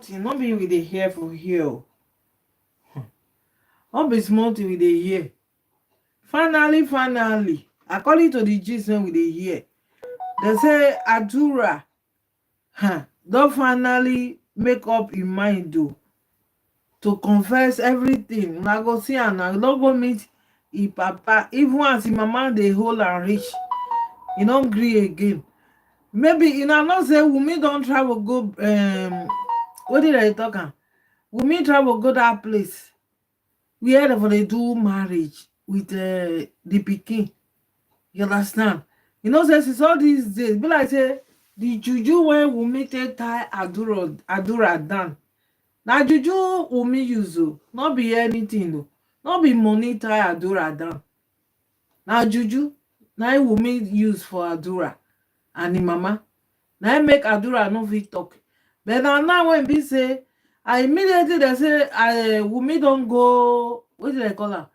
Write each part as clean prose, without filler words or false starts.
thing, not be with the hair for here. Not be small thing with the hair. Finally, according to the gist with the hair, they say Audra don't finally make up in mind though to confess everything. Una go see and I don't go meet e papa. Even as him mama they hold and reach, he don't agree again. Maybe you know not say Wummi don't travel go what did I talk am? Wummi travel go that place where they do marriage with the pikin. You understand? You know, say since all these days, be like say the juju when Wummi take tie Adura down. Now juju Wummi use o, not be anything though. Not be money tie Adura down. Now juju, now Wummi use for Adura and him mama. Now make Adura no fit talk. But now when be say, I immediately they say Wummi don't go, what did I call her?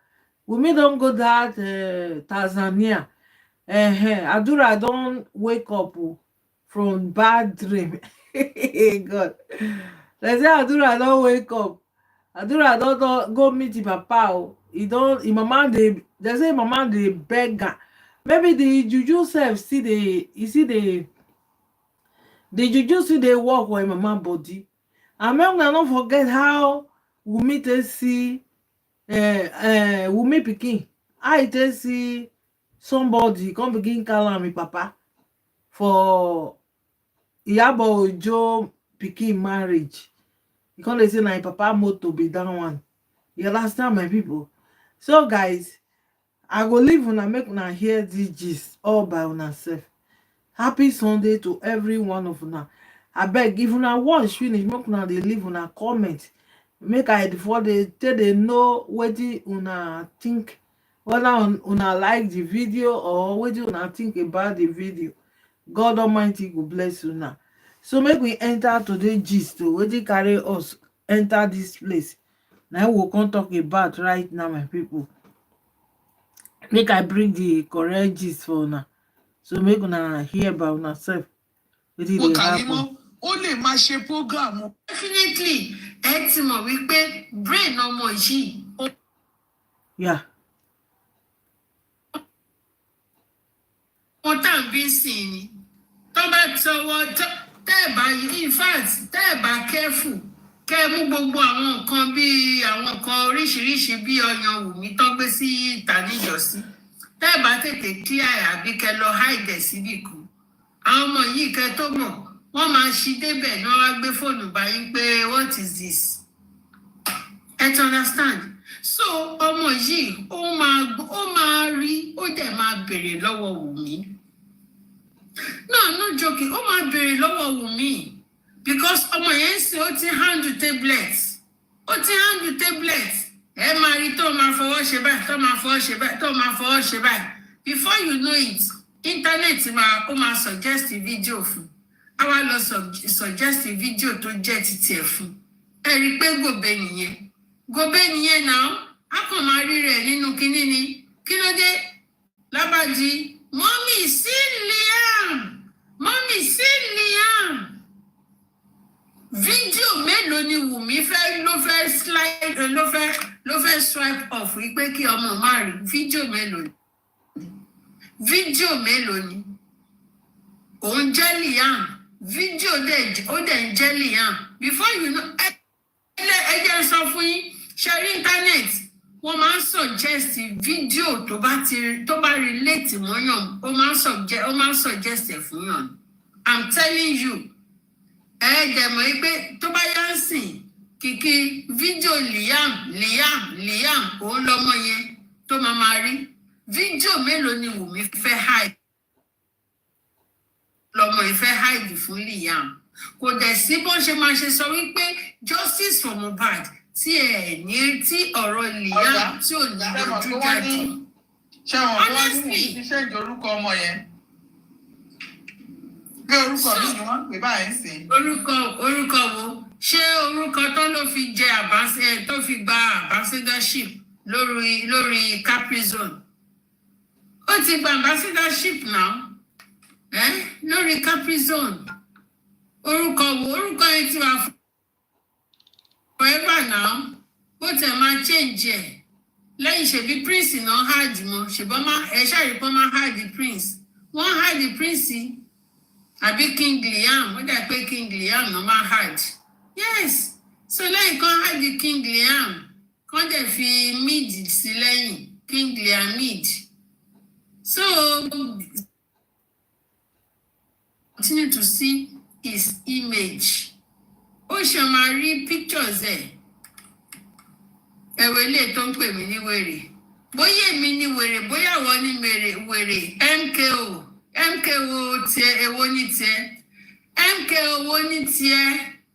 Wummi don't go that Tanzania. Adura don't wake up from bad dream. God. They say Adura don't wake up. Adura don't go meet his papa. He don't his mama they say mama they beg her. Maybe the juju self see the you see the juju see they walk with mama body. And make una not forget how Wummi take see Wummi pikin. How he take see somebody come begin call am papa for Iyabo Ojo pikin marriage. You come dey say na papa motor be that one. You understand my people? So guys, I go leave una make una hear this gist all by una self. Happy Sunday to every one of una. Abeg if una watch finish, make una dey leave una comment. Make I before they tell they know wetin una think. Whether una like the video or what you una think about the video. God Almighty will bless you now. So make we enter today's gist to what carry us enter this place. Now we'll come talk about right now, my people. Make I bring the correct gist for una. So make una hear about una self. What did they happen? Ó lè máa ṣe program. Definitely, ẹ ti mọ̀ wípé brain ọmọ yìí. Yeah. Wọ́n tá ń bí sìn ni. Tó bá tọwọ́ tẹ́ ẹ̀ bá in fact tẹ́ ẹ̀ bá careful kẹ́ ẹ mú gbogbo àwọn nǹkan bíi àwọn nǹkan oríṣiríṣi bí ọyàn Wùmí tó gbé sí ìta níjọ́sí. Tẹ́ ẹ̀ bá tètè clear àbí kẹ́ lọ hide síbì kan. Àwọn ọmọ yìí kẹ́ tó mọ̀ wọ́n máa ṣí débẹ̀ ní wọ́n wá gbé fóònù báyìí pé what is this? Ẹ ti understand? So ọmọ yìí ó máa rí ó dẹ̀ máa béèrè lọ́wọ́ Wùmí. No joking, ó máa béèrè lọ́wọ́ Wùmí because ọmọ yẹn ṣe ó ti handle tablet. Ó ti handle tablet. Ẹ máa rí tó máa fọwọ́ ṣe báyìí, tó máa fọwọ́ ṣe báyìí, tó máa fọwọ́ ṣe báyìí. Before you know it, internet ó máa suggest video fún. A wá lọ suggest video tó jẹ́ titi ẹ̀ fún. Ẹ rí pé gòbé nìyẹn náà. A kàn máa rí rẹ̀ nínú kinní ni. Kí ló dé? Lábàjì, Mọ́mì sí Liam. Fídíò mélòó ni Wùmí ló fẹ́ swipe off wípé kí ọmọ má rí? Fídíò mélòó ni? Òun jẹ́ Liam. Fídíò ó dẹ̀ ń jẹ́ Liam. Before you know, ẹ jẹ́ sọ fún yín, ṣe internet, wọ́n máa ń suggest fídíò tó bá relate mọ́yàn, ó máa ń suggest ẹ̀ fún yàn. I'm telling you, ẹ dẹ̀ mọ̀ pé tó bá yá ń sìn, kìkì fídíò Liam, òun lọ́mọ yẹn tó máa rí. Fídíò mélòó ni Wùmí fẹ́ hide? Lọ́mọ ìfẹ́ hide fún Liam. Kò dẹ̀ sí bó ṣe máa ṣe sọ wípé justice for Mohbad tí ọ̀rọ̀ Liam tí ò ní lójú jáde. Ṣé wọn wọ́n ní iṣẹ́ ìjọ orúkọ ọmọ yẹn? Bí orúkọ mi ni wọ́n pè báyìí sí. Orúkọ wo? Ṣé orúkọ tó ló fi jẹ tó fi gba ambassadorship lórí Caprizone? Ó ti gba ambassadorship náà. Lórí Caprizone. Orúkọ yẹn ti wà fún forever now. But máa change ẹ̀. Lẹ́yìn ṣebí prince náà hard mọ́. Ṣèbọn máa ẹ ṣàrí pọ́n máa hard the prince. Wọ́n hard the prince. Àbí King Liam. Ó dà pé King Liam náà máa hard. Yes. So lẹ́yìn kan hard the King Liam. Kan dẹ̀ fi mid sí lẹ́yìn. King Liam mid. So continue to see his image. Ó ṣe máa rí pictures ẹ̀. Ẹ̀wẹ̀ lè tó ń pè mí ní wèrè. Bóyá èmi ní wèrè, bóyá wọ́n ní wèrè. MKO tiẹ̀, èwo ní tiẹ̀. MKO wo ní tiẹ̀.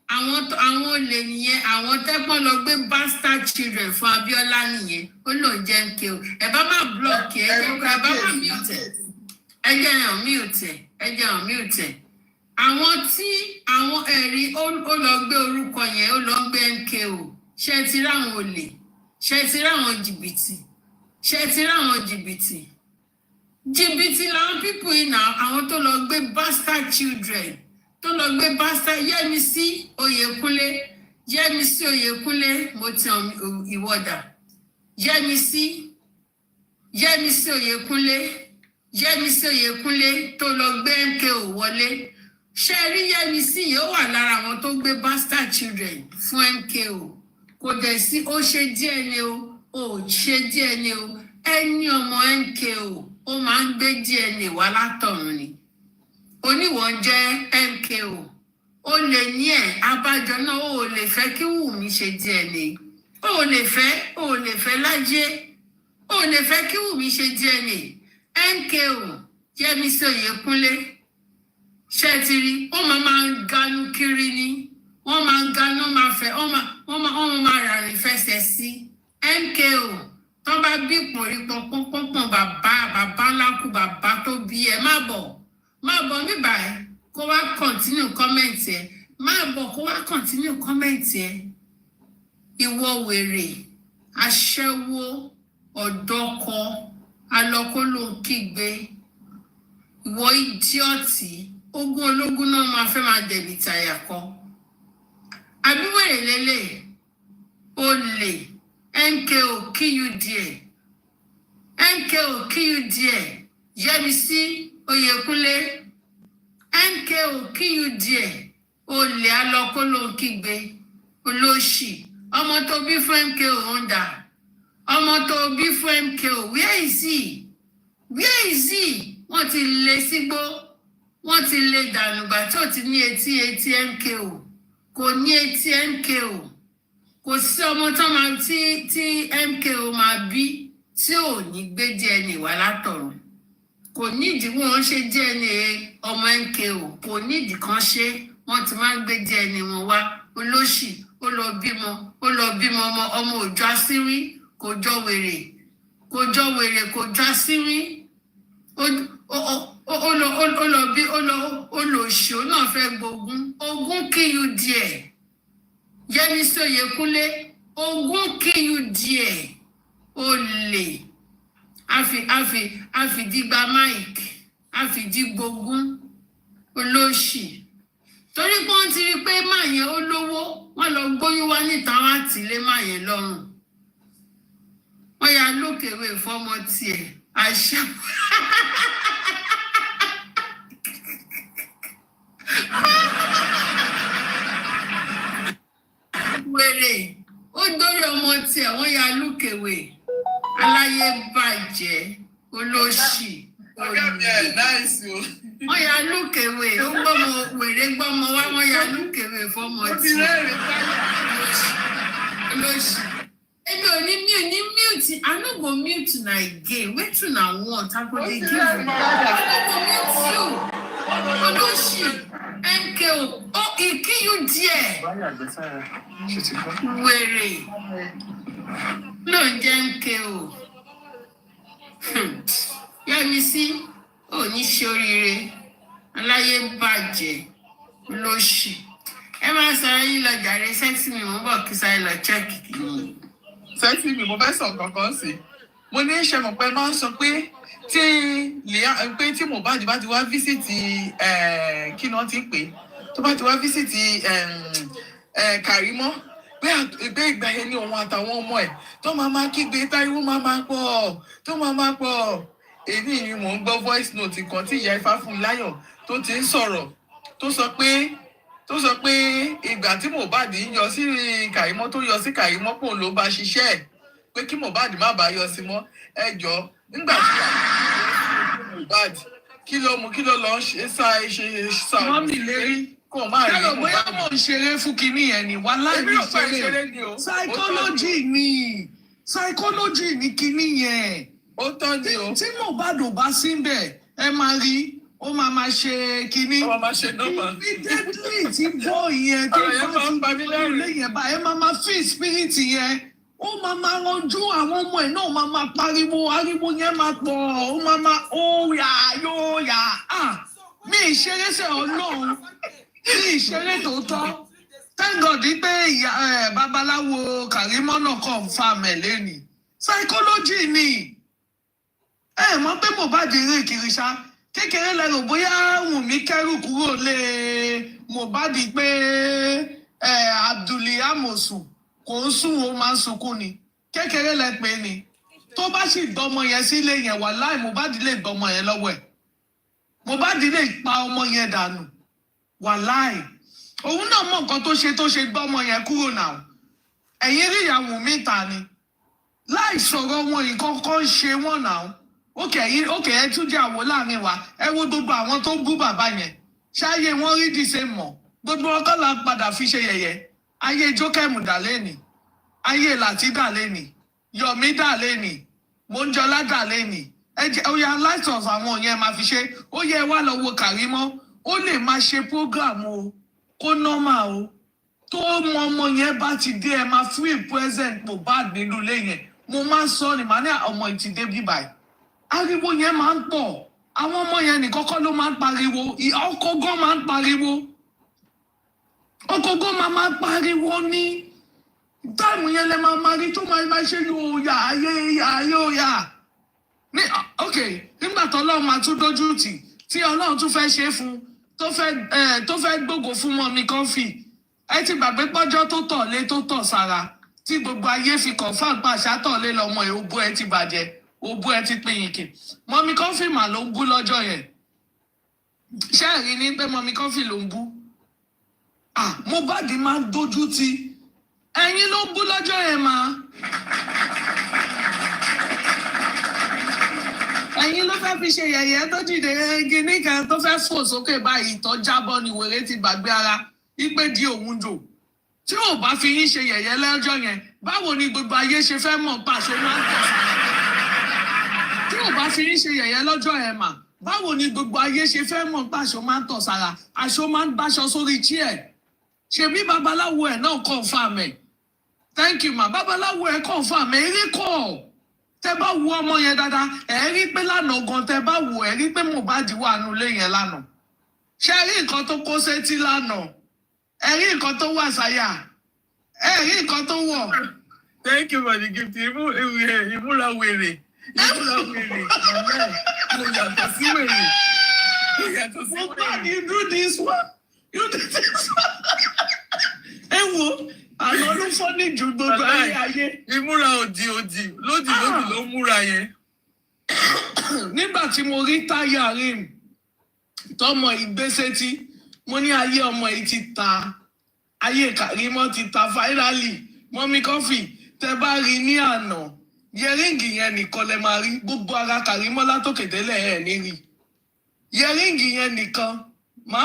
Àwọn olè nìyẹn, àwọn tẹ́pọ́n lọ gbé bastard children fún Abíọ́lá nìyẹn. Ó lò jẹ́ MKO. Ẹ bá má block ẹ jẹ́ ká bá má mute ẹ̀. Ẹ jẹ́ hàn mute ẹ̀. Àwọn tí àwọn ẹ̀rí ó lọ gbé orúkọ yẹn, ó lọ gbé MKO. Ṣé ti ráwọn olè? Ṣé ti ráwọn jìbìtì? Jìbìtì làwọn people yìí náà, àwọn tó lọ gbé bastard children, tó lọ gbé bastard Yẹ́misí Oyèkúnlé, mo ti hàn ìwọ́dà. Yẹ́misí Oyèkúnlé tó lọ gbé MKO wọlé. Ṣé rí Yẹ́misí yìí ó wà lára àwọn tó gbé bastard children fún MKO. Kò dẹ̀ sí ó ṣe díẹ̀ ni ó ṣe díẹ̀ ni o. Ẹni ọmọ MKO ó máa ń gbé DNA wá látọ̀run ni. Oníwọ̀n jẹ́ MKO. Ó lè ní ẹ̀ abájọ náà ó lè fẹ́ kí Wùmí ṣe DNA. Ó lè fẹ́ lájẹ́. Ó lè fẹ́ kí Wùmí ṣe DNA. MKO Yẹ́misí Oyèkúnlé. Ṣé ti rí? Ó máa ń ganú kiri ni. Wọ́n máa ń ganú máa fẹ́. Wọ́n máa ràrìn fẹsẹ̀ sí. MKO tó bá bí pọ̀nrí pọ̀npọ̀npọ̀n bàbá ńlá kú bàbá tó bí ẹ má bọ̀ mí báyìí kó wá continue comment ẹ continue comment ẹ. Ìwọ wèrè aṣẹ́wó ọ̀dọ́kọ alọ́kóló kígbe ìwọ ìdíọ̀tì ogún ológun náà máa fẹ́ máa dẹ̀bi tàyà kọ. Àbí wèrè lélẹ̀ olè. MKO kill you there. Yẹ́misí Oyèkúnlé. MKO kill you there. Olè alọ́kóló kígbe. Olóṣì. Ọmọ tó bí fún MKO Honda. Ọmọ tó bí fún MKO. Where is he? Wọ́n ti lé sígbó. Wọ́n ti lé dànùgbà tí ò ti ní etí MKO. Kò ní etí MKO. Kò sí ọmọ tó máa tí MKO máa bí tí ò ní gbé DNA wá látọ̀run. Kò nídìí wọ́n ṣe DNA ọmọ MKO. Kò nídìí kan ṣe wọ́n ti máa ń gbé DNA wọn wá. Olóṣì ó lọ bímọ ọmọ òjò asínrín kò jọ wèrè kò jọ asínrín. Olóṣì ó náà fẹ́ gbógun. Ogún kill you there. Yẹ́misí Oyèkúnlé, ogún kill you there. Olè. Àfìdígba Mike. Àfìdígbógún. Olóṣì. Torí pé wọ́n ti rí pé máa yẹn ó lówó, wọ́n lọ gbóyún wá níta wá tìlé máa yẹn lọ́rùn. Wọ́n ya lókèwé fọ́mọ tiẹ̀. Àṣà. Wèrè ó dórí ọmọ tiẹ̀ wọ́n ya lúkèwé aláyé bàjẹ́ olóṣì wọ́n ya lúkèwé ó gbọ́mọ wèrè gbọ́mọ wá wọ́n ya lúkèwé fọ́mọ tiẹ̀ olóṣì. Èmi ò ní mute I no go mute na again wetin na want I go dey give you I no go mute you olóṣì. MKO, he kill you there. Wèrè. Ló ń jẹ́ MKO. Yẹ́misí, ò ní ṣe oríire. Aláyé bàjẹ́. Lóṣì. Ẹ máa sọ̀rọ̀ yín lọ jàre sẹ́ksì mi, mo bọ̀ kí sáré lọ chẹ́ẹ̀kì kìíní. Sẹ́ksì mi, mo fẹ́ sọ kankan sí. Mo ní ṣe mọ̀ pé máa ń sọ pé tí Mohbad bá ti wá físìtì kí ni wọ́n ti ń pè tó bá ti wá físìtì Kàrímọ́ pé ìgbà yẹn ni òun àtàwọn ọmọ ẹ̀ tó máa kígbe táriwo máa pọ̀ tó máa pọ̀. Èyí ni mò ń gbọ́ voice note kan tí ìyá Ifáfúnmiláyọ̀ tó ti ń sọ̀rọ̀ tó sọ pé ìgbà tí Mohbad yọ sí Kàrímọ́ tó yọ sí Kàrímọ́ pò ló bá ṣiṣẹ́ ẹ̀ pé kí Mohbad má bàa yọ sí mọ́. Ẹ jọ̀ọ́ nígbà tí Mohbad kí ló lọ ṣe sá mọ́mì lérí kò má rí Mohbad. Bóyá mo ń ṣeré fún kinní yẹn ni wà láì ní ṣeré psychology ni kinní yẹn. Ó tán ni o. Tí Mohbad ò bá sí bẹ̀ ẹ máa rí ó máa ṣe kinní. Ó máa ṣe nọ́mbà. Immediately tí bọ́ ìyẹn tó bá ti bọ́ ilé yẹn bá ẹ máa feel spirit yẹn. Ó máa ranjú àwọn ọmọ ẹ̀ náà máa pariwo ariwo yẹn máa pọ̀ ó máa ó yà yóò yà. Mi ìṣeré sẹ́ Ọlọ́run mi ìṣeré tòótọ́. Thank God pé babaláwo Kàrímọ́ náà confirm ẹ̀ lẹ́nìí. Psychology ni. Mọ̀ pé Mohbad rìn kiri ṣá kékeré lẹ́rù bóyá Wùmí kẹ́rù kúrò lé Mohbad pé Abdulli Amosu kò ń sùn ó máa ń sunkún ni kékeré lẹ pé ni tó bá sì gbọmọ yẹn sílé yẹn wà láì Mohbad lè gbọmọ yẹn lọ́wọ́ ẹ̀ Mohbad lè pa ọmọ yẹn dànù wà láì òun náà mọ̀ nǹkan tó ṣe gbọmọ yẹn kúrò náà ẹ̀yin rí ìyàwó mi ta ni láì sọ̀rọ̀ wọn nǹkan kan ṣe wọ́n náà ókè ẹ tún jẹ́ àwọ̀ láàrin wa ẹ wo gbogbo àwọn tó bú bàbá yẹn ṣáyé wọn rí dìse mọ̀ gbogbo ọkọ la padà fi ṣe yẹ̀yẹ́ ayé jókèmù dà lẹ́nì ayé láti dà lẹ́nì Yọ̀mí dà lẹ́nì Mọ́njọ́lá dà lẹ́nì ó yá light of àwọn yẹn máa fi ṣe ó yẹ wá lọ wo Kàrímọ́ ó lè máa ṣe program o kó normal o tó ọmọ yẹn bá ti dé ẹ máa free present Mohbad nínú ilé yẹn mo máa ń sọ ni màá ní ọmọ ìtìdé bíbáyìí ariwo yẹn máa ń pọ̀ àwọn ọmọ yẹn nìkan kọ́ ló máa ń pariwo ọkọ gan máa ń pariwo ọkọ gan máa ń pariwo ní táìmù yẹn lè máa rí tó máa ṣe yóò yà ayé yóò yà ní ok nígbà tó Ọlọ́run máa tún dójú tì tí Ọlọ́run tún fẹ́ ṣe fún tó fẹ́ gbógo fún mọ́mí Kọ́fì ẹ ti gbàgbé pọ́jọ́ tó tọ̀ lé tó tọ̀ sára tí gbogbo ayé fi confam pàṣẹ tọ̀ lé lọ́mọ ẹ̀ òbú ẹ ti bàjẹ́ òbú ẹ ti pín yìnkì mọ́mí Kọ́fì mà ló ń bú lọ́jọ́ yẹn ṣé ẹ̀rí ní pé mọ́mí Kọ́fì ló ń bú Mohbad máa ń dójú tì ẹ̀yin ló ń bú lọ́jọ́ yẹn máa ẹ̀yin ló fẹ́ fi ṣe yẹ̀yẹ́ tó dìde gíní kan tó fẹ́ fò sókè báyìí tó jábọ́ ni wèrè ti gbàgbé ara wípé di òun jò tí ò bá fi yín ṣe yẹ̀yẹ́ lọ́jọ́ yẹn báwo ni gbogbo ayé ṣe fẹ́ mọ̀ pàṣẹ máa ń tọ̀ sára tí ò bá fi yín ṣe yẹ̀yẹ́ lọ́jọ́ yẹn mà báwo ni gbogbo ayé ṣe fẹ́ mọ̀ pàṣẹ máa ń tọ̀ sára aṣọ máa ń báṣọ sórí chair ṣebí babaláwo ẹ̀ náà confirm ẹ̀ thank you ma babaláwo ẹ̀ confirm ẹ̀ eré kọ́ tẹ bá wo ọmọ yẹn dáadáa ẹ rí pé lánàá gan tẹ bá wo ẹ rí pé Mohbad wà nulẹ̀ yẹn lánàá ṣe rí nǹkan tó kó sétí lánàá ẹ rí nǹkan tó wà sáyà ẹ rí nǹkan tó wọ̀. Thank you for the gift. Ìmúra wèrè. Mo yàtọ̀ sí wèrè. Mohbad, you do this one. You do this one. Ẹ wo àná ló fọ́ ní ju gbogbo ayé. Ìmúra òdì lódì ló múra yẹn. Nígbà tí mo rí táyà rim tọmọ ìgbésẹ́tí mo ní ayé ọmọ yìí ti ta ayé Kàrímọ́ ti ta fáírálì mọ́mí Kọ́fì tẹ bá rí ní àná yẹríǹgì yẹn nìkan lẹ máa rí gbogbo ara Kàrímọ́ látòkè délẹ̀ ẹ̀ ní rí yẹríǹgì yẹn nìkan má.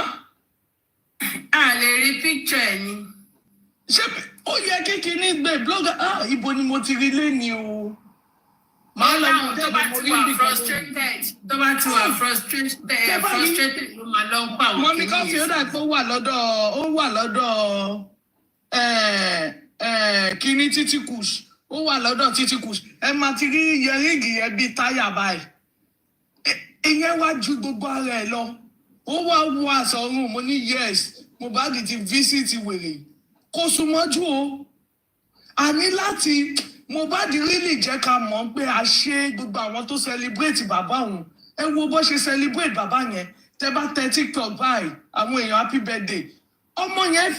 a lè rí picture ẹ̀ ni. ṣé ó yẹ kékeré gbé blogger ibo ni mo ti rí lẹ́ni o. máa lọ mọ tó bá ti wà frustrated ló máa lọ ń pa òkè. mọ́mí Kọ́fì ó dà pé ó wà lọ́dọ̀ kíní títí kùs ó wà lọ́dọ̀ títí kùs ẹ máa ti rí yẹríǹgì yẹn bíi táyà báyìí ìyẹn wá ju gbogbo ara ẹ lọ ó wá wọ aṣọ ọrùn mo ní yes Mohbad ti visit wèrè kó súnmọ́jú o àní láti Mohbad really jẹ́ ká mọ̀ pé a ṣe gbogbo àwọn tó celebrate bàbá òun ẹ wo bó ṣe celebrate bàbá yẹn tẹ bá tẹ TikTok báyìí àwọn èèyàn happy birthday ọmọ yẹn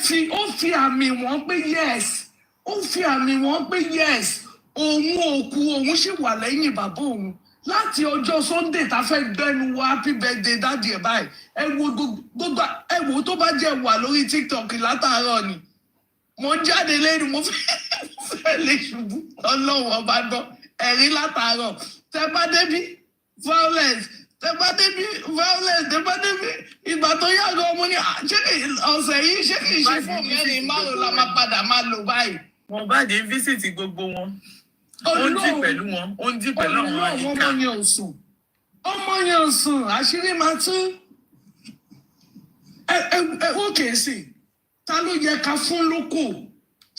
fi àmì wọn pé yes ó fi àmì wọn pé yes òun òkú òun sì wà lẹ́yìn bàbá òun láti ọjọ́ Sunday tá fẹ́ gbẹ́nu wa happy birthday dáàdì ẹ̀ báyìí ẹ wo gbogbo ẹ wo tó bá jẹ́ wà lórí TikTok látàárọ̀ ni mo jáde lẹ́nu mo fẹ́ lè ṣubú ọlọ́run ọba gbọ́ ẹ̀rí látàárọ̀ tẹ bá débi violence tẹ bá débi ìgbà tó yàgò ọmọ ní ọ̀sẹ̀ yìí ṣé kì í ṣe fún mẹ́rin márùn la máa padà máa lò báyìí. Wọ́n bá dé fíṣítì gbogbo wọn. Ó ń dì pẹ̀lú wọn. Ó ń dì pẹ̀lú àwọn àyíká. Ọmọ yẹn ò sùn. Àṣírí máa tún. Ó kèé sí. Ta ló yẹ ká fún lóko?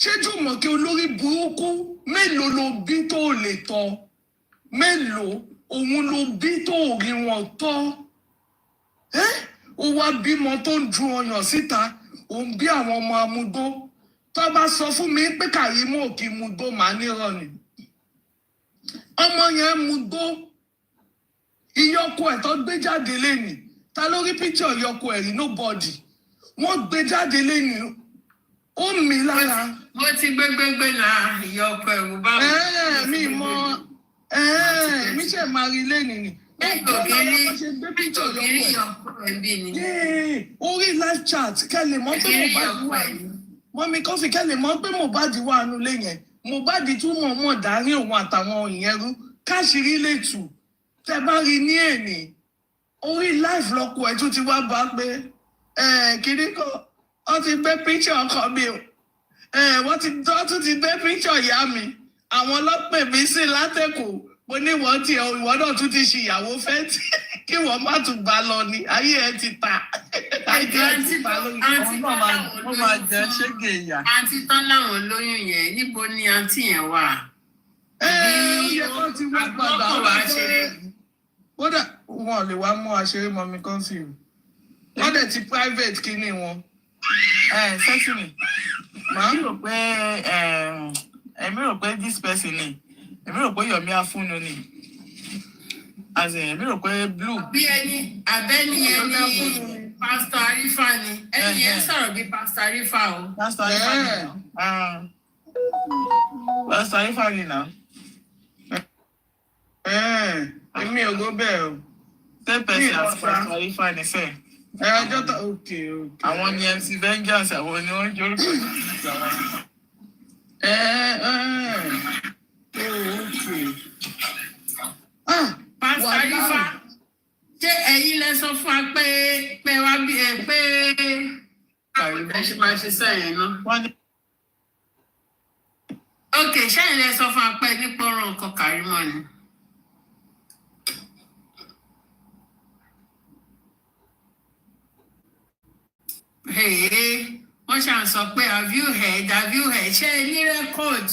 Ṣé Jùmọ̀kẹ́ olórí burúkú mélòó ló bí tó lè tọ́? Mélòó òun ló bí tó rí wọn tọ́? Ó wá bímọ tó ń ju ọyàn síta. Òun bí àwọn ọmọ amúgbó. Tó bá sọ fún mi pé Kàrímù ò kì í mugbó màá nírọ̀ ni. Ọmọ yẹn mugbó. Ìyọkọ ẹ̀ tó gbé jáde lẹ́nìí. Ta ló rí picture ìyọkọ ẹ̀ rí nobody. Wọ́n gbé jáde lẹ́nìí. Ó mì lára. Mo ti gbégbégbé na ìyọkọ ẹ̀rù bá mi. Mi mọ mi ṣe máa rí lẹ́nìí ni. Orí live chat kẹ́lẹ̀ mọ́ pé Mohbad wà ní. Mọ́mí Kọ́fì kẹ́lẹ̀ mọ́ pé Mohbad wà nù lẹ́yìn. Mohbad tún mọ̀ dárí òun àtàwọn ìyẹn rú. Káṣírí lè tù. Tẹ bá rí ní èní. Orí live lọ́kọ̀ ẹ̀ tún ti wá bá pé kiri kan wọ́n ti gbé picture ọkọ mi o. Wọ́n tún ti gbé picture ìyá mi. Àwọn ọlọ́pẹ̀ mi sí látẹ̀kọ̀. Mo ní wọ́n ti ìwọ náà tún ti ṣìyàwó fẹ́ tí kí wọ́n má tún bá lọ ni ayé ẹ ti ta. Àǹtí tán láwọn lóyún yẹn níbo ni àǹtí yẹn wà? Ó yẹ kó ti wá padà wá ṣeré. Kódà wọn lè wá mú àṣeré Mọ́mí Kọ́fì. Wọ́n dẹ̀ ti private kíní wọn. Sẹ́sì mi, màá rò pé èmi rò pé this person ni. Èmi rò pé Yomi Afúnnu ni. Èmi rò pé Blue. Bí ẹni abẹ́ni ẹni Pastor Arifa ni. Ẹni yẹn sọ̀rọ̀ bí Pastor Arifa o. Pastor Arifa ni náà. Pastor Arifa ni náà. Èmi ò gbọ́ bẹ́ẹ̀ o. Ten person àti Pastor Arifa ni sẹ́ẹ̀. Ọjọ́ tó àwọn ni MC Vengeance àwọn ni wọ́n jórúkọ Pastor Arifa ṣé ẹ̀yin lẹ sọ fún wa pé wá bí pé ẹ ṣe máa ṣe sẹ́yìn náà. Ok, ṣẹ́yìn lẹ sọ fún wa pé nípa ọ̀rọ̀ nǹkan Kàrímọ̀ ni. Wọ́n ṣàn sọ pé have you heard ṣé ẹ ní record?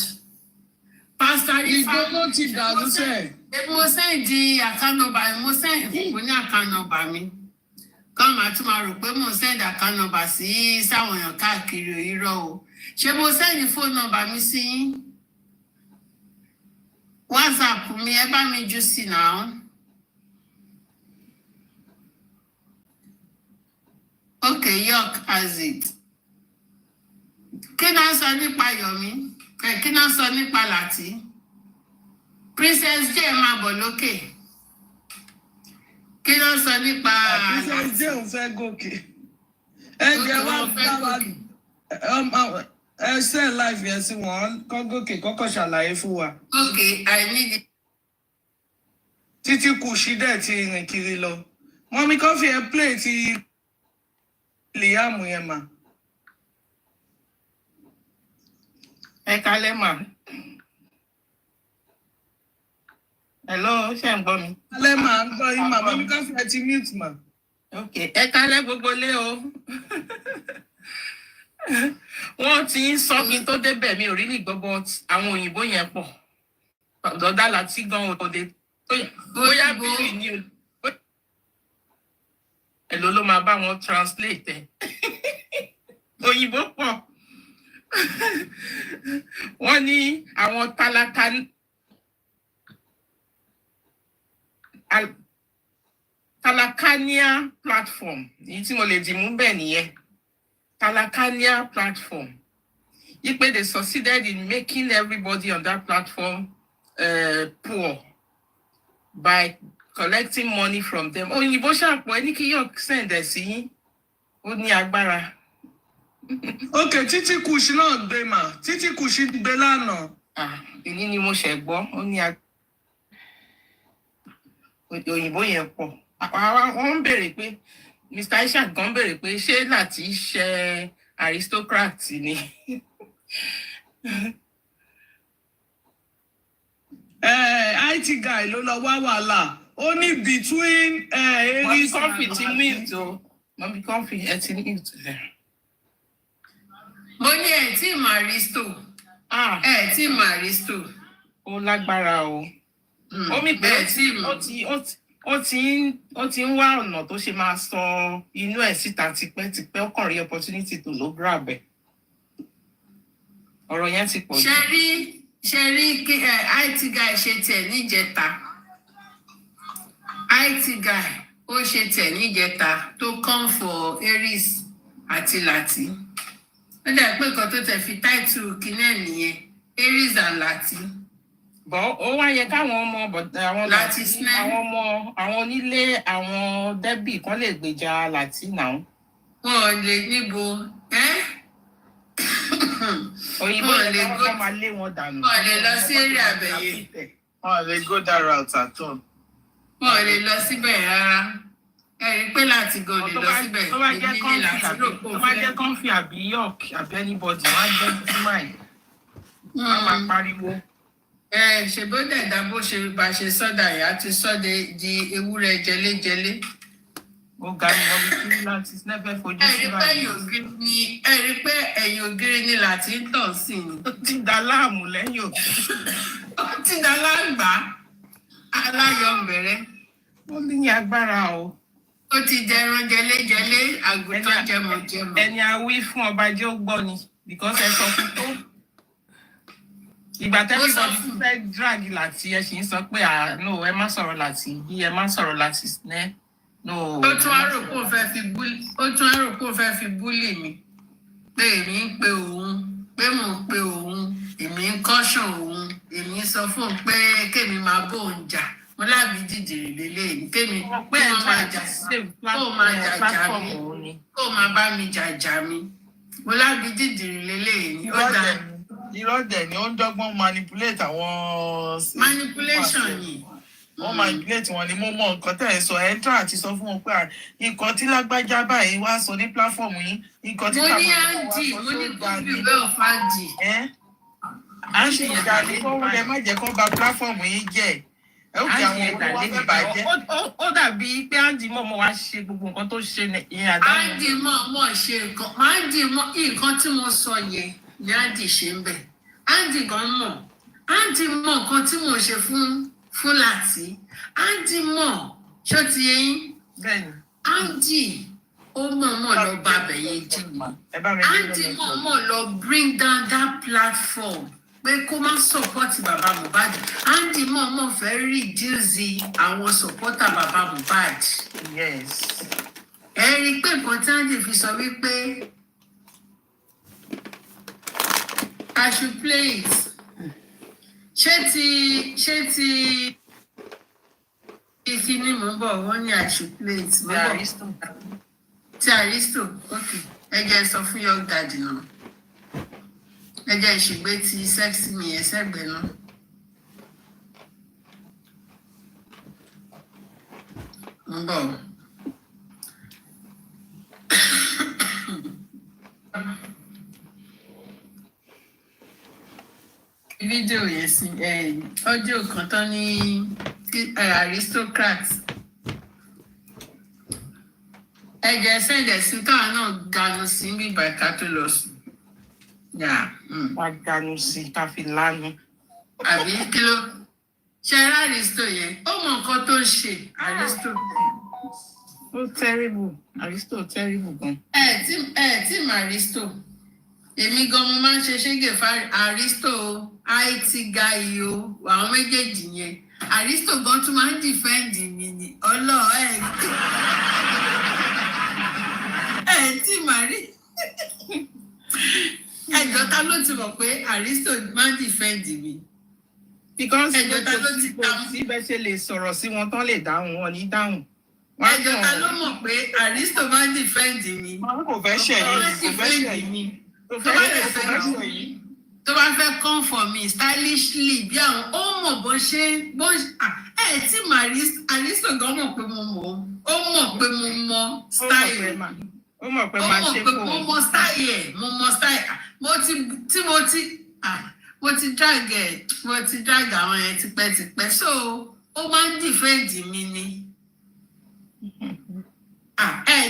Pastor Arifa ìgbóná ti dàrú sẹ́ẹ̀. Mo sẹ́ndì àkànnọ́bà mo ní àkànnọ́bà mi. Kọ́ máa tún máa rò pé mo sẹ́ndì àkànnọ́bà sí sáwọn èèyàn káàkiri irọ́ o. Ṣé mo sẹ́ndì fóònù nọ́mbà mi sí yín? WhatsApp mi ẹ bá mi jù sí náà. Okay, York has it. Kí náà sọ nípa Yomi? Kí náà sọ nípa Láti? Princess J máa bọ̀ lókè. Kí náà sọ nípa Princess J ò fẹ́ gòkè. Ẹ jẹ́ wá bá wa ṣe live yẹn sí wọn kọ́ gòkè kọ́kọ́ ṣàlàyé fún wa. Okay, I need it. Títí kù sí dẹ̀ ti rìn kiri lọ. Mọ́mí Kọ́fì ẹ play ti Liam yẹn mà. Ẹ kálẹ́ mà. Hello, ṣé ń gbọ́ mi? Kálẹ́ mà ń gbọ́ yín mà. Mọ́mí Kọ́fì ẹ ti mute mà. Ok, ẹ kálẹ́ gbogbo lé o. Wọ́n ti ń sọ kí n tó débẹ̀ mi ò rí ní gbogbo àwọn òyìnbó yẹn pọ̀. Dọ̀dá Láti gan òde. Bóyá bíi ní o. Èló ló máa bá wọn translate ẹ̀. Òyìnbó pọ̀. Wọ́n ní àwọn Talakania platform. Èyí tí mo lè dì mú bẹ́ẹ̀ nìyẹn. Talakania platform. They succeeded in making everybody on that platform poor by collecting money from them. Oh, you any send a see. Only agbára. Okay, Titi Kushi náà gbé mà. Titi Kushi gbé lánàá. Èyí ni mo ṣẹ̀ gbọ́. Ó ní òyìnbó yẹn pọ̀. Wọ́n ń béèrè pé Mr. Isaac gan béèrè pé ṣé láti ṣe aristocrat ni. IT guy ló lọ wá wàhálà. Only between Aries and Mommy comfy ẹ mute there. Mo ní ẹ̀ tí mà Aristo. Ẹ̀ tí mà Aristo. Ó lágbára o. Ó mi pé ó ti ń wá ọ̀nà tó ṣe máa sọ inú ẹ̀ síta tipẹ́tipẹ́ ó kàn rí opportunity tó ló grab ẹ̀. Ọ̀rọ̀ yẹn ti pọ̀ jù. Ṣé rí kí IT guy ṣe tiẹ̀ níjẹta? IT guy ó ṣe tiẹ̀ níjẹta tó come for Aries àti Lati. Ó dẹ̀ pé nǹkan tó tẹ̀ fi title kíní ẹ̀ nìyẹn, Aries and Lati. Bọ́ ó wá yẹ káwọn ọmọ àwọn onílé àwọn débì kan lè gbèjà Lati náà. Wọ́n lè níbo òyìnbó lè kọ́ máa lé wọn dànù. Wọ́n lè lọ sí eré àbẹ̀yẹ. wọ́n lè go that route at all. Wọ́n lè lọ síbẹ̀ rárá. Ẹ̀rí pé láti gan lè lọ síbẹ̀. Tó bá jẹ́ kọ́ńfì àbí York àbí anybody wọ́n á jẹ́ túmáì. Wọ́n máa pariwo. Ṣèbó dẹ̀dá bó ṣe bá ṣe sọ́dà yá ti sọ́dẹ̀ di ewúrẹ́ jẹléjẹlé. Ó ga ni wọ́n bí kí láti snẹ́fẹ̀ fojú sí báyìí. Ẹ̀rí pé ẹ̀yìn ògiri ni láti ń tàn sí ni. Ó ti dá láàmú lẹ́yìn òkú. Ó ti dá láǹgbá. Aláyọ̀ bẹ̀rẹ̀. Ó ní agbára o. Ó ti jẹran jẹléjẹlé àgùntàn jẹmọ̀jẹmọ̀. Ẹni a wí fún ọba jẹ́ ó gbọ́ ni because ẹ sọ fún tó. Ìgbà tẹ́lẹ̀ sọ fún fẹ́ drag Láti ẹ sì ń sọ pé no ẹ má sọ̀rọ̀ Láti bí ẹ má sọ̀rọ̀ Láti snẹ́. No. Ó tún á rò pé ó fẹ́ fi búlì mi. Pé èmi ń pe òun, pé mò ń pe òun, èmi ń kọ́ṣàn òun, èmi sọ fún un pé kémi máa bóun jà. Mo lábí dìdìrì lélẹ́yìn kémi pé ó máa jà kó máa jàjà mi kó máa bá mi jàjà mi. Mo lábí dìdìrì lélẹ́yìn. Irọ́ dẹ̀ ni ó ń dọ́gbọ́n manipulate àwọn. Manipulation yìí. Wọ́n manipulate wọn ni mo mọ nǹkan tẹ̀ ẹ́ sọ ẹ̀ńtọ́ àti sọ fún wọn pé nǹkan tí lágbájá báyìí wá sọ ní pláfọ́ọ̀mù yìí nǹkan tí mo ní Andy mo ní kófì bẹ́ẹ̀ ọ̀fáàdì. Andy ìdàlẹ́ kó wọlé má jẹ́ kó bà pláfọ́ọ̀mù yìí jẹ́ ẹ ó kí àwọn olówó fẹ́ bàjẹ́. Ó dàbí pé Andy mọ̀ wá ṣe gbogbo nǹkan tó ṣe ìyẹn àdáyé. Andy mọ̀ ṣe nǹkan Andy mọ̀ nǹkan tí mo sọ yẹn ni Andy ṣe ń bẹ̀. Andy gan mọ̀ Andy mọ̀ nǹkan tí mo ṣe fún Láti. Andy mọ̀ ṣó ti yẹn. Bẹ́ẹ̀ni. Andy ó mọ̀ lọ bá bẹ̀yẹn jẹ́. Andy mọ̀ lọ bring down that platform pé kó má support bàbá Mohbad. Andy mọ̀ fẹ́ reduce àwọn supporter bàbá Mohbad. Yes. Ẹ rí i pé nǹkan tí Andy fi sọ wípé I should play it. Ṣé ti ìkíní mò ń bọ̀ wọ́n ní I should play it. Ti Aristo. Okay. Ẹ jẹ́ sọ fún young daddy náà. Ẹ jẹ́ ìṣègbè ti sexy mi ẹ̀ sẹ́gbẹ̀ẹ́ náà. Ń bọ̀. Fídíò yẹn sí ọjọ́ kan tán ní aristocrat. Ẹ jẹ́ sẹ́ǹdẹ̀ sí káà náà ganu sí bíbá ìka tó lọ sùn. Wá ganu sí ká fi lánàá. Àbí kí ló ṣe Aristo yẹn? Ó mọ nǹkan tó ń ṣe Aristo. Ó terrible. Aristo terrible gan. Tí mà Aristo. Èmi gan mo máa ń ṣe ṣége fún Aristo IT guy o àwọn méjèèjì yẹn. Aristo gan tún máa ń defend mi ni tí mà rí. ẹjọ́ ta ló ti mọ̀ pé Aristo máa ń defend mi. Because ẹjọ́ ta ló ti ta sí bẹ́ẹ̀ ṣe lè sọ̀rọ̀ sí wọn tán lè dáhùn wọn ní dáhùn. ẹjọ́ ta ló mọ̀ pé Aristo máa ń defend mi. Kò fẹ́ ṣẹ̀yìn. Tó bá fẹ́ come for me stylishly bí àwọn ó mọ̀ bó ṣe tí mà Aristo gan mọ̀ pé mo mọ̀ ó mọ̀ pé mo mọ̀ style ó mọ̀ pé máa ṣe kó mo mọ̀ style ẹ̀ mo mọ̀ style mo ti drag àwọn yẹn tipẹ́tipẹ́ so ó máa ń defend mi ni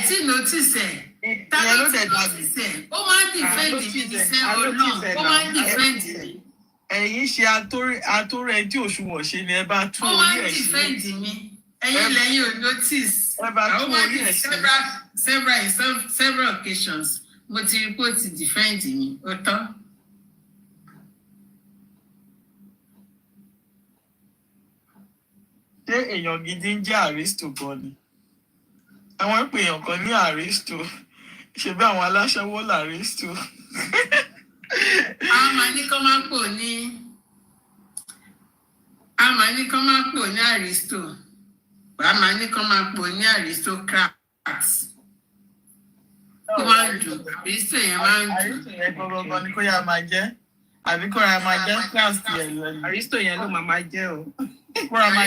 tí notice ẹ̀. Ìyẹn ló dẹ̀ dàbí. Ó máa ń defend mi ní sẹ́wọ̀n náà. Ó máa ń defend mi. Ẹ̀yin ṣe atóró tí òṣùwọ̀n ṣe ni ẹ bá tún Ó orí máa ń ẹ̀ ṣe. defend mi. Ẹ̀yin lẹ́yìn ò notice. Ẹ bá tún orí ẹ̀ ṣe. Several occasions mo ti rí pé ó ti defend mi. Ó tán. Ṣé èèyàn gidi ń jẹ́ Aristo gan ni? Àwọn pè èèyàn kan ní Aristo. Ṣé bí àwọn aláṣẹwó l'Aristo? A máa ní kán máa pò ní Aristo. A máa ní kán máa pò ní aristocrats. Ó máa ń dùn. Aristo yẹn máa ń dùn. Aristo yẹn gbọ́gbọ́gbọ́ ni kó yá máa jẹ́. Àbí kó ra máa jẹ́ class tiẹ̀ lọ́nà. Aristo yẹn ló máa jẹ́ o. Kó ra máa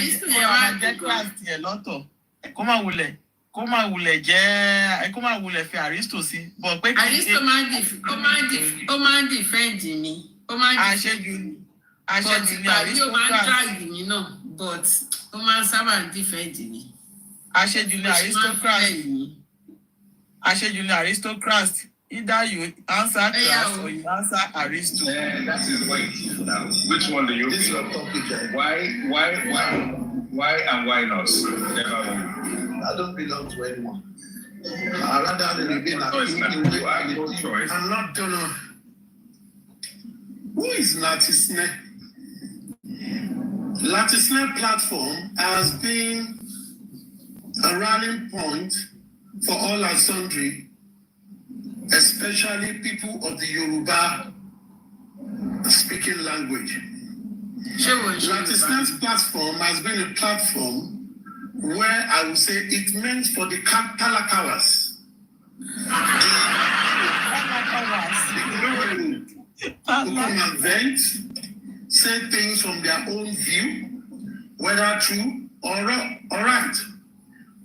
jẹ́ class tiẹ̀ lọ́tọ̀. Kó máa wulẹ̀ fi Aristo sí. Bọ̀ pé kì í ṣe. Aristo máa ń defend mi. Ó máa ń Aṣẹ́jú ni Aristo ó máa ń drag mi náà but ó máa ń sábà defend mi. Aṣẹ́jú ni aristocrat. Either you answer class or you answer Aristo. That is right. Now, which one do you feel? Why and why not? Never one. I don't belong to anyone. I rather remain at choice. I'm not gonna. Who is Latisne? Latisne platform has been a rallying point for all and sundry, especially people of the Yoruba speaking language. Latisne's platform has been a platform where I would say it meant for the Kalakawas. Who come and vent, say things from their own view, whether true or right,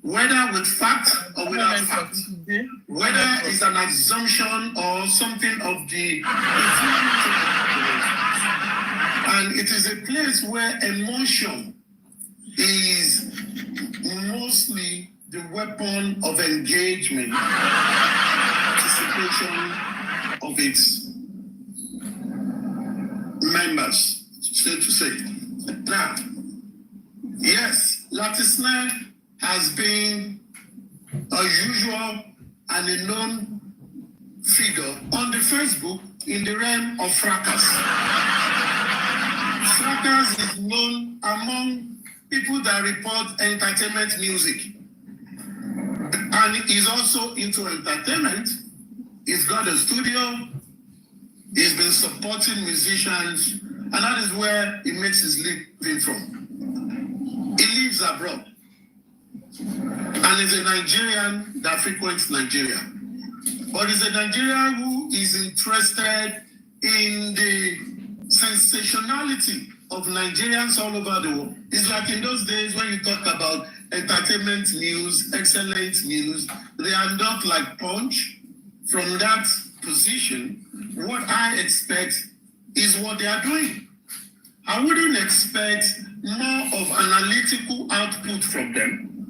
whether with fact or without fact, whether it's an assumption or something of the. And it is a place where emotion is mostly the weapon of engagement, participation of its members, so to say. Now, yes, Latisne has been a usual and a known figure on the Facebook in the realm of fracas. Fracas is known among people that report entertainment music. And he's also into entertainment. He's got a studio. He's been supporting musicians. And that is where he makes his living from. He lives abroad. And is a Nigerian that frequents Nigeria. But is a Nigerian who is interested in the sensationality of Nigerians all over the world. It's like in those days when you talk about entertainment news, excellent news, they are not like Punch. From that position, what I expect is what they are doing. I wouldn't expect more of analytical output from them.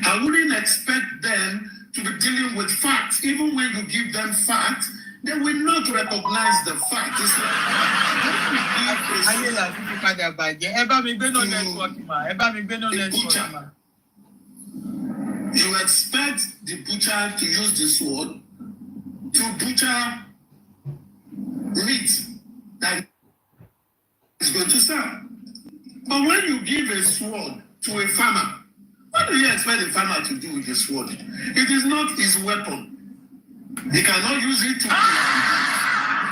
I wouldn't expect them to be dealing with facts. Even when you give them facts, they will not recognize the fact. It's you expect the butcher to use the sword to butcher meat that is going to sell. But when you give a sword to a farmer, what do you expect the farmer to do with the sword? It is not his weapon. He cannot use it to kill.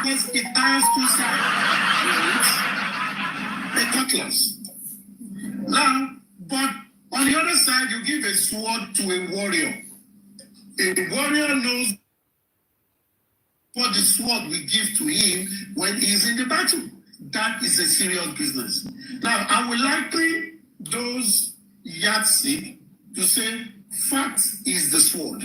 because it has two sides. A cutlass. Now, but on the other side, you give a sword to a warrior. A warrior knows what the sword will give to him when he's in the battle. That is a serious business. Now, I would liken those yardstick to say fact is the sword.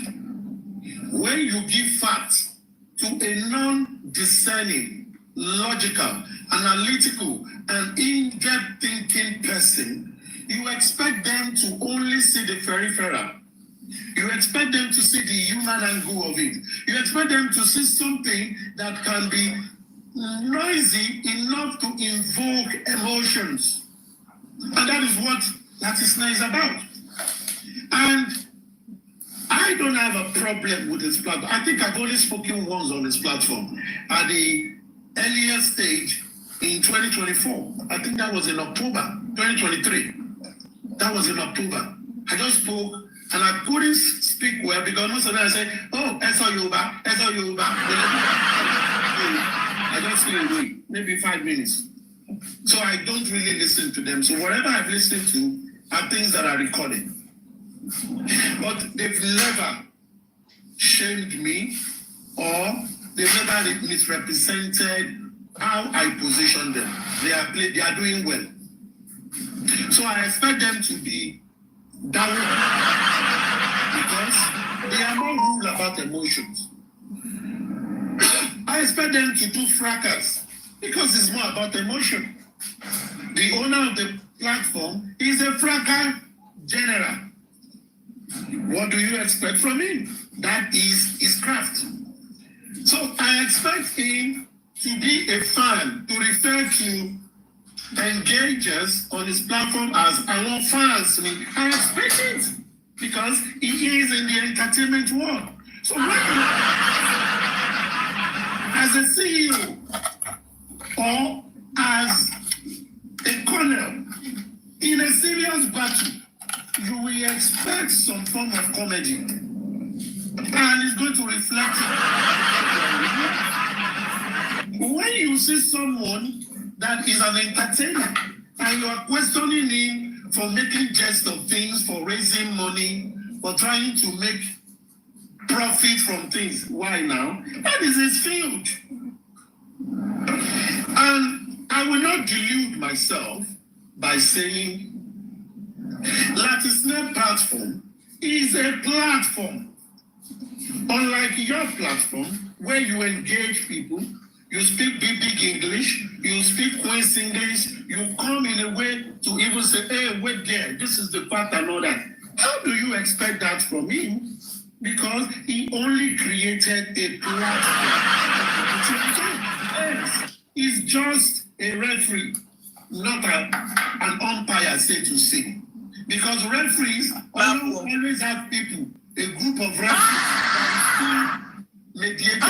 When you give facts to a non-discerning, logical, analytical, and in-depth thinking person, you expect them to only see the peripheral. You expect them to see the human angle of it. You expect them to see something that can be noisy enough to invoke emotions. And that is what Latisna is about. And I don't have a problem with this platform. I think I've only spoken once on this platform at the earlier stage in 2024. I think that was in October 2023. That was in October. I just spoke and I couldn't speak well because most of them said, oh, Eso Yoruba, Eso Yoruba. I just feel away, maybe 5 minutes. So I don't really listen to them. So whatever I've listened to are things that are recorded. But they've never shamed me or they've never misrepresented how I position them. They are doing well. So I expect them to be down because they are more ruled about emotions. I expect them to do fracas because it's more about emotion. The owner of the platform is a fracas general. What do you expect from him? That is his craft. So I expect him to be a fan, to refer to engagers on his platform as our fans. I expect it because he is in the entertainment world. So as a CEO or as a colonel in a serious battle, you will expect some form of comedy. And it's going to reflect it. When you see someone that is an entertainer and you are questioning him for making jest of things, for raising money, for trying to make profit from things, why now? That is his field. And I will not delude myself by saying Latisna platform is a platform. Unlike your platform, where you engage people, you speak big English, you speak Queen's English, you come in a way to even say, hey, wait there, this is the part and all that. How do you expect that from him? Because he only created a platform. He's just a referee, not an umpire, say to say. Because referees always have people, a group of referees that mediate.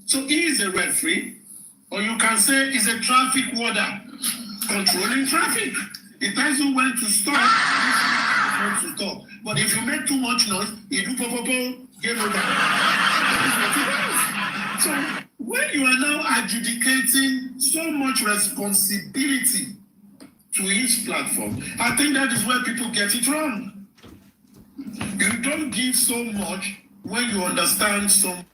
So he is a referee, or you can say he's a traffic warder, controlling traffic. He tells you when to stop, when to stop. But if you make too much noise, you do pop, game over. So when you are now adjudicating so much responsibility to each platform, I think that is where people get it wrong. You don't give so much when you understand someone's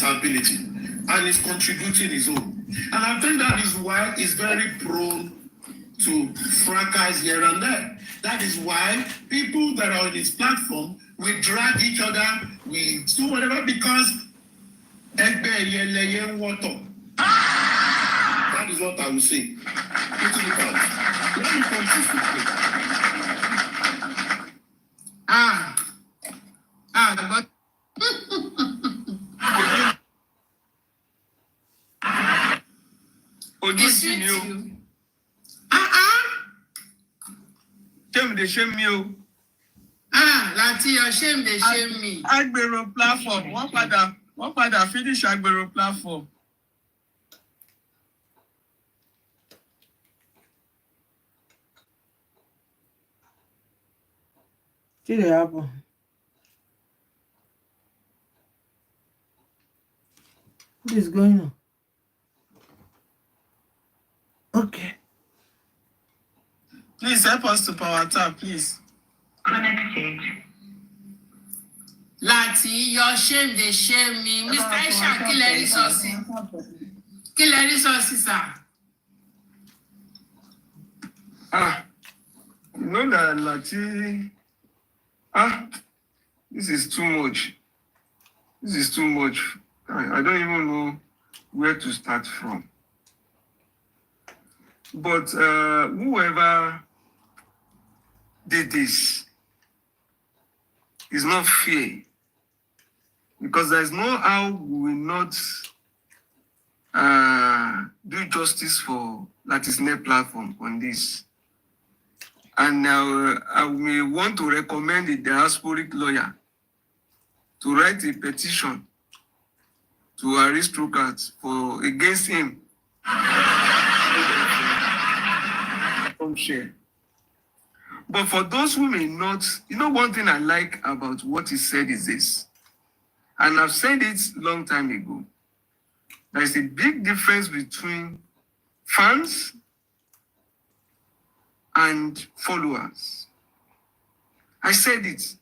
ability and is contributing his own. And I think that is why he's very prone to fracas here and there. That is why people that are on his platform will drag each other, we do whatever, because that is what I will say. Let me come to but Shame me. Lati, you're shame, they shame me. Agbero platform. One father finish Agbero platform. What did happen? What is going on? Okay. Please help us to power tap, please. Connected. Láti yọ shame dey shame me. Mr. Isha, kí lẹ rí sọ sí? Kí lẹ rí sọ sí, sir? You know that Lati, this is too much. This is too much. I don't even know where to start from. But whoever did this is not fair, because there's no how we will not do justice for Lati's platform on this. And I may want to recommend the diasporic lawyer to write a petition to aristocrats for against him. Share. But for those who may not, one thing I like about what he said is this, and I've said it long time ago. There's a big difference between fans and followers. I said it,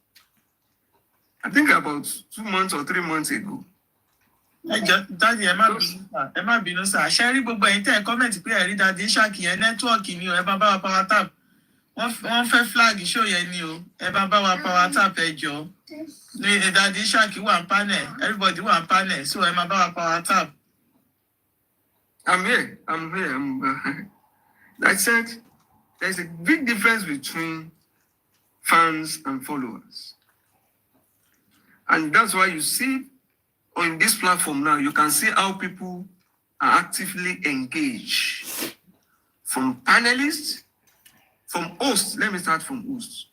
I think about 2 months or 3 months ago. Daddy, ẹ má bínú sir. Ṣé rí gbogbo ẹ̀yin tẹ́ ẹ comment pé ẹ rí Daddy Ishaq yẹn nẹ́tíwọ̀kì ni o, ẹ bá wa power tap. Wọ́n fẹ́ flag show yẹn ni o, ẹ bá wa power tap ẹ jọ̀ọ́. Ní Daddy Ishaq wà ń panel, everybody wà ń panel, so ẹ má bá wa power tap. I'm here. I said there's a big difference between fans and followers. And that's why you see on this platform now, you can see how people are actively engaged. From panelists, from hosts. Let me start from hosts.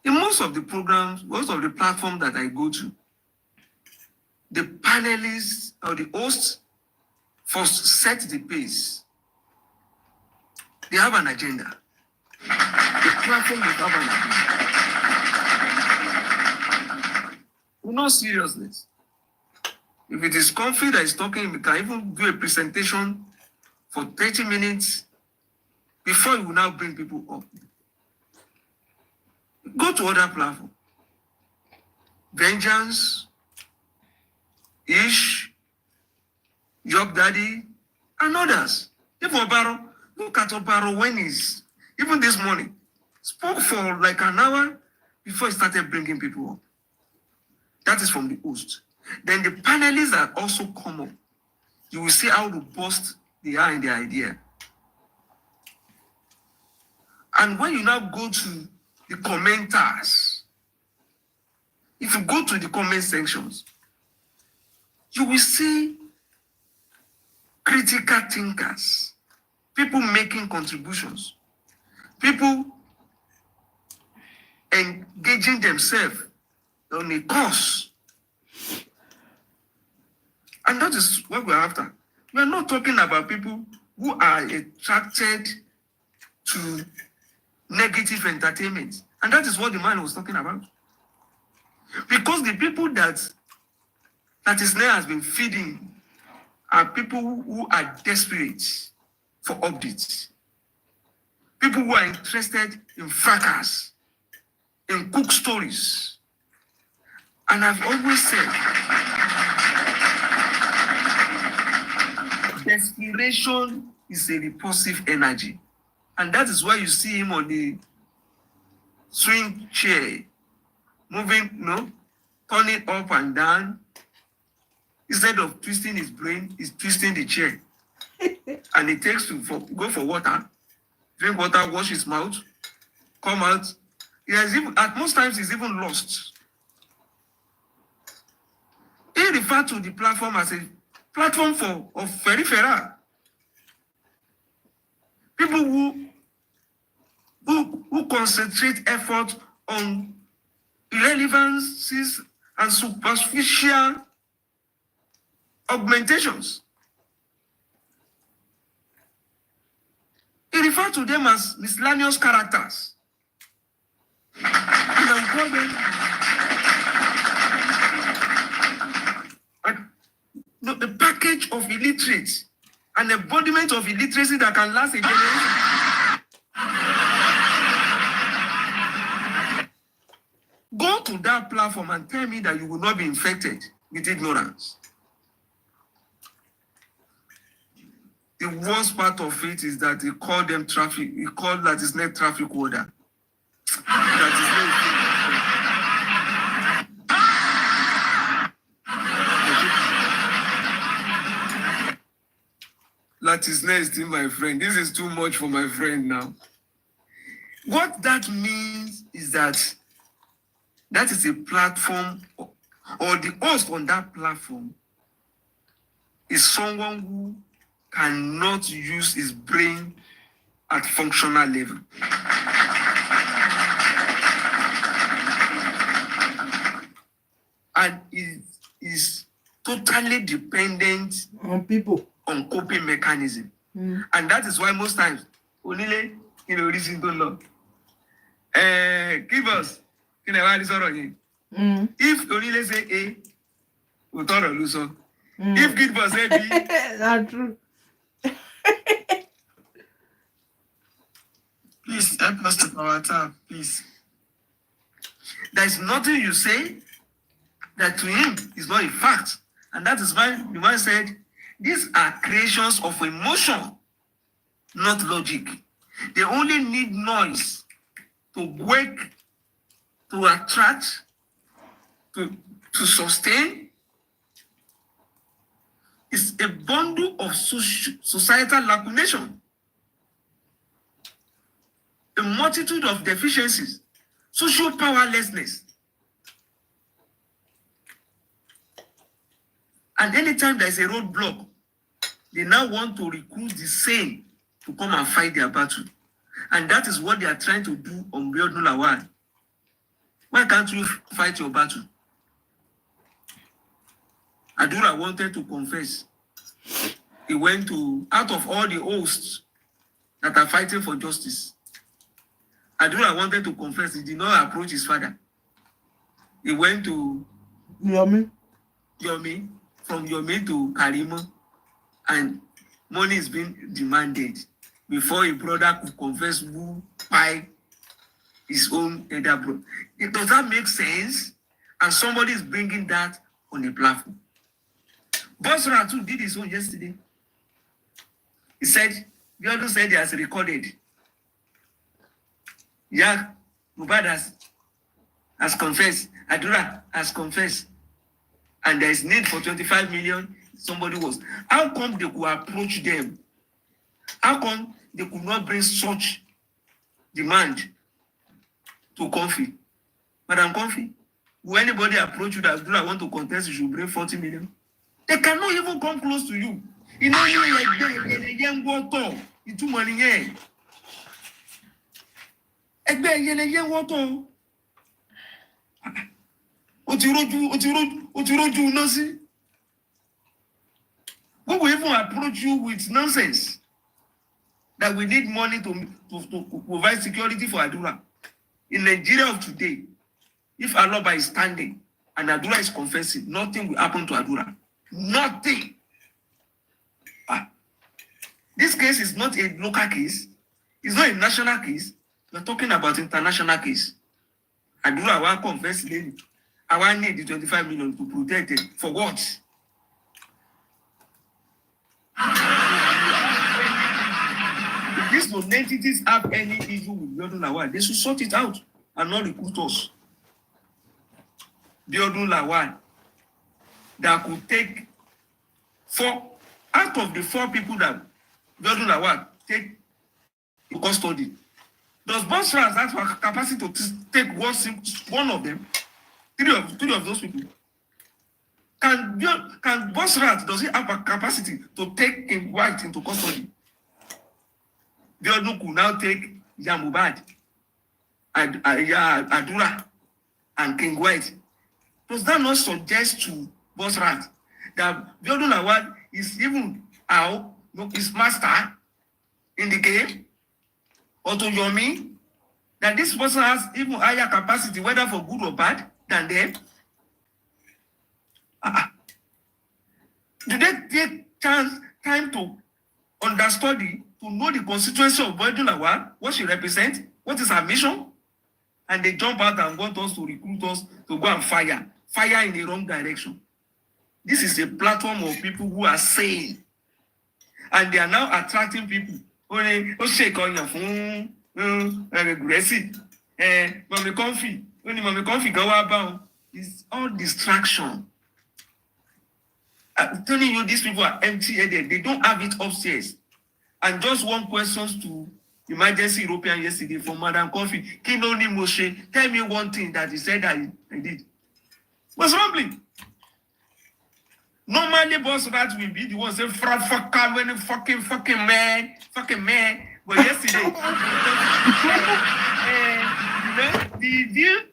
In most of the programs, most of the platforms that I go to, the panelists or the hosts first set the pace. They have an agenda. The platform will have an agenda. No seriousness. If it is Comfy that is talking, we can even do a presentation for 30 minutes before you will now bring people up. Go to other platforms. Vengeance, Ish, Job Daddy, and others. Even Obaro, look at Obaro when he's, even this morning, spoke for like an hour before he started bringing people up. That is from the host. Then the panelists that also come up, you will see how robust they are in their idea. And when you now go to the commenters, if you go to the comment sections, you will see critical thinkers, people making contributions, people engaging themselves on a course. And that is what we're after. We're not talking about people who are attracted to negative entertainment. And that is what the man was talking about. Because the people that Isn't has been feeding are people who are desperate for updates. People who are interested in fracas, in cook stories. And I've always said, desperation is a repulsive energy. And that is why you see him on the swing chair, moving, turning up and down. Instead of twisting his brain, he's twisting the chair. And it takes to go for water, drink water, wash his mouth, come out. He has even, at most times, he's even lost. He referred to the platform as a platform of peripheral. People who concentrate effort on irrelevancies and superficial augmentations. He referred to them as miscellaneous characters. And I will call them the package of illiterates, an embodiment of illiteracy that can last a generation. Go to that platform and tell me that you will not be infected with ignorance. The worst part of it is that they call them traffic. He called that is not traffic order. That is not. That is next, my friend. This is too much for my friend now. What that means is that is a platform, or the host on that platform is someone who cannot use his brain at functional level. And is totally dependent on people, on coping mechanism. And that is why most times, only reason to know. Give us, if only say A, we thought of Luso. If give us A, B, that's true. Please help us to power tap, please. There is nothing you say that to him is not a fact. And that is why the man said, these are creations of emotion, not logic. They only need noise to wake, to attract, to sustain. It's a bundle of societal lacunation, a multitude of deficiencies, social powerlessness. And anytime there is a roadblock, they now want to recruit the same to come and fight their battle. And that is what they are trying to do on Biodun Lawal. Why can't you fight your battle? Audra wanted to confess. He went to, out of all the hosts that are fighting for justice, Audra wanted to confess. He did not approach his father. He went to Wummi, from Wummi to Karimo, and money is being demanded before a brother could confess who by his own elder brother. Does that make sense? And somebody is bringing that on the platform. Bosra too did his own yesterday. He said, Biodun said he has recorded. Yeah, Mubad has confessed. Audra has confessed. And there is need for 25 million. Somebody was. How come they could approach them? How come they could not bring such demand to Comfy? Madam Comfy, will anybody approach you that Audra want to contest, you should bring 40 million? They cannot even come close to you. You know, you like the young water. You too money here. Egbe young water. Otiroju nonsense. We will even approach you with nonsense that we need money to provide security for Audra. In Nigeria of today, if Aloba is standing and Audra is confessing, nothing will happen to Audra. Nothing. This case is not a local case. It's not a national case. We're talking about international case. Audra will confess lady. I want need the 25 million to protect it. For what? If these non-entities have any issue with Biodun Lawal, they should sort it out and not recruit us. Biodun Lawal that could take 4 out of the 4 people that Biodun Lawal take in custody. Does Bosra have capacity to take one of them? Three of those people. Can Bosra, does he have a capacity to take King White into custody? Biodun could now take Yamubad, Audra, and King White. Does that not suggest to Bosra that Biodun Lawal is even his master in the game? Or to Wummi, that this person has even higher capacity, whether for good or bad, than them? Do they time to understudy, to know the constituency of Boydulawa, what she represents, what is her mission, and they jump out and want us to recruit us to go and fire in the wrong direction. This is a platform of people who are sane, and they are now attracting people. Oh, shake on your phone, aggressive, mommy comfy, go about. It's all distraction. I'm telling you, these people are empty-headed. They don't have it upstairs. And just one question to Emergency European yesterday from Madam Coffee. Kinoni Moshe, tell me one thing that he said that I did. What's rumbling? Normally, boss rats will be the ones saying, fucking man. But yesterday, did you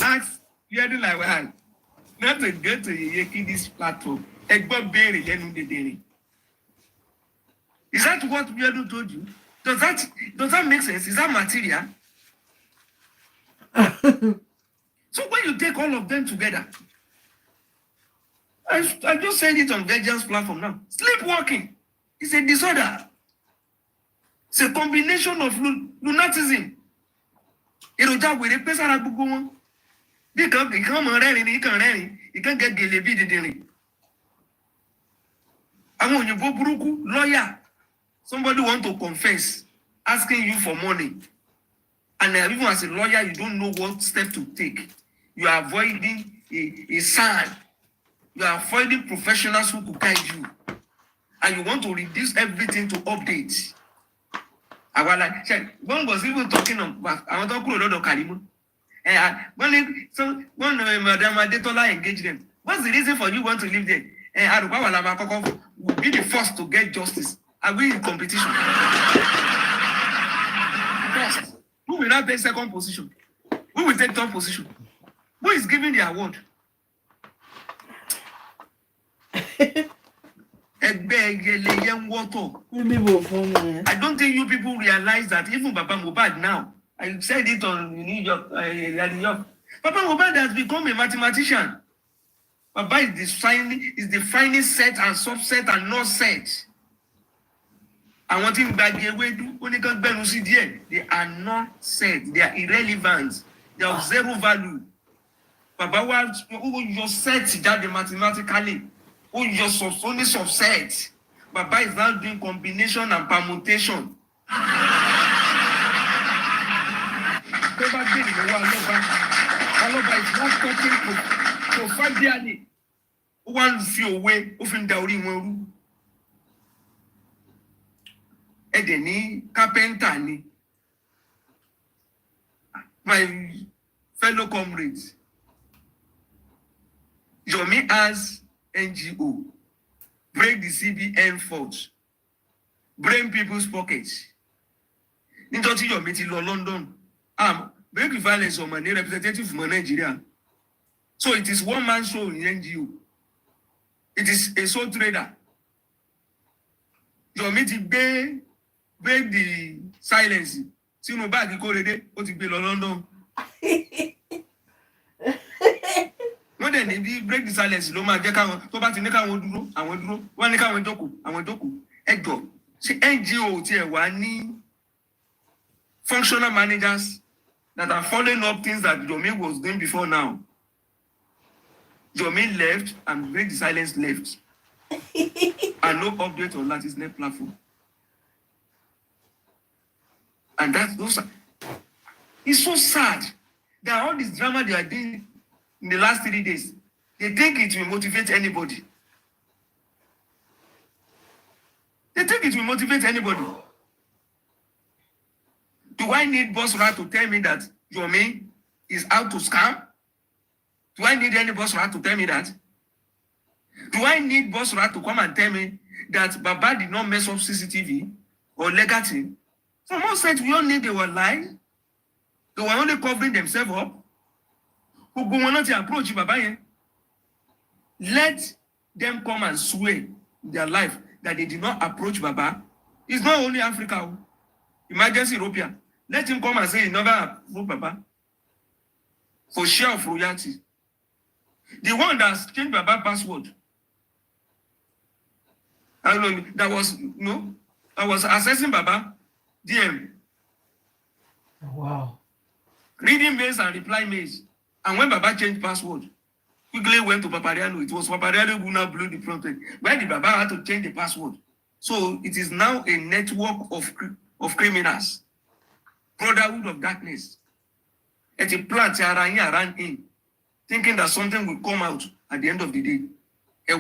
ask, you had like, well, not to go to this platform. Is that what Biodu told you? Does that make sense? Is that material? So when you take all of them together, I just said it on Vengeance platform now. Sleepwalking is a disorder. It's a combination of lunatism. Èròjà wèrè pé sára gbogbo wọn. Bí kan mọ̀ rẹ́rìn ní kan rẹ́rìn, ìkan gẹ́gẹ́lẹ̀ bí dìdìrìn. Àwọn òyìnbó burúkú, lawyer. Somebody want to confess, asking you for money. And even as a lawyer, you don't know what step to take. You are avoiding a sign. You are avoiding professionals who could guide you. And you want to reduce everything to update. I was like, one was even talking about, I want to call a lot of Karimu. And when Madam Adetola engaged them, what's the reason for you want to live there? And Aruba will be the first to get justice. Are we in competition? First, who will not take second position? Who will take third position? Who is giving the award? I don't think you people realize that even Papa Mohbad now, I said it on New York, Papa Mohbad has become a mathematician. Papa is defining set and subset and not set. I want him back here. They are not set. They are irrelevant. They are of zero value. Papa was your set that mathematically. Oh, your only subset. Papa is now doing combination and permutation. Papa is not talking for 5 years. One few way of endowing. Edeni carpenter ni. My fellow comrades. Yomi as NGO, break the CBN fault, brain people's pockets. Nítorí Yomi ti lọ London, break the violence on my representative from Nigeria. So it is one man show in NGO. It is a sole trader. Yomi ti break the silence. Sínú báàgì kórede, ó ti gbé lọ London. Wọ́n dẹ̀ ní bí break the silence ló máa jẹ́ káwọn tó bá ti ní káwọn dúró, àwọn dúró. Wọ́n ní káwọn jókòó. Ẹjọ́ ṣé NGO tiẹ̀ wá ní functional managers that are following up things that Yomi was doing before now. Yomi left and break the silence left. And no update on that net platform. And it's so sad that all this drama they are doing in the last 3 days, they think it will motivate anybody. Do I need Boss Rat to tell me that Yomi is out to scam? Do I need any Boss Rat to tell me that? Do I need Boss Rat to come and tell me that Baba did not mess up CCTV or legacy? From all sides, we all need they were lying. They were only covering themselves up. Who go on to approach Baba? Let them come and swear in their life that they did not approach Baba. It's not only Africa. Emergency European. Let him come and say he never approached Baba. For share of royalty. The one that's changed Baba password. I don't know. I was accessing Baba DM. Wow. Reading mails and reply mails. And when Baba changed password, quickly went to Papariano. It was Papariano who now blew the prompt. Why did Baba have to change the password? So it is now a network of criminals. Brotherhood of darkness. It's a plant around in, thinking that something will come out at the end of the day. Today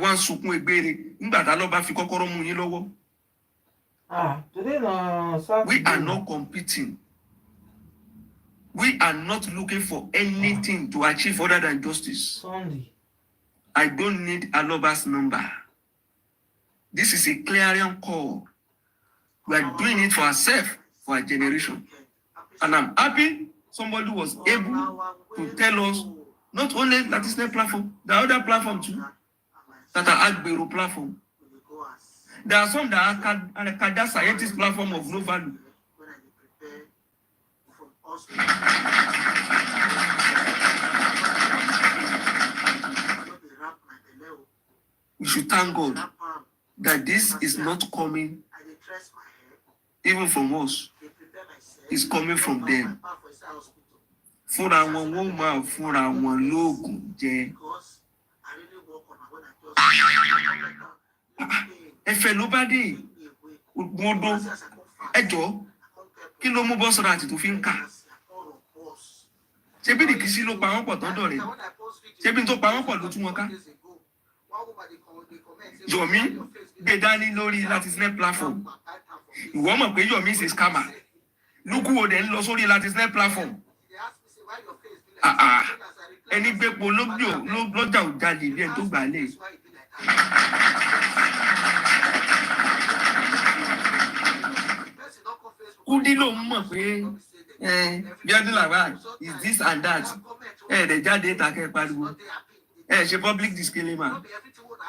no. We are not competing. We are not looking for anything to achieve other than justice. Sunday. I don't need Aloba's number. This is a clarion call. We are doing it for ourselves, for our generation. And I'm happy somebody was able to tell us, not only that is the platform, the other platform too, that are Agbero platform. There are some that are Kada scientist platform of no value. We should thank God that this is not coming even from us. It's coming from them. For our woman, for our logo, if nobody would go, Ejo, kilo mo boss rat to finka. Ṣebí di kisi ló pa wọ́n pọ̀ tọ́dọ̀ rẹ̀. Ṣebí tó pa wọ́n pọ̀ ló tún wọn ká. Yomi gbé dání lórí Latisnet platform. Ìwọ mọ̀ pé Yomi is a scammer. Lúkú wo dẹ̀ ń lọ sórí Latisnet platform. Ẹni gbépo lọ́jà ò jalè bí ẹni tó gbà lé. Kúdí ló mọ̀ pé Biodun Lawal is this and that. They jáde take pariwo. Ṣe public disclaimer.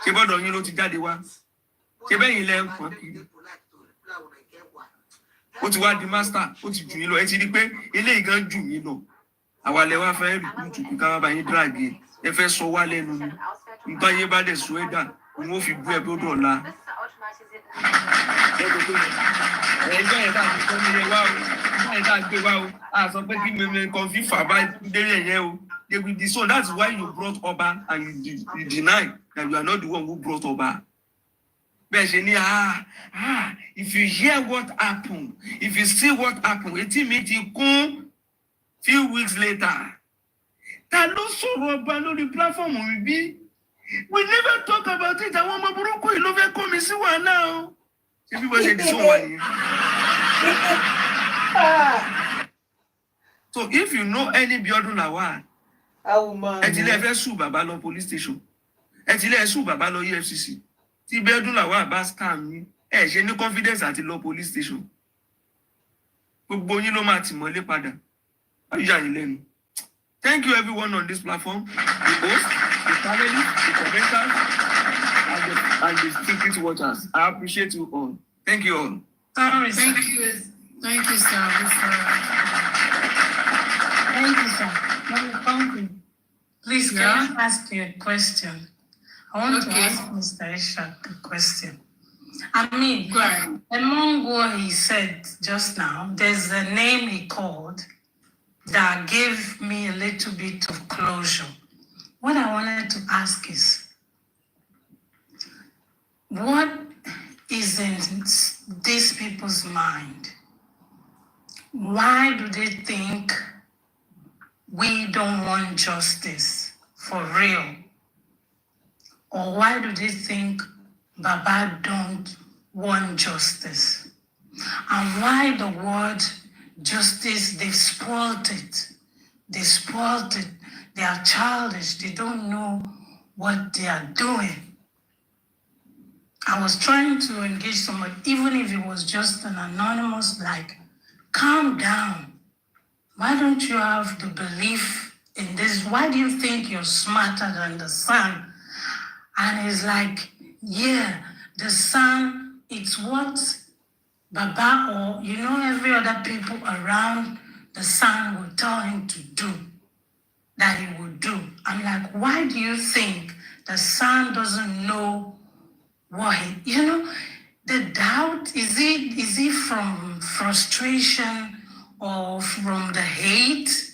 Ṣe bọ́dọ̀ yín ló ti jáde wá. Ṣe bẹ́yìn lẹ́ ń pọ́n kiri. Ó ti wá di master, ó ti jù yín lọ. Ẹ ti rí pé eléyìí gan jù yín lọ. Àwa lẹ wá fẹ́ recruit kí ká wá bá yín drag ẹ. Ẹ fẹ́ sọ wá lẹ́nu ni. Nǹkan yé bá dẹ̀ sọ ẹ́ dà. Òun ó fi bú ẹ bí ó dọ̀la. Ẹjọ́ yẹn tá a ti kọ́ ní ilé wa o. Ẹjọ́ yẹn tá a gbé wa o. A sọ pé kí mẹ́mẹ́ kan fi fà bá délé ẹ̀yẹ o. They will disown. That's why you brought Oba and you deny that you are not the one who brought Oba. If you hear what happened, if you see what happened, few weeks later, ta ló sọ̀rọ̀ Ọba lórí platform we be. We never talk about it. Àwọn ọmọ burúkú yìí ló fẹ́ kó mi sí wàhálà o. Ṣé bí wọ́n ṣe di sóhun wà nìyẹn? So if you know any Biodun Lawal, ẹ ti lè fẹ́ sùn bàbá lọ police station. Ẹ ti lè sùn bàbá lọ EFCC. Tí Biodun Lawal bá scam yín, ẹ ṣe ní confidence àti lọ police station. Gbogbo yín ló máa tì mọ́lé padà. Ayà yín lẹ́nu. Thank you everyone on this platform. The host, the family, the commenters, and the secret watchers. I appreciate you all. Thank you all. Thank you. Thank you, sir. Thank you, sir. Thank you. Please, can I ask you a question? I want to ask Mr. Ishak a question. I mean, among what he said just now, there's a name he called that gave me a little bit of closure. What I wanted to ask is, what is in these people's mind? Why do they think we don't want justice for real? Or why do they think Baba don't want justice? And why the word justice, they've spoiled it. They spoiled it. They are childish. They don't know what they are doing. I was trying to engage someone, even if it was just an anonymous, like, calm down. Why don't you have the belief in this? Why do you think you're smarter than the sun? And it's like, yeah, the sun, it's what Baba or, every other people around the sun will tell him to do, that he will do. I'm like, why do you think the sun doesn't know why? You know, the doubt, is it from frustration or from the hate?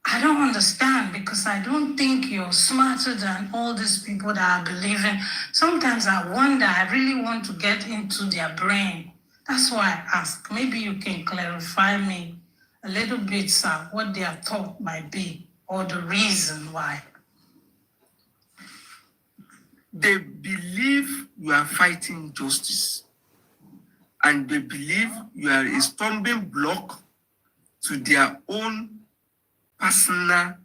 I don't understand, because I don't think you're smarter than all these people that are believing. Sometimes I wonder, I really want to get into their brain. That's why I ask. Maybe you can clarify me a little bit, sir, what their thought might be or the reason why. They believe you are fighting justice, and they believe you are a stumbling block to their own personal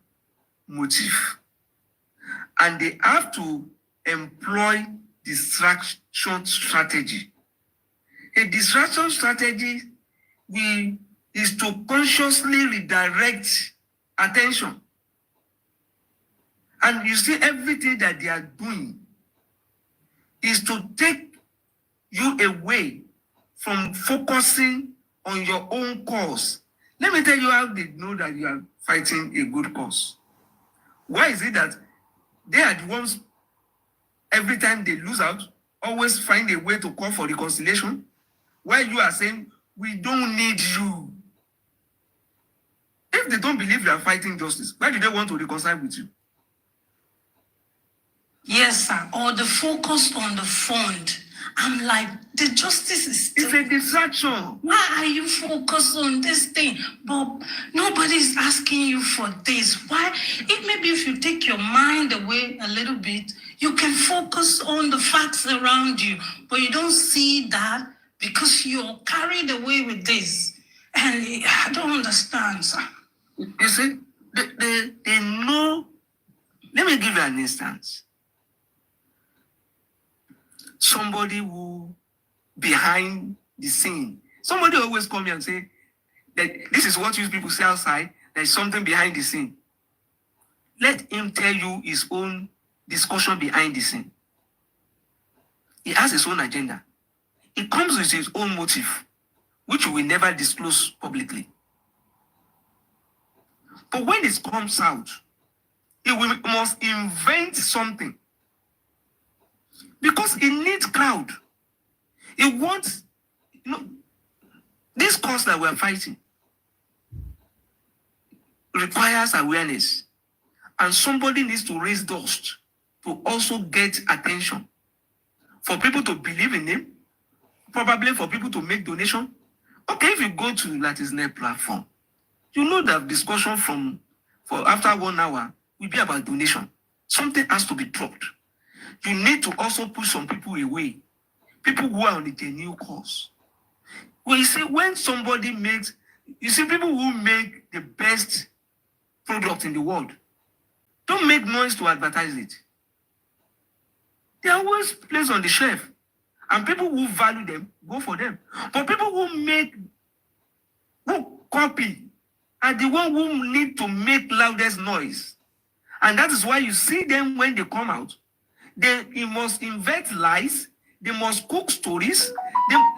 motive. And they have to employ distraction strategy. A distraction strategy is to consciously redirect attention. And you see, everything that they are doing is to take you away from focusing on your own cause. Let me tell you how they know that you are fighting a good cause. Why is it that they are the ones, every time they lose out, always find a way to call for reconciliation, while you are saying, we don't need you? If they don't believe you are fighting justice, why do they want to reconcile with you? Yes, sir. Or the focus on the fund. I'm like, the justice is still... It's a distraction. Why are you focused on this thing? But nobody's asking you for this. Why? Maybe if you take your mind away a little bit, you can focus on the facts around you. But you don't see that because you're carried away with this. And I don't understand, sir. You see, they know. Let me give you an instance. Somebody who behind the scene. Somebody always come here and say that this is what you people say outside. There's something behind the scene. Let him tell you his own discussion behind the scene. He has his own agenda. He comes with his own motive, which we will never disclose publicly. But when it comes out, he must invent something. Because he needs crowd. He wants, this cause that we're fighting requires awareness. And somebody needs to raise dust to also get attention. For people to believe in him, probably for people to make donation. Okay, if you go to Latisnet platform, you know that discussion for after 1 hour will be about donation. Something has to be dropped. You need to also push some people away. People who are on the genuine cause. Well, you see, when somebody makes, you see, people who make the best product in the world, don't make noise to advertise it. They are always placed on the shelf. And people who value them, go for them. But people who copy, are the one who need to make loudest noise. And that is why you see them when they come out. They must invent lies. They must cook stories.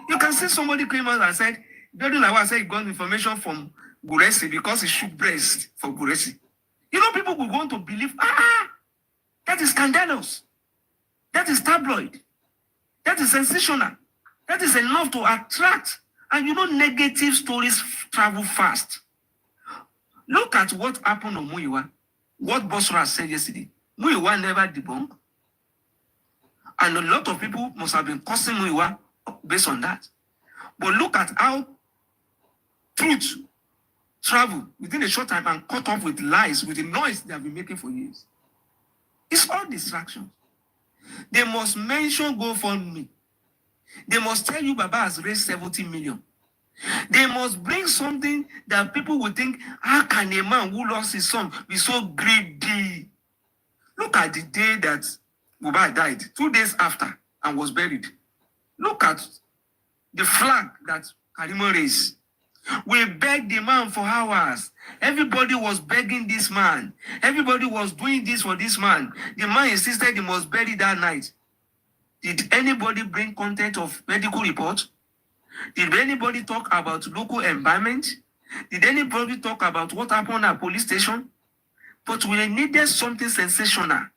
You can see somebody came out and said, I said he got information from Guresi because he shook breast for Guresi. You know, people will want to believe, that is scandalous. That is tabloid. That is sensational. That is enough to attract. And you know, negative stories travel fast. Look at what happened on Muyiwa. What Bosra said yesterday. Muyiwa never debunked. And a lot of people must have been cursing Muyiwa based on that. But look at how truth travel within a short time and caught up with lies, with the noise they have been making for years. It's all distractions. They must mention GoFundMe. They must tell you Baba has raised 70 million. They must bring something that people will think, how can a man who lost his son be so greedy? Look at the day that Baba died, 2 days after, and was buried. Look at the flag that Karimo raised. We begged the man for hours. Everybody was begging this man. Everybody was doing this for this man. The man insisted he must bury that night. Did anybody bring content of medical report? Did anybody talk about local environment? Did anybody talk about what happened at police station? But we needed something sensational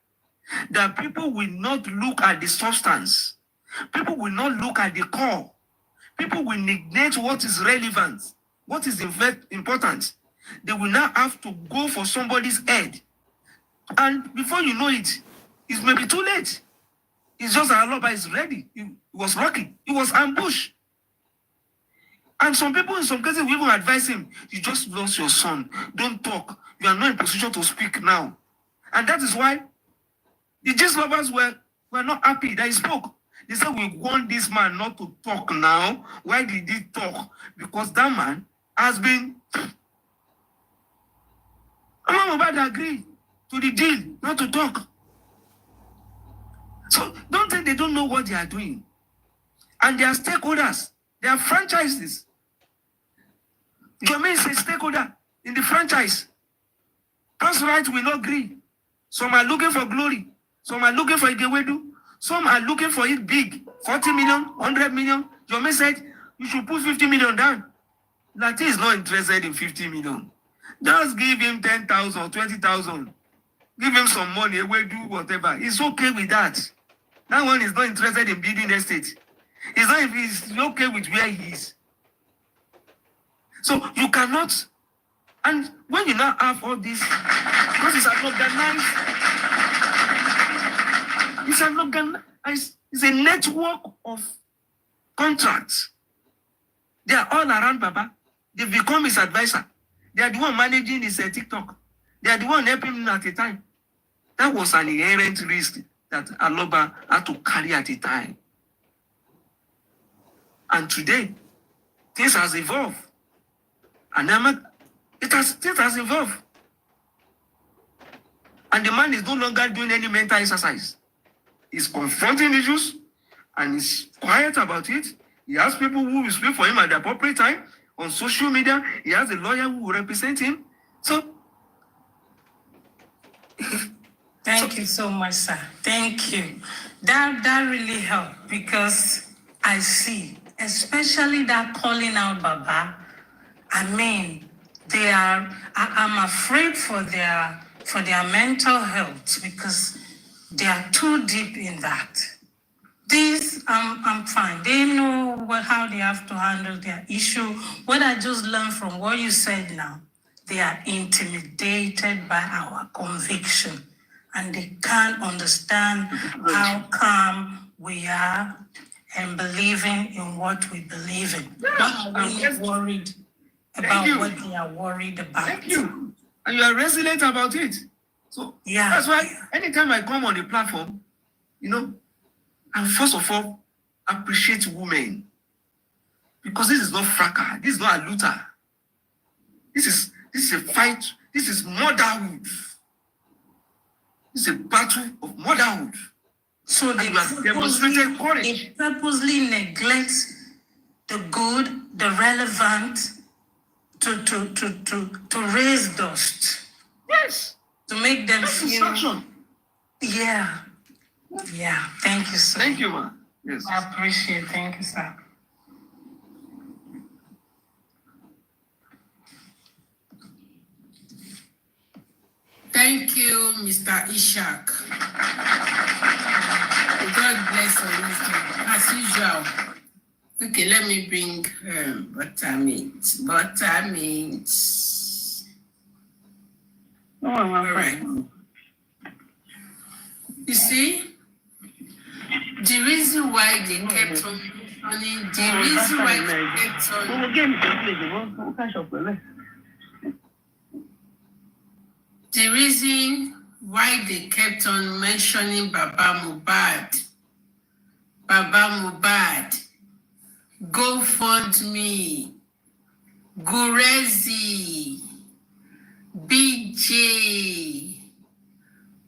that people will not look at the substance. People will not look at the core. People will neglect what is relevant, what is in fact important. They will now have to go for somebody's head. And before you know it, it may be too late. It's just that Aloba is ready. He was lucky. He was ambushed. And some people in some cases will even advise him, you just lost your son. Don't talk. You are not in position to speak now. And that is why the gist lovers were not happy that he spoke. They said, we want this man not to talk now. Why did he talk? Because that man has been... Mohbad agreed to the deal not to talk. So don't think they don't know what they are doing. And they are stakeholders. They are franchises. Wummi is a stakeholder in the franchise. Those rights will not agree. Some are looking for glory. Some are looking for Igewedu. Some are looking for it big. 40 million, 100 million. Wummi said, you should put 50 million down. Lati is not interested in 50 million. Just give him 10,000, 20,000. Give him some money, do whatever. He's okay with that. That one is not interested in building estate. He's okay with where he is. So you cannot, and when you now have all this, because it's a network of contracts. They are all around Baba. They've become his advisor. They are the one managing his TikTok. They are the one helping him at the time. That was an inherent risk that Aloba had to carry at the time. And today, things has evolved. And things has evolved. And the man is no longer doing any mental exercise. He's confronting issues and he's quiet about it. He has people who will speak for him at the appropriate time. On social media, he has a lawyer who will represent him. So, Thank you so much, sir. Thank you. That really helped because I see, especially that calling out Baba. I mean, I'm afraid for their mental health because they are too deep in that. This, I'm fine. They know how they have to handle their issue. What I just learned from what you said now, they are intimidated by our conviction. And they can't understand how calm we are and believing in what we believe in. Not really worried about what they are worried about. Thank you. And you are resilient about it. So yeah, that's why anytime I come on the platform, I first of all appreciate women. Because this is not fracas, this is not a looter. This is a fight, this is motherhood. It's a battle of motherhood. So they demonstrated courage. They purposely neglect the good, the relevant, to raise dust. Yes. To make them feel. Yeah. Thank you, sir. Thank you, ma. Yes. I appreciate it. Thank you, sir. Thank you, Mr. Ishak. God bless you, as usual. Okay, let me bring buttermint. All right. You see, the reason why they kept on running, the reason why they kept on mentioning Baba Mohbad, GoFundMe, Gurezi, BJ,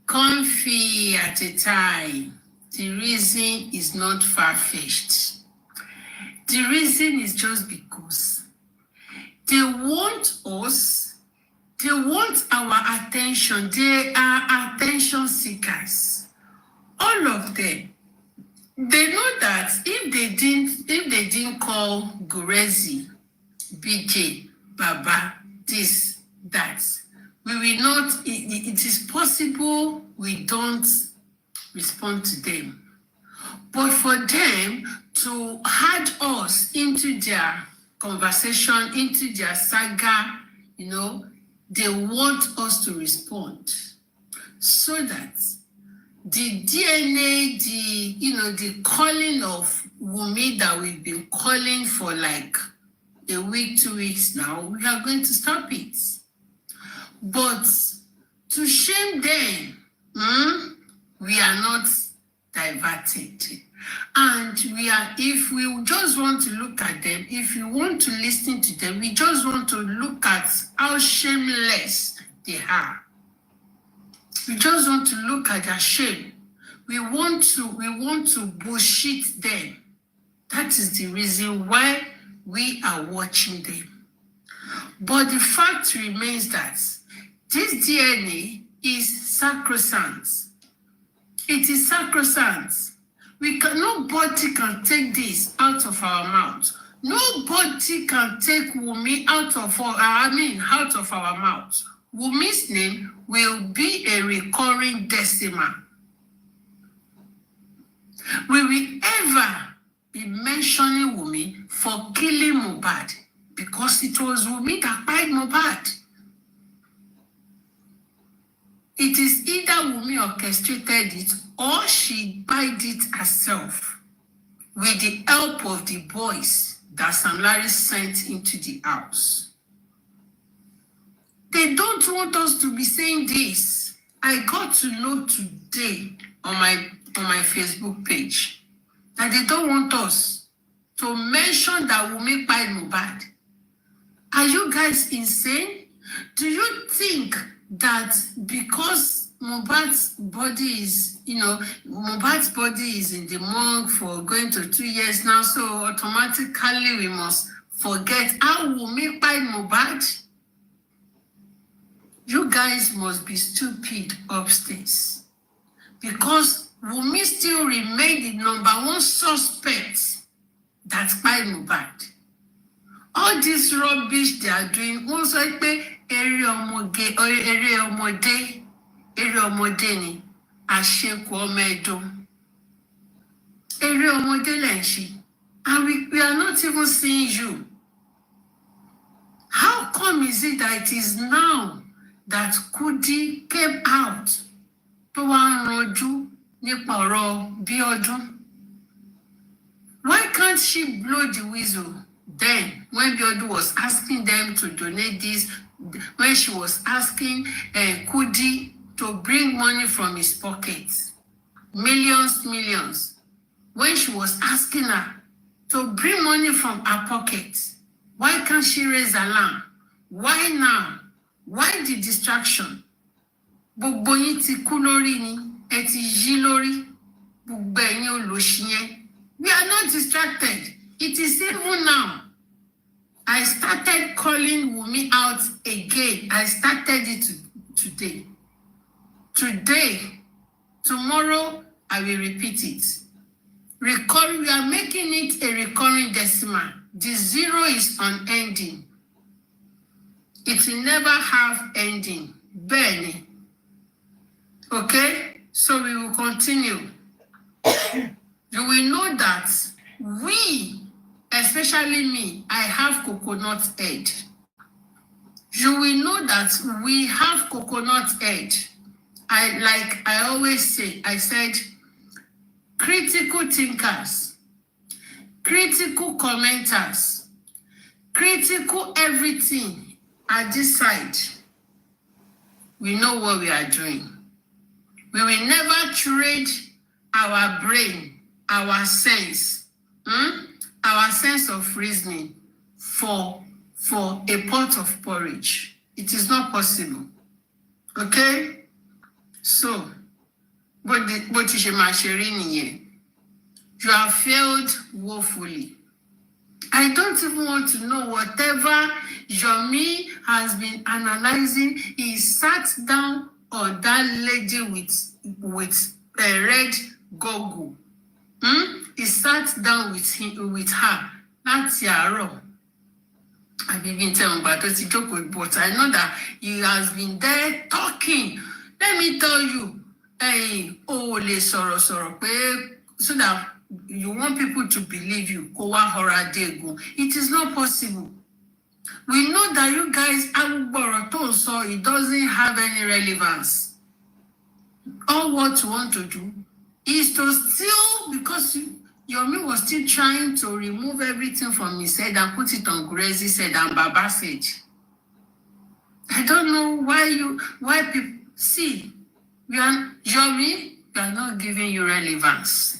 Comfy at a time. The reason is not far-fetched. The reason is just because they want us, they want our attention. They are attention seekers. All of them. They know that if they didn't call Gurezi, BJ, Baba, this, that, we will not, it is possible we don't respond to them. But for them to add us into their conversation, into their saga, they want us to respond so that the DNA, the calling of Wummi that we've been calling for like a week, 2 weeks now, we are going to stop it. But to shame them, we are not diverted. And if we just want to look at them, if you want to listen to them, we just want to look at how shameless they are. We just want to look at their shame. We want to bullshit them. That is the reason why we are watching them. But the fact remains that this DNA is sacrosanct. It is sacrosanct. Nobody can take this out of our mouth. Nobody can take Wummi out of our mouth. Wummi's name will be a recurring decimal. Will we ever be mentioning Wummi for killing Mohbad? Because it was Wummi that killed Mohbad. It is either Wummi orchestrated it or she did it herself with the help of the boys that Sam Larry sent into the house. They don't want us to be saying this. I got to know today on my Facebook page that they don't want us to mention that Wummi killed Mohbad. Are you guys insane? Do you think that because Mohbad's body is in the morgue for going to 2 years now, so automatically we must forget how Wummi killed Mohbad? You guys must be stupid upstairs. Because Wummi still remained the number one suspect that killed Mohbad. All this rubbish they are doing, once I pay ere ọmọdé ni àṣekù ọmọ ẹdùn. Ere ọmọdé lẹ ń ṣe. And we are not even seeing you. How come is it that it is now that Kudi came out tó wá ń ranjú nípa ọ̀rọ̀ Bíọ́dún? Why can't she blow the whistle then when Bíọ́dún was asking them to donate this, when she was asking Kudi to bring money from his pockets, millions, when she was asking her to bring money from her pockets, why can't she raise alarm? Why now? Why the distraction? Gbogbo yín ti kú lórí ni, ẹ ti yí lórí, gbogbo ẹ̀yin olóṣì yẹn. We are not distracted. It is even now. I started calling Wummi out again. I started it today. Today, tomorrow, I will repeat it. We are making it a recurring decimal. The zero is unending. It will never have ending. Benny. Okay? So we will continue. You will know that we, especially me, I have coconut head. You will know that we have coconut head. I always say, I said, critical thinkers, critical commenters, critical everything at this side. We know what we are doing. We will never trade our brain, our sense of reasoning for a pot of porridge. It is not possible. Okay? So, but you have failed woefully. I don't even want to know whatever Yomi has been analyzing. He sat down on that lady with a red goggle. He sat down with her. That's Yaro. I've been telling but I know that he has been there talking. Let me tell you, so that you want people to believe you. It is not possible. We know that you guys, so it doesn't have any relevance. All what you want to do is to still, because Yomi was still trying to remove everything from his head and put it on Grace's head and Baba's head. I don't know why people see Yomi, we are not giving you relevance.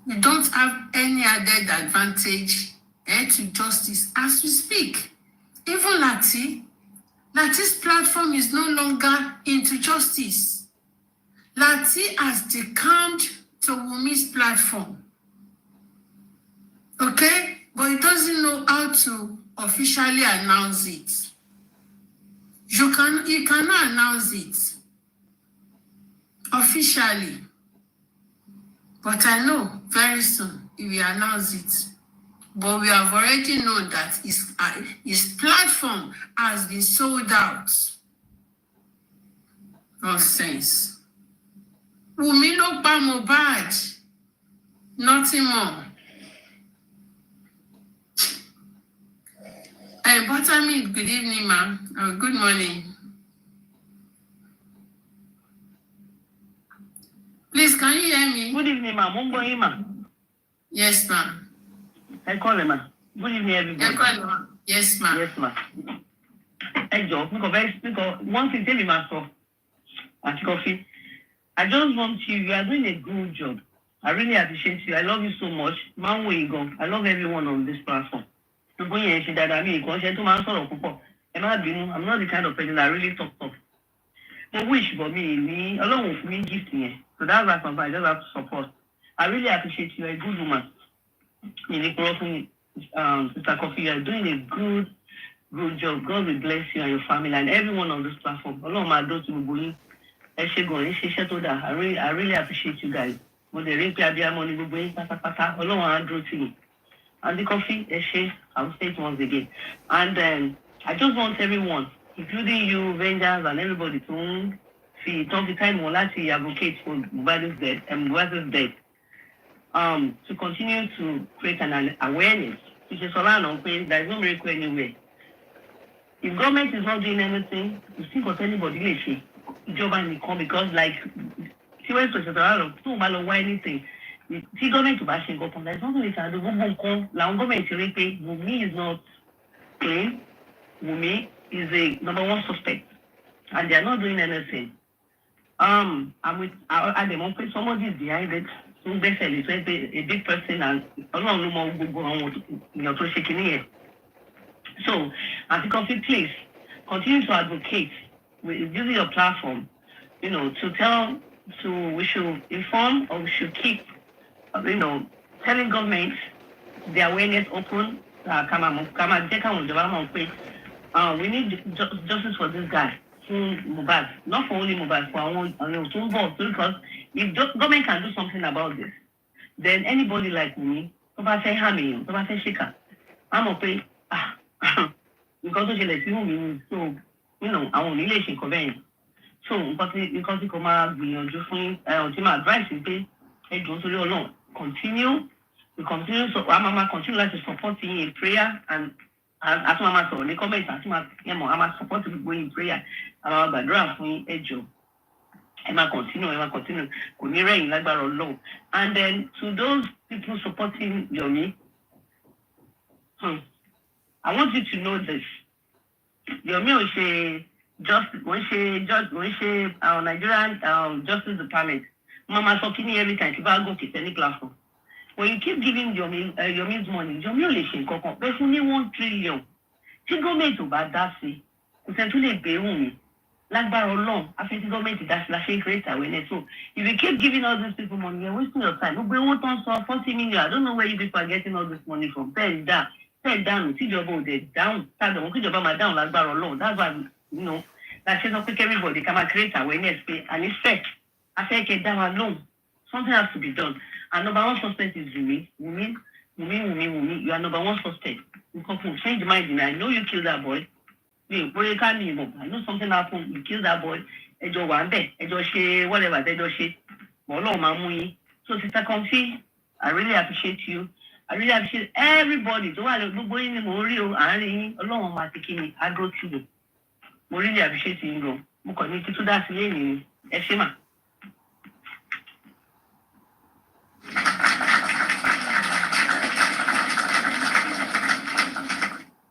We don't have any added advantage to justice as we speak. Even Lati's platform is no longer into justice. Lati has decamped to Wummi's platform. Okay? But he doesn't know how to officially announce it. You cannot announce it officially. But I know very soon he will announce it. But we have already known that his platform has been sold out. Nonsense. Wummi ló pa Mohbad. Nothing more. Buttermilk, good evening, ma'am. Good morning. Please, can you hear me? Good evening, ma'am. Yes, ma'am. I call him, ma'am. Good evening, everybody. Yes, ma'am. Yes, ma'am. Because one thing, tell me, master, Auntie Coffee, I just want you are doing a good job. I really appreciate you. I love you so much. Man, where you go? I love everyone on this platform. I'm not the kind of person that really talk. I wish for me, along with me, gift me. So that's why I just have to support. I really appreciate you. You're a good woman. Sister Coffee, you are doing a good job. God will bless you and your family and everyone on this platform. I really appreciate you guys. And the Coffee, I will say it once again. And I just want everyone, including you, Rangers, and everybody, to see it all the time. We'll actually advocate for Mohbad's death and Mohbad's death. To continue to create an awareness, which is around on page. There is no miracle anywhere. If government is not doing anything, you think of anybody, let's say, job and come because like she went to anything. See government to bash and go from there's nothing we can do. Government Wummi is not clean. Wummi is a number one suspect, and they are not doing anything. I'm with somebody is behind it. Basically, so a big person and so I think Coffee, please continue to advocate with using your platform, we should inform or we should keep, telling government the awareness open. We need justice for this guy. Mohbad, not for only Mohbad, for our own because if government can do something about this, then anybody like me, I'm okay. Because so I won't relation conveying. So, but because you come out, ultimate advice is continue. We continue. So, Mama continue to support you in prayer and as Mama saw, the comments as Mama support you going in prayer. I'm about to do Emma continue. And then to those people supporting Yomi, I want you to know this. Yomi when she Nigerian Justice Department, Mama talking every time she go to any platform. When you keep giving Yomi's money, Yomi only she there's only 1 trillion. She government to bad that say, essentially pay Wummi. Like Barrow long, after the government that's create awareness. So if you keep giving all these people money, you're wasting your time. We want to 40 million. I don't know where you people are getting all this money from. Pay down, see your body down, start the job down like Barrow long. That's why that she's not quick everybody come and create awareness and it's fair. I say get down alone. Something has to be done. And number one suspect is Wummi. You are number one suspect. You can change mind. I know you killed that boy. I know something happened. You killed that boy. Whatever. So Sister Comfy, I really appreciate you. I really appreciate everybody. So while gbogbo yín ni mo rí o, àárín yín, Ọlọ́run máa ti kí ni, á dúró tì mí. Mo really appreciate yín gan. Mo kàn ní títún dá sí lẹ́yìn ni. Ẹ ṣé mà.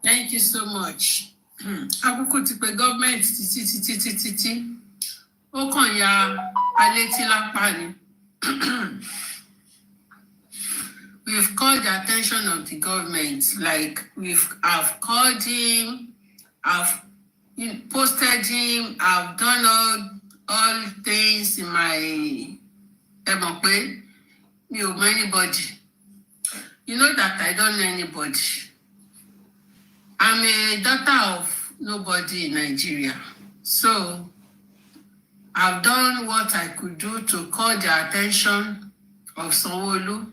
Thank you so much. Àkókò ti pé government títí. Ó kàn ya alétí lápá ni. We've called the attention of the government, like I've called him, I've posted him, I've done all things in my me or anybody. You know that I don't know anybody. I'm a daughter of nobody in Nigeria. So I've done what I could do to call the attention of Sanwo-Olu.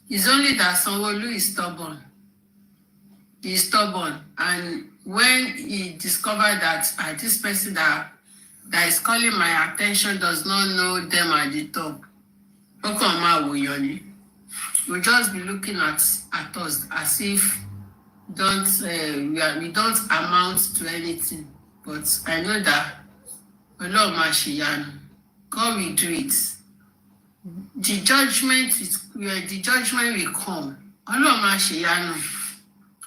It's only that Sanwo-Olu is stubborn. He's stubborn. And when he discovered that this person that is calling my attention does not know them at the top, we'll just be looking at us as if we don't amount to anything. But I know that God will do it. The judgment will come. Ọlọ́run máa ṣèyanu.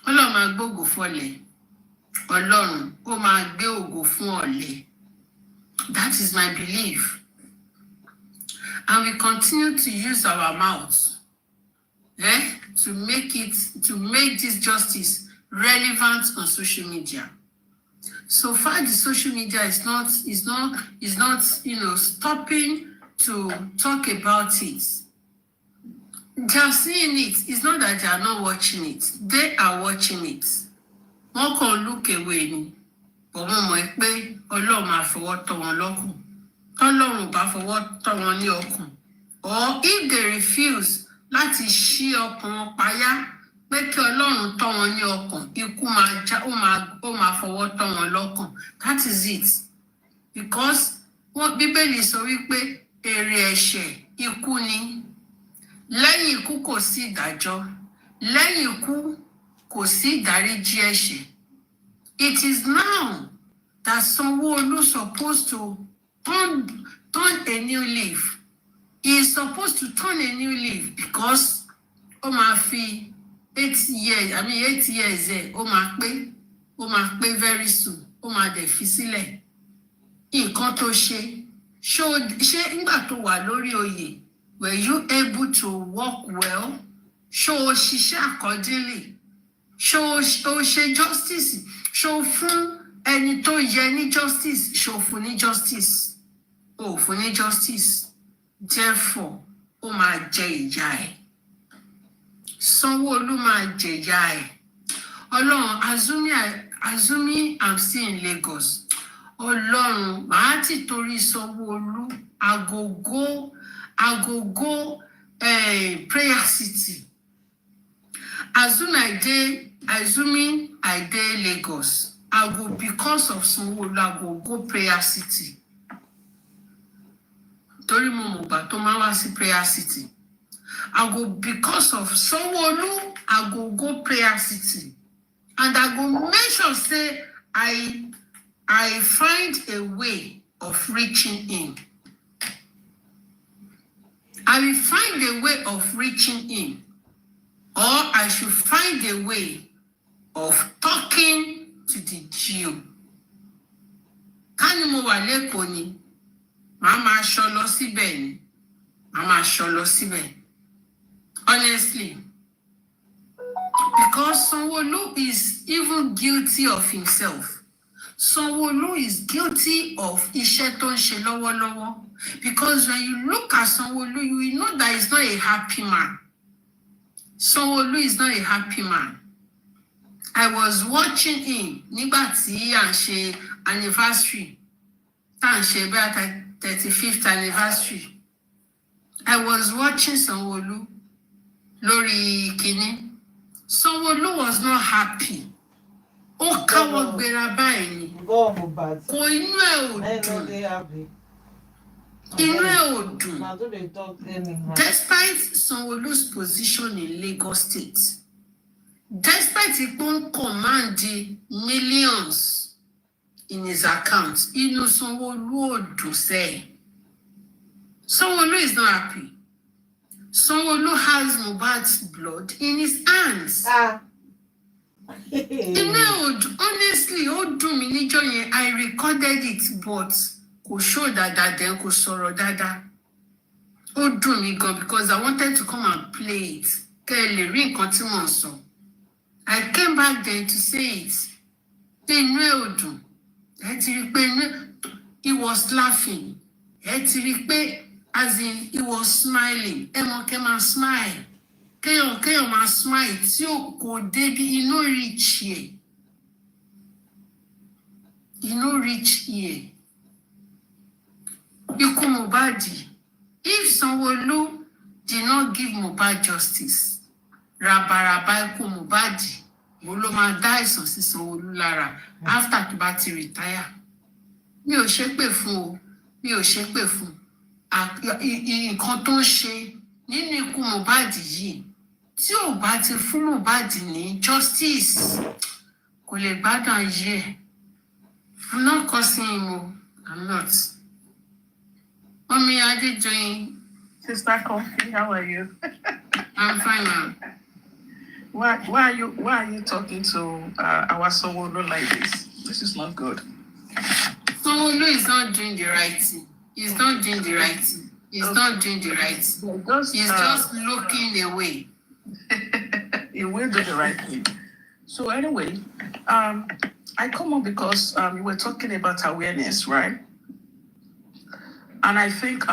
Ọlọ́run máa gbógo fọ́lẹ̀. Ọlọ́run ó máa gbé ògo fún ọ̀lẹ. That is my belief. And we continue to use our mouths to make this justice relevant on social media. So far, the social media is not stopping to talk about it. They are seeing it. It's not that they are not watching it. They are watching it. One can look away. But one more pay, Ọlọ́run máa fọwọ́ tọ́ wọn lọ́kùn. Ọlọ́run bá fọwọ́ tọ́ wọn ní ọkùn. Or if they refuse láti ṣí ọkàn wọn payá, pé kí Ọlọ́run tọ́ wọn ní ọkàn, ikú ó máa fọwọ́ tọ́ wọn lọ́kàn. That is it. Because Bíbélì sọ wípé èrè ẹ̀ṣẹ̀ ikú ni. Lẹ́yìn ikú kò sí ìdájọ́. Lẹ́yìn ikú kò sí ìdáríjì ẹ̀ṣẹ̀. It is now that Sanwo-Olu supposed to turn a new leaf. He is supposed to turn a new leaf because ó máa fi 8 years there, ó máa pé very soon. Ó máa dẹ̀ fi sílẹ̀. Nǹkan tó ṣe nígbà tó wà lórí oyè, were you able to work well? Ṣé o ṣiṣẹ́ accordingly? Ṣé o ṣe justice? Ṣé o fún ẹni tó yẹ ní justice? Ṣé o fún ní justice? O fún ní justice. Therefore, ó máa jẹ ìyà ẹ̀. Sanwo-Olu máa jẹ ìyà ẹ̀. Ọlọ́run, assuming I'm still in Lagos. Ọlọ́run, màá ti torí Sanwo-Olu, agogo prayer city. Assuming I dey Lagos, I go because of Sanwo-Olu, I go prayer city. Torí mo mọ̀ gbà tó máa wá sí prayer city. I go because of Sanwo-Olu, I go prayer city. And I go make sure say I find a way of reaching him. I will find a way of reaching him. Or I should find a way of talking to the Jew. Kani mo wà lẹ́kọ̀ọ́ ni, màá máa ṣọ́ lọ síbẹ̀ ni, màá máa ṣọ́ lọ síbẹ̀. Honestly. Because Sanwo-Olu is even guilty of himself. Sanwo-Olu is guilty of iṣẹ́ tó ń ṣe lọ́wọ́lọ́wọ́. Because when you look at Sanwo-Olu, you will know that he's not a happy man. Sanwo-Olu is not a happy man. I was watching him nígbà tí à ń ṣe anniversary. Tá à ń ṣe bẹ́ẹ̀ 35th anniversary. I was watching Sanwo-Olu lórí kíní. Sanwo-Olu was not happy. Ó káwọ́ gbéra báyìí ni. Kò inú ẹ̀ ò dùn. Inú ẹ̀ ò dùn. Now do they talk anyhow? Despite Sanwo-Olu's position in Lagos State, despite ipò command millions in his account, inú Sanwo-Olu ò dùn sẹ́. Sanwo-Olu is not happy. Sanwo-Olu has Mohbad's blood in his hands. Inú ẹ̀ ò dùn. Honestly, ó dùn mí níjọ́ yẹn. I recorded it, but kò show dáadáa then kò sọ̀rọ̀ dáadáa. Ó dùn mí gan because I wanted to come and play it. Kẹ́ ẹ lè rí nǹkan tí mò ń sọ. I came back then to say it. Pé inú ẹ̀ ò dùn. Ẹ ti rí pé he was laughing. Ẹ ti rí pé as in he was smiling. Ẹ mọ̀ kẹ́ máa smile. Kéèyàn máa smile tí ò kò débi inú reach here. Inú reach here. Ikú Mohbad. If Sanwo-Olu did not give Mohbad justice, rabaraba ikú Mohbad, mo ló máa dá àìsàn sí Sanwo-Olu lára after tó bá ti retire. Mi ò ṣépè fún o, mi ò ṣépè fún. Nǹkan tó ń ṣe nínú ikú Mohbad yìí, tí ò bá ti fún Mohbad ní justice, kò lè gbádùn ayé ẹ̀. I'm not cursing him o, I'm not. Wummi Adejoyin. Sister Comfy, how are you? I'm fine now. Why are you talking to our Sanwo-Olu like this? This is not good. Sanwo-Olu is not doing the right thing. He's not doing the right thing. He's not doing the right thing. He's just looking away. He will do the right thing. So anyway, I come up because you were talking about awareness, right? And I think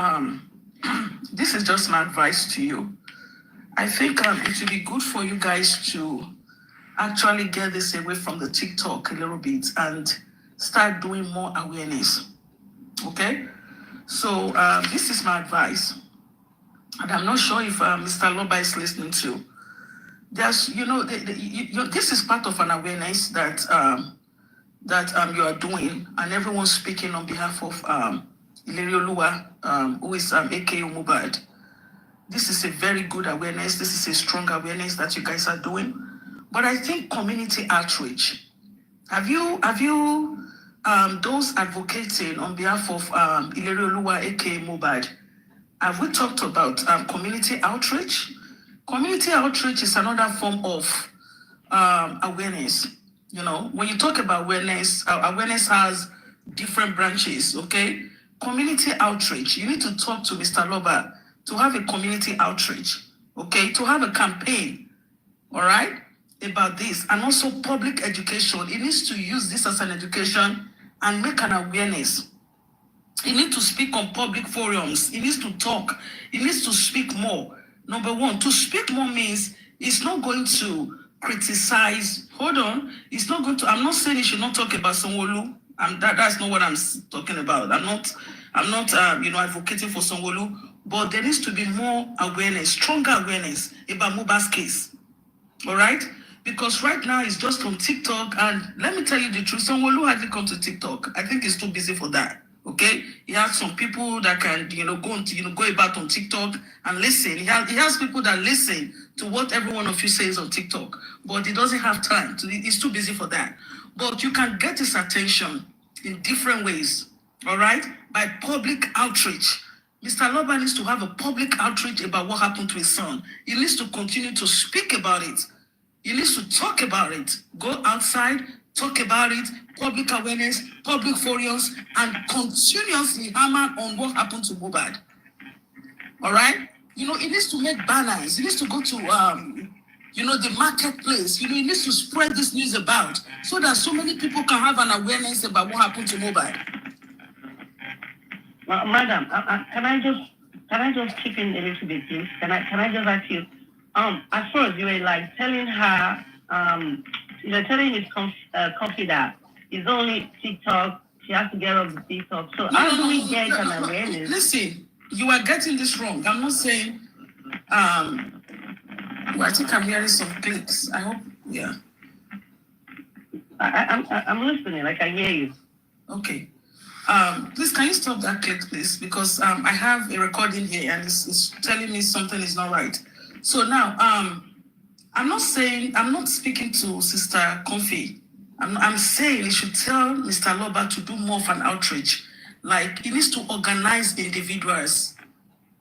this is just my advice to you. I think it would be good for you guys to actually get this away from the TikTok a little bit and start doing more awareness. Okay? So this is my advice. And I'm not sure if Mr. Loba is listening to. There's, this is part of an awareness that you are doing, and everyone's speaking on behalf of Ilerioluwa, who is aka Mohbad. This is a very good awareness. This is a strong awareness that you guys are doing. But I think community outreach. Have you those advocating on behalf of Ilerioluwa, aka Mohbad? Have we talked about community outreach? Community outreach is another form of awareness. You know, when you talk about awareness, awareness has different branches, okay? Community outreach, you need to talk to Mr. Loba to have a community outreach, okay? To have a campaign, all right, about this. And also public education. It needs to use this as an education and make an awareness. It needs to speak on public forums. It needs to talk. It needs to speak more. Number one, to speak more means it's not going to criticize. Hold on. It's not going to, I'm not saying you should not talk about Sanwo-Olu. That's not what I'm talking about. I'm not advocating for Sanwo-Olu, but there needs to be more awareness, stronger awareness about Mohbad's case. All right? Because right now it's just on TikTok, and let me tell you the truth, Sanwo-Olu hardly come to TikTok. I think he's too busy for that. Okay? He has some people that can, go about on TikTok and listen. He has people that listen to what every one of you says on TikTok, but he doesn't have time. He's too busy for that. But you can get his attention in different ways, all right? By public outreach. Mr. Loba needs to have a public outreach about what happened to his son. He needs to continue to speak about it. He needs to talk about it. Go outside, talk about it, public awareness, public forums, and continuously hammer on what happened to Mohbad. All right? He needs to make banners. He needs to go to the marketplace. He needs to spread this news about so that so many people can have an awareness about what happened to Mohbad. Madam, can I just chip in a little bit, please? Can I just ask you? As far as you were like telling her, you're telling his coffee that it's only TikTok. She has to get off the TikTok. So how do we get an awareness? Listen, you are getting this wrong. I'm not saying. I think I'm hearing some clicks. I hope, yeah. I'm listening. Like I hear you. Okay. Please, can you stop that clip, please? Because I have a recording here and it's telling me something is not right. So now, I'm not speaking to Sister Comfy. I'm saying he should tell Mr. Loba to do more of an outreach. Like, he needs to organize individuals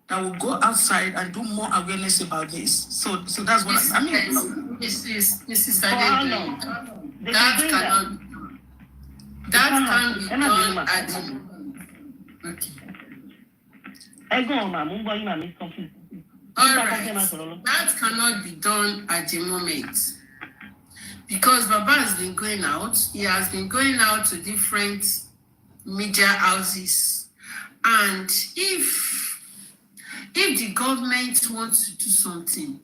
that will go outside and do more awareness about this. So that's what I mean. This is For how long? They've been doing That can be done at the okay. All right. That cannot be done at the moment because Baba has been going out. He has been going out to different media houses, and if the government wants to do something,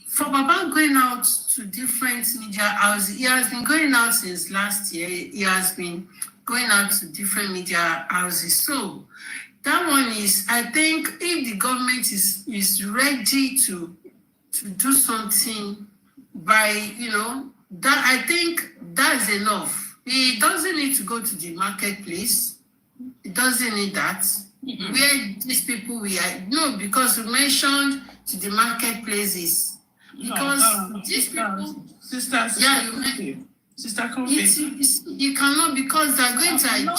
for Baba going out to different media houses, he has been going out since last year. He has been going out to different media houses. So that one is, I think, if the government is ready to do something by, that I think that's enough. He doesn't need to go to the marketplace. He doesn't need that. Mm-hmm. Where these people because we mentioned to the marketplaces. Because these people, Sister Coffee. You cannot, because they're going to hijack.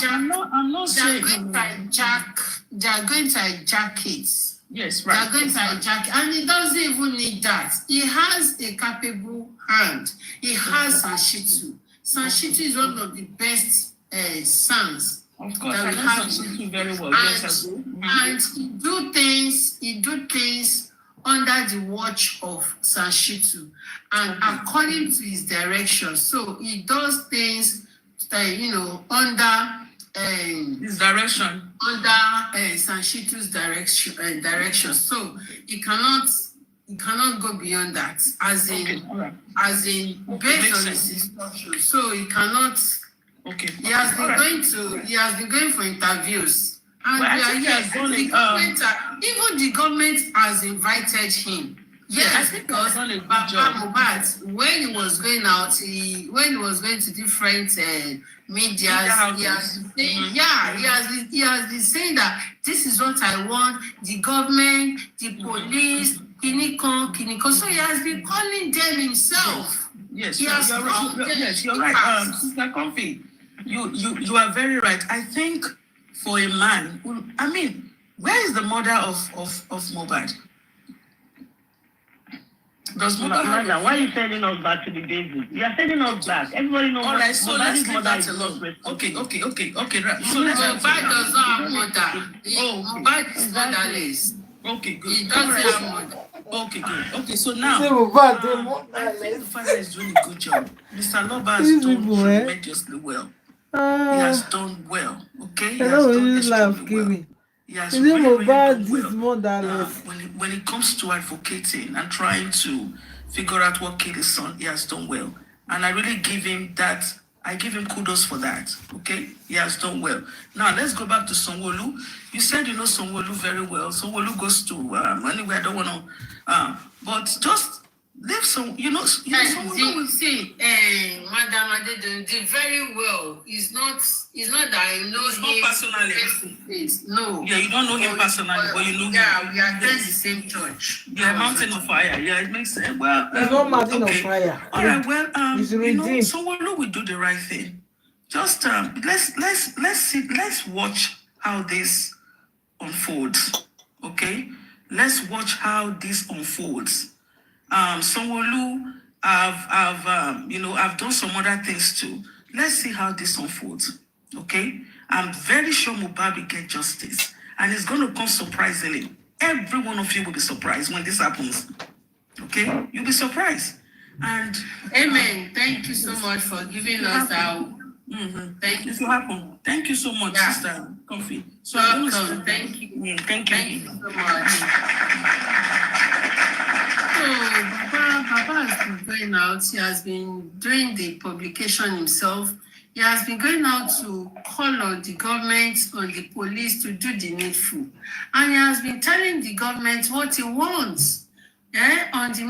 They're going to hijack it. Yes, right. They're going to hijack it, and he doesn't even need that. He has a capable hand. He has Sanshitu. Sanshitu is one of the best sons. Of course, I know Sanshitu very well. And he do things under the watch of Sanshitu, and according to his direction. So he does things, under his direction, under Sanshitu's direction. So he cannot go beyond that. As in based on his instructions. So he cannot. Okay. He has been going for interviews. And even the government has invited him. Yes, because Baba, when he was going out, when he was going to different media, he has been saying that this is what I want, the government, the police, Kiniko. So he has been calling them himself. Yes, you're right. Sister Comfy, you are very right. I think for a man, where is the mother of Mohbad? Does Mother, why are you sending us back to the basics? You are sending us back. Everybody knows. All right, so let's leave that alone. Okay. Right. So Mohbad does not have mother. Mohbad is motherless. Okay, good. He doesn't have mother. Okay, good. Okay, so now I think the father is doing a good job. Mr. Loba has done tremendously well. He has done well. Okay, he has done extremely well. Yes, really well. When it comes to advocating and trying to figure out what killed his son, he has done well. And I really give him that. I give him kudos for that. Okay? He has done well. Now, let's go back to Sanwo-Olu. You said you know Sanwo-Olu very well. Sanwo-Olu goes to anywhere. I don't want to. But just leave some, Sanwo-Olu. See, Madam Adedun did very well. It's not that I know him personally. No. Yeah, you don't know him personally, but you know him. Yeah, we attend the same church. Yeah, Mountain of Fire. Yeah, it makes sense. Well, it's not Mountain of Fire. All right. Well, Sanwo-Olu will do the right thing. Just let's watch how this unfolds. Okay, let's watch how this unfolds. Sanwo-Olu, I've done some other things too. Let's see how this unfolds. Okay, I'm very sure Mohbad will get justice, and it's going to come surprisingly. Every one of you will be surprised when this happens. Okay, you'll be surprised. And amen. Thank you so much for giving us our. Thank you. Thank you so much, Sister Comfy. So welcome. Thank you. Thank you so much. So Baba has been going out. He has been doing the publication himself. He has been going out to call on the government, on the police to do the needful. And he has been telling the government what he wants. On the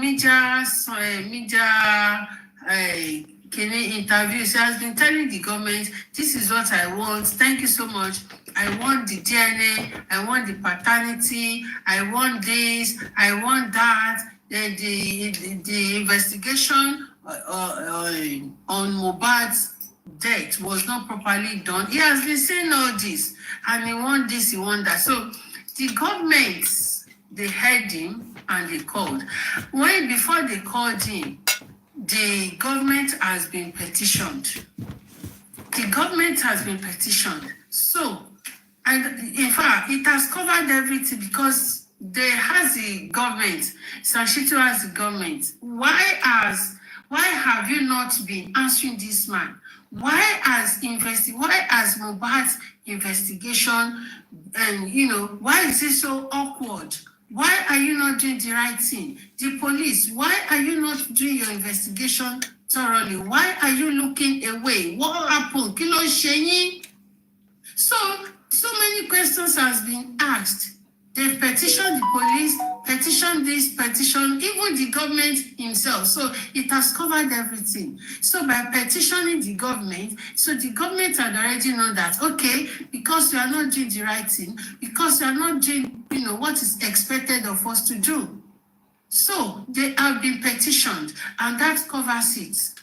interviews. She has been telling the government, this is what I want. Thank you so much. I want the DNA. I want the paternity. I want this. I want that. The investigation on Mohbad's death was not properly done. He has been saying all this, and he want this, he want that. So the government, they heard him and they called. Before they called him, the government has been petitioned. The government has been petitioned. So, and in fact, it has covered everything because there has the government, Sashito has the government. Why have you not been answering this man? Why has Mohbad's investigation, and why is it so awkward? Why are you not doing the right thing? The police, why are you not doing your investigation thoroughly? Why are you looking away? What happened? Kí ló ṣe yín? So many questions has been asked. They petitioned the police, petitioned this, petitioned even the government himself. So it has covered everything. So by petitioning the government, so the government had already known that, okay, because we are not doing the right thing, because we are not doing, what is expected of us to do. So they have been petitioned, and that covers it.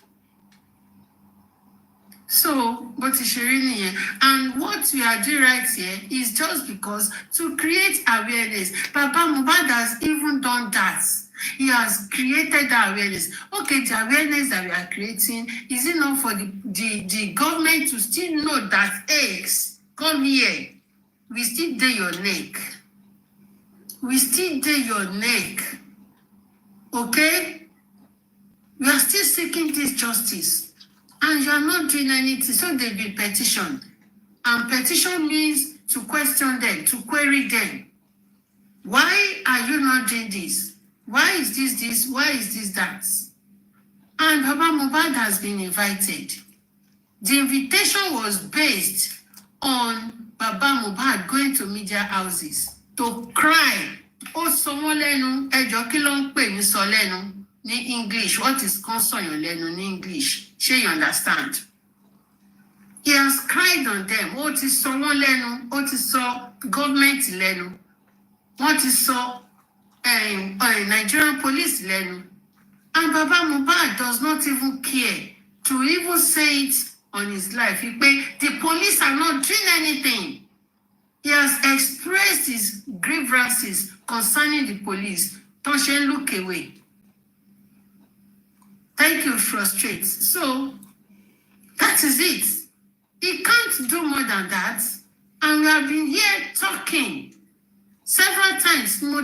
So, but it's really, and what we are doing right here is just because to create awareness. Papa Mohbad has even done that. He has created that awareness. Okay, the awareness that we are creating, is it not for the government to still know that, hey, come here, we still do your neck. We still do your neck. Okay? We are still seeking this justice. And you are not doing anything, so they've been petitioned. And petition means to question them, to query them. Why are you not doing this? Why is this? Why is this that? And Baba Mohbad has been invited. The invitation was based on Baba Mohbad going to media houses to cry. Oh, someone lenu, ejo ki lo npe mi so lenu ní English. What is concern lenu ní English? Sure, you understand? He has cried on them. What is someone lenu? What is so government lenu? What is so Nigerian police lenu? And Baba Mohbad does not even care to even say it on his life. The police are not doing anything. He has expressed his grievances concerning the police. Don't you look away? Thank you, frustrate. So, that is it. He can't do more than that. And we have been here talking several times. So,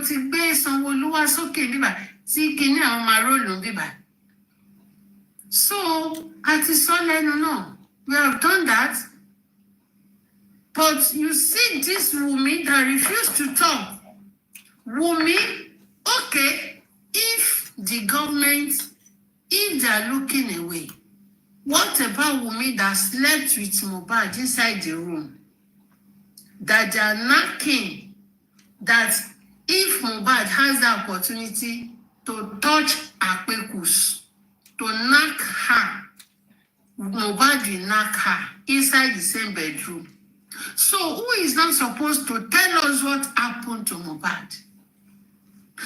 at the no. We have done that. But you see this Wummi that refused to talk. Wummi, okay, if the government, if they are looking away, what about Wummi that slept with Mohbad inside the room? That they are knocking, that if Mohbad has the opportunity to touch Akpekus, to knock her, Mohbad will knock her inside the same bedroom. So who is not supposed to tell us what happened to Mohbad?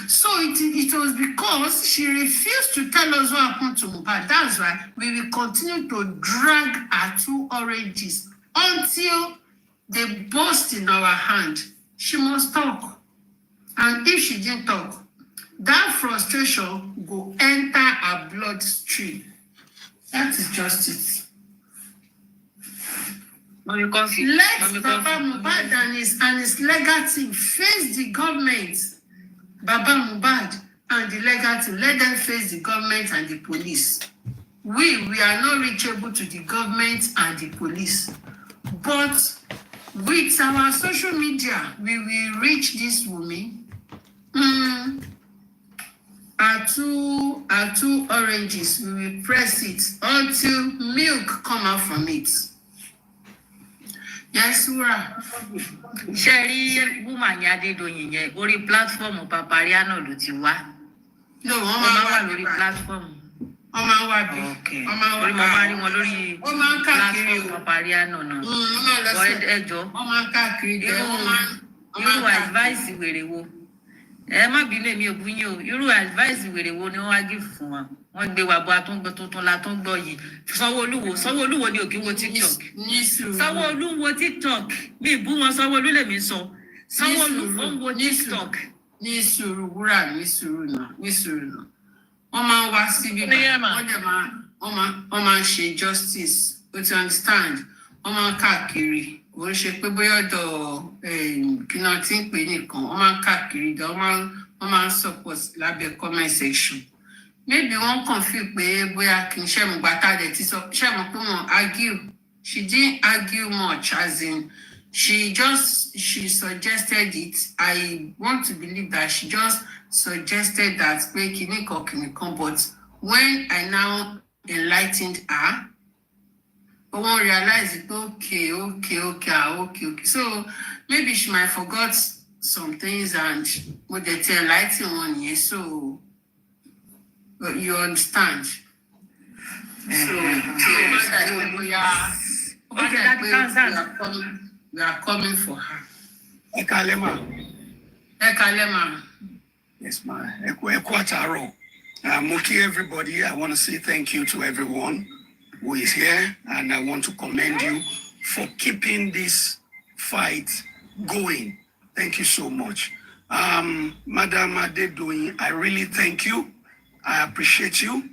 So it was because she refused to tell us what happened to Mohbad. That's why we will continue to drag our two oranges until they burst in our hand. She must talk. And if she didn't talk, that frustration will enter her bloodstream. That is just it. Let Baba Mohbad and his legal team face the government. Baba Mohbad and the legal team, let them face the government and the police. We are not reachable to the government and the police. But with our social media, we will reach this woman. Our two oranges, we will press it until milk come out from it. Yes, Ura. Sherry, woman, Yadedoyin, orí platform Papariano Lutiwa. No, Mama, lórí platform. ọmọ wa bí Okay. ọmọ wa Orí mo máa rí wọn lórí ó máa ń káàkiri platform parí àná náà. ó máa lọ sí Ẹjọ́. ó máa ń káàkiri jẹ ó máa ń Irú advice wèrè wo? Ẹ má bínú èmi ò bú yín o. Irú advice wèrè wo ni wọ́n wá give fún wa? Wọ́n gbé wa bọ́ atúngbọ́ tuntun la tún gbọ́ yìí. Sanwó-Olú wo ni òkè wo TikTok? ní sùúrù Sanwó-Olú wo TikTok? Mi ì bú wọn Sanwó-Olú lèmi sọ. Sanwó-Olú ó ń wo TikTok. ní sùúrù wúrà ní sùúrù náà wọ́n máa ń wá síbí wọ́n máa ń ṣe justice o ti understand wọ́n máa ń káàkiri wọ́n ṣe pé bóyá ọ̀dọ̀ kí náà ti ń pè nìkan wọ́n máa ń káàkiri dá wọ́n máa ń support lábẹ́ comment section maybe wọ́n kàn fi pé bóyá kì í ṣẹ́mu gbàtà dẹ̀ ti sọ ṣẹ́mu pé wọ́n argue she didn't argue much as in she suggested it. I want to believe that she just suggested that pé kìnìkan but when I now enlightened her I won't realize it. Okay. So maybe she might forgot some things and what they tell enlighten one year. So you understand. We are coming for her. Ekalema. Ekalema. Yes, ma. Ekwataro. Muki, everybody. I want to say thank you to everyone who is here, and I want to commend you for keeping this fight going. Thank you so much. Madam Adedoyin, I really thank you. I appreciate you.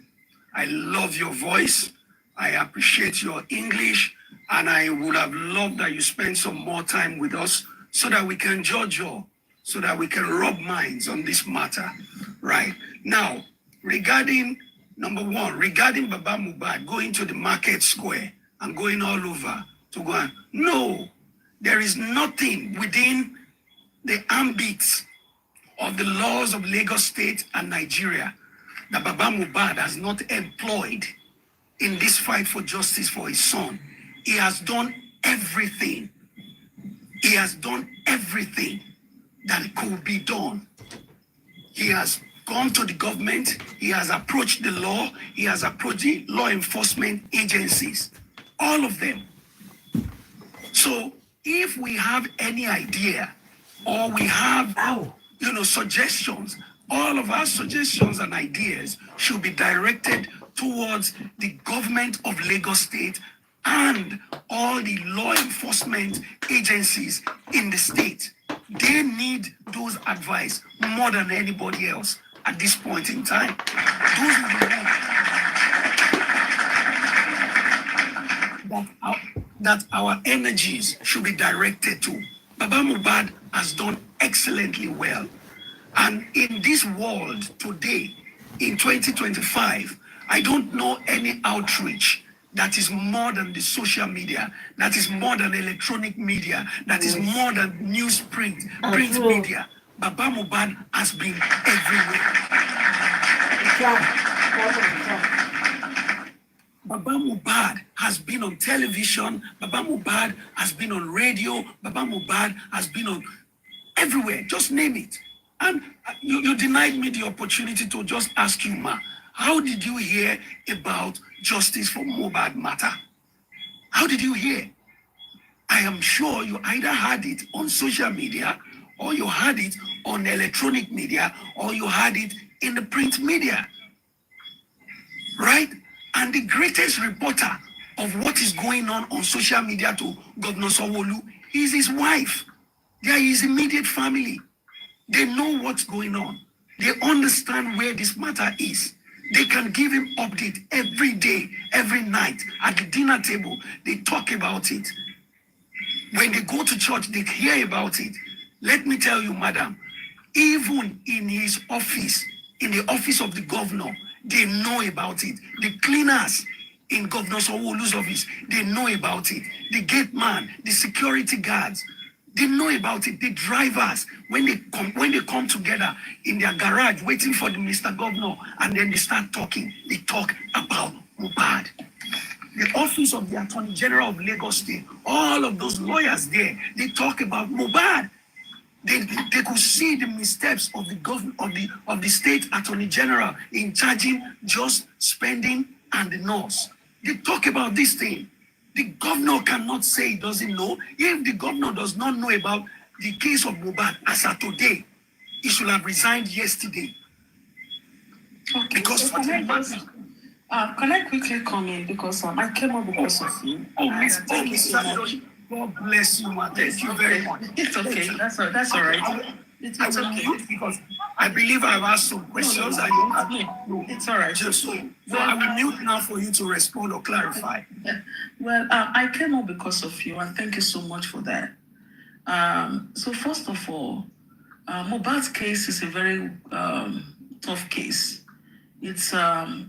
I love your voice. I appreciate your English, and I would have loved that you spend some more time with us so that we can judge you, so that we can rub minds on this matter. Right. Now, regarding number one, regarding Baba Mohbad going to the market square and going all over to go and, no, there is nothing within the ambit of the laws of Lagos State and Nigeria that Baba Mohbad has not employed in this fight for justice for his son. He has done everything. He has done everything that could be done. He has gone to the government. He has approached the law. He has approached the law enforcement agencies, all of them. So if we have any idea or we have, suggestions, all of our suggestions and ideas should be directed towards the government of Lagos State and all the law enforcement agencies in the state. They need those advice more than anybody else at this point in time. Those are the ones that our energies should be directed to. Baba Mohbad has done excellently well. And in this world today, in 2025, I don't know any outreach that is more than the social media, that is more than electronic media, that is more than newsprint, print media. Baba Mohbad has been everywhere. Baba Mohbad has been on television. Baba Mohbad has been on radio. Baba Mohbad has been on everywhere. Just name it. And you denied me the opportunity to just ask you, ma, how did you hear about justice for Mohbad matter? How did you hear? I am sure you either had it on social media, or you had it on electronic media, or you had it in the print media. Right? And the greatest reporter of what is going on social media to Governor Sanwo-Olu is his wife. They are his immediate family. They know what's going on. They understand where this matter is. They can give him update every day, every night. At the dinner table, they talk about it. When they go to church, they hear about it. Let me tell you, madam, even in his office, in the office of the governor, they know about it. The cleaners in Governor Sanwo-Olu's office, they know about it. The gate man, the security guards, they know about it. The drivers, when they come together in their garage waiting for the Mr. Governor, and then they start talking, they talk about Mohbad. The office of the Attorney General of Lagos State, all of those lawyers there, they talk about Mohbad. They could see the missteps of the government of the state attorney general in charging just spending and the nurse. They talk about this thing. The governor cannot say he doesn't know. If the governor does not know about the case of Mohbad as of today, he should have resigned yesterday. Okay. Because So can I quickly come in because I came up because of you. Miss much. God bless you, ma. Thank you very much. It's okay. That's all right. It's I will okay. mute because I believe I've asked some questions and you have No, it's all right. just so I will mute now for you to respond or clarify. Well, I came up because of you, and thank you so much for that. So first of all, Mohbad's case is a very tough case. It's a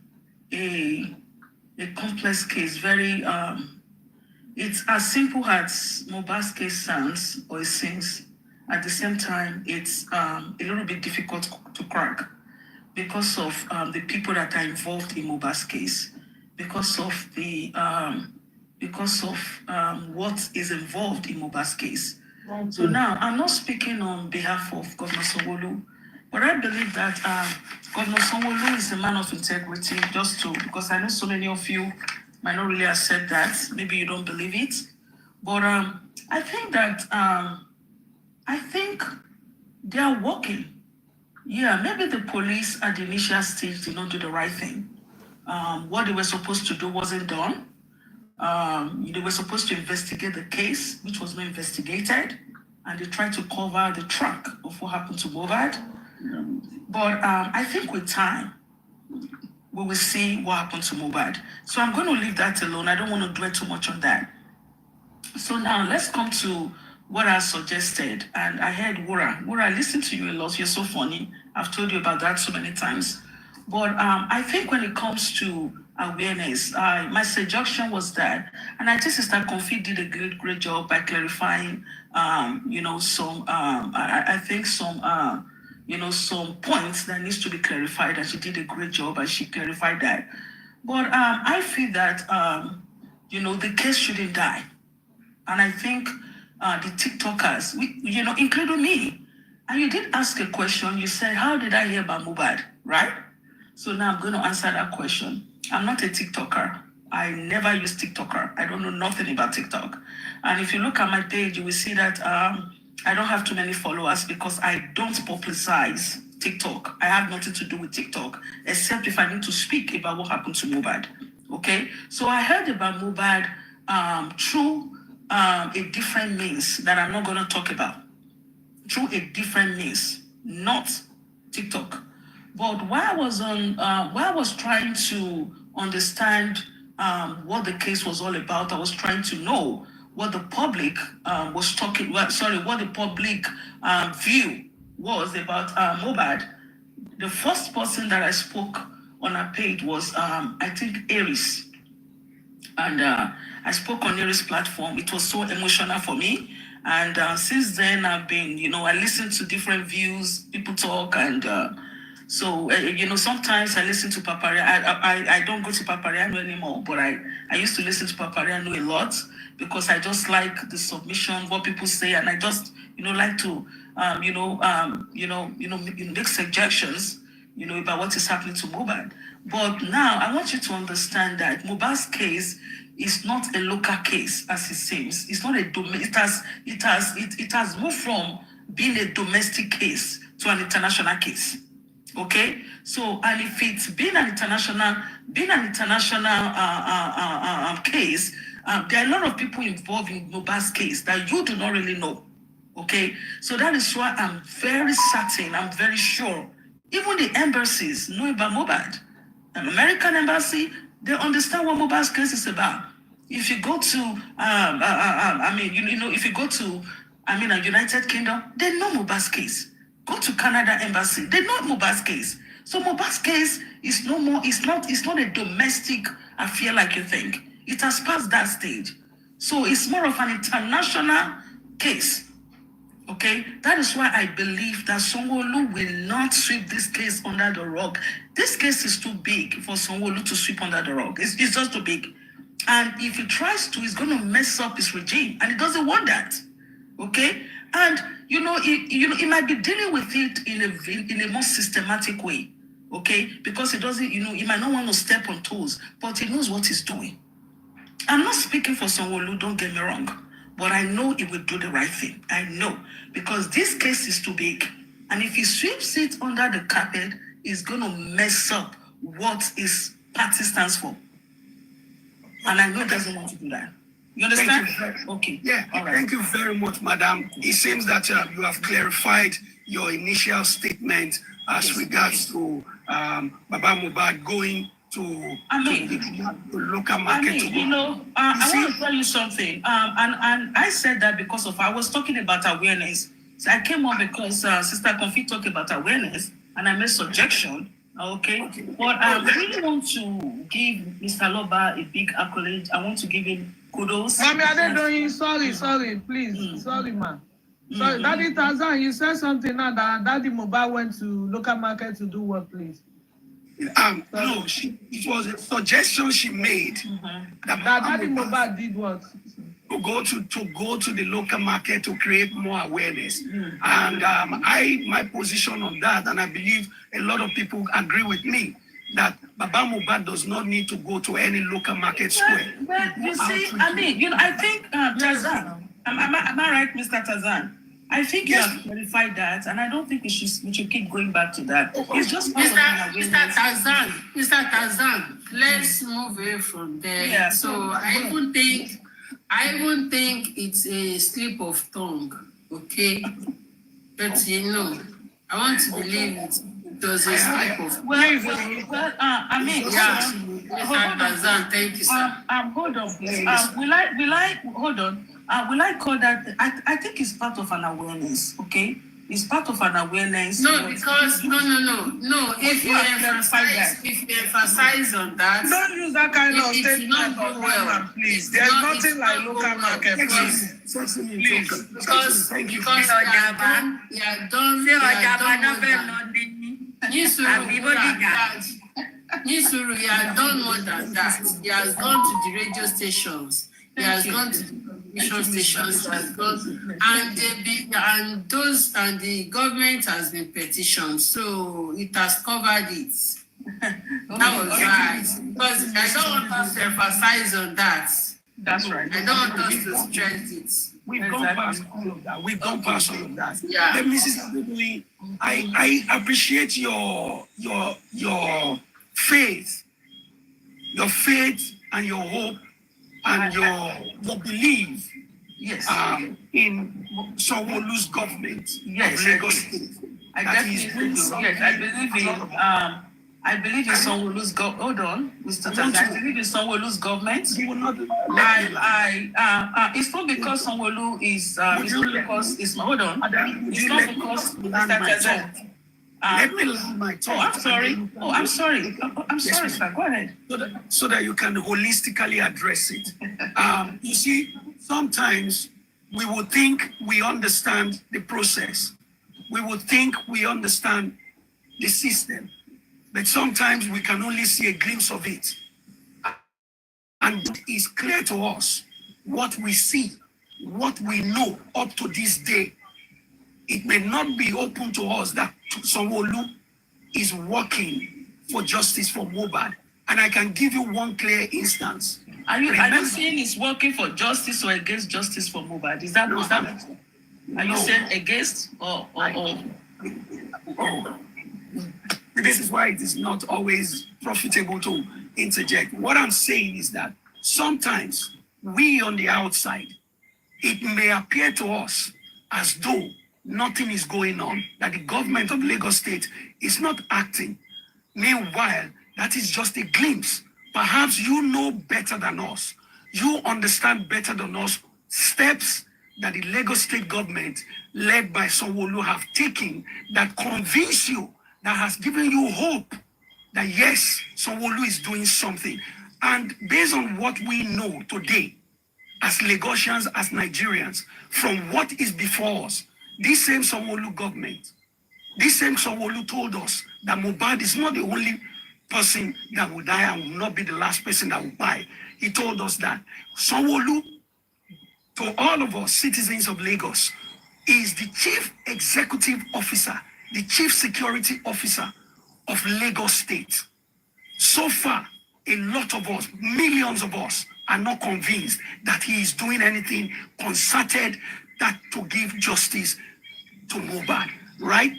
complex case. Very it's as simple as Mohbad's case sounds or it seems. At the same time, it's a little bit difficult to crack because of the people that are involved in Mohbad's case, because of what is involved in Mohbad's case. So now, I'm not speaking on behalf of Governor Sanwo-Olu, but I believe that Governor Sanwo-Olu is a man of integrity, because I know so many of you might not really accept that. Maybe you don't believe it. But I think that, I think they are working. Yeah, maybe the police at the initial stage did not do the right thing. What they were supposed to do wasn't done. They were supposed to investigate the case, which was not investigated, and they tried to cover the track of what happened to Mohbad. But I think with time, we will see what happened to Mohbad. So I'm going to leave that alone. I don't want to dwell too much on that. So now let's come to what I suggested. And I heard Wura. Wura, I listen to you a lot. You're so funny. I've told you about that so many times. But I think when it comes to awareness, my suggestion was that, and I think Sister Konfi did a great job by clarifying, some points that needs to be clarified, and she did a great job and she clarified that. But I feel that, the case shouldn't die. And I think the TikTokers, including me, and you did ask a question, you said, how did I hear about Mohbad, right? So now I'm going to answer that question. I'm not a TikToker. I never use TikToker. I don't know nothing about TikTok. And if you look at my page, you will see that I don't have too many followers because I don't publicize TikTok. I have nothing to do with TikTok, except if I need to speak about what happened to Mohbad. Okay? So I heard about Mohbad through a different means that I'm not going to talk about. Through a different means, not TikTok. But while I was trying to understand what the case was all about, I was trying to know what the public what the public view was about Mohbad. The first person that I spoke on her page was, I think, Aries. And I spoke on Aries' platform. It was so emotional for me. And since then, I've been, I listen to different views, people talk, and sometimes I listen to Papariano. I don't go to Papariano anymore, but I used to listen to Papariano a lot because I just like the submission, what people say, and I just, like to, make suggestions, about what is happening to Mohbad. But now I want you to understand that Mohbad's case is not a local case, as it seems. It's not it has moved from being a domestic case to an international case. Okay, so and if it's been an international case, there are a lot of people involved in Mohbad's case that you do not really know. Okay, so that is why I'm very certain, I'm very sure. Even the embassies know about Mohbad. An American embassy, they understand what Mohbad's case is about. If you go to, if you go to, United Kingdom, they know Mohbad's case. Go to Canada embassy, they know Mohbad's case. So Mohbad's case is no more, it's not a domestic affair like you think. It has passed that stage. So it's more of an international case. Okay, that is why I believe that Sanwo-Olu will not sweep this case under the rug. This case is too big for Sanwo-Olu to sweep under the rug. It's just too big. And if he tries to, he's going to mess up his regime. And he doesn't want that. Okay? And it might be dealing with it in a more systematic way, okay? Because it doesn't, he might not want to step on toes, but he knows what he's doing. I'm not speaking for Sanwo-Olu, don't get me wrong, but I know he will do the right thing. I know, because this case is too big, and if he sweeps it under the carpet, it's going to mess up what his party stands for. And I know he doesn't want to do that. You understand? Okay. Yeah. All right. Thank you very much, Madam. It seems that you have clarified your initial statement as regards to Baba Mohbad going to the local market. I want to tell you something. And I said that because I was talking about awareness. So I came on because Sister Confi talked about awareness, and I made suggestion. Okay. But I really want to give Mr. Loba a big accolade. I want to give him kudos. Mommy, sorry, please. Sorry, ma. Sorry, Daddy Tarzan, you said something now that Daddy Mohbad went to local market to do what, please? No, it was a suggestion she made. That Daddy Mohbad did what? To go to the local market to create more awareness. And my position on that, and I believe a lot of people agree with me, that Baba Mohbad does not need to go to any local market square. But you see, I think Tarzan, am I right, Mr. Tarzan? I think you have clarified that, and I don't think we should keep going back to that. It's just Mr. Tarzan, let's move away from there. Yeah. So I even think it's a slip of tongue, okay? But I want to believe it. It was a slip of tongue. Mr. Tarzan, thank you, sir. Hold on, please. Hold on. Will I call that? I think it's part of an awareness, okay? It's part of an awareness. No, because no. If you emphasize on that, Don't use that kind of statement not on well. please. There's nothing like local market, please. Because you are done more than that. He has gone to the radio stations. He has gone to the television stations. He has gone, and the government has been petitioned, so it has covered it. That was right. Because I don't want us to emphasize on that. That's right. I don't want us to stress it. We've gone past all of that. Yeah. But Mrs. Abedui, I appreciate your faith and your hope and your belief in Sanwo-Olu's government of Lagos State. I believe in Sanwo-Olu's government. Hold on, Mr. Tarzan. I believe in Sanwo-Olu's government. You will not It's not because Sanwo-Olu is. It's not because it's. Hold on. It's not because Mr. Tarzan. Let me land my thought. I'm sorry, sir. Go ahead. So that you can holistically address it. You see, sometimes we will think we understand the process. We will think we understand the system. But sometimes we can only see a glimpse of it. And it is clear to us what we see, what we know up to this day. It may not be open to us that Sanwo-Olu is working for justice for Mohbad. And I can give you one clear instance. Are you saying he's working for justice or against justice for Mohbad? Is that are you saying against or? This is why it is not always profitable to interject. What I'm saying is that sometimes we on the outside, it may appear to us as though nothing is going on, that the government of Lagos State is not acting. Meanwhile, that is just a glimpse. Perhaps you know better than us. You understand better than us steps that the Lagos State government, led by Sanwo-Olu, have taken that convince you, that has given you hope that yes, Sanwo-Olu is doing something. And based on what we know today, as Lagosians, as Nigerians, from what is before us, this same Sanwo-Olu government, this same Sanwo-Olu told us that Mohbad is not the only person that will die and will not be the last person that will die. He told us that Sanwo-Olu, to all of us citizens of Lagos, is the chief executive officer, the chief security officer of Lagos State. So far, a lot of us, millions of us, are not convinced that he is doing anything concerted that to give justice to Mohbad, right?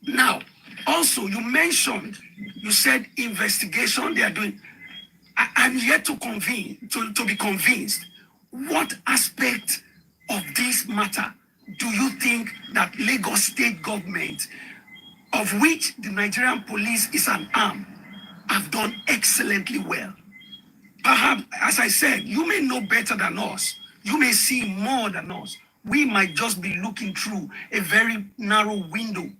Now, also, you said investigation they are doing. I'm yet to be convinced. What aspect of this matter do you think that Lagos State government, of which the Nigerian police is an arm, have done excellently well? Perhaps, as I said, you may know better than us. You may see more than us. We might just be looking through a very narrow window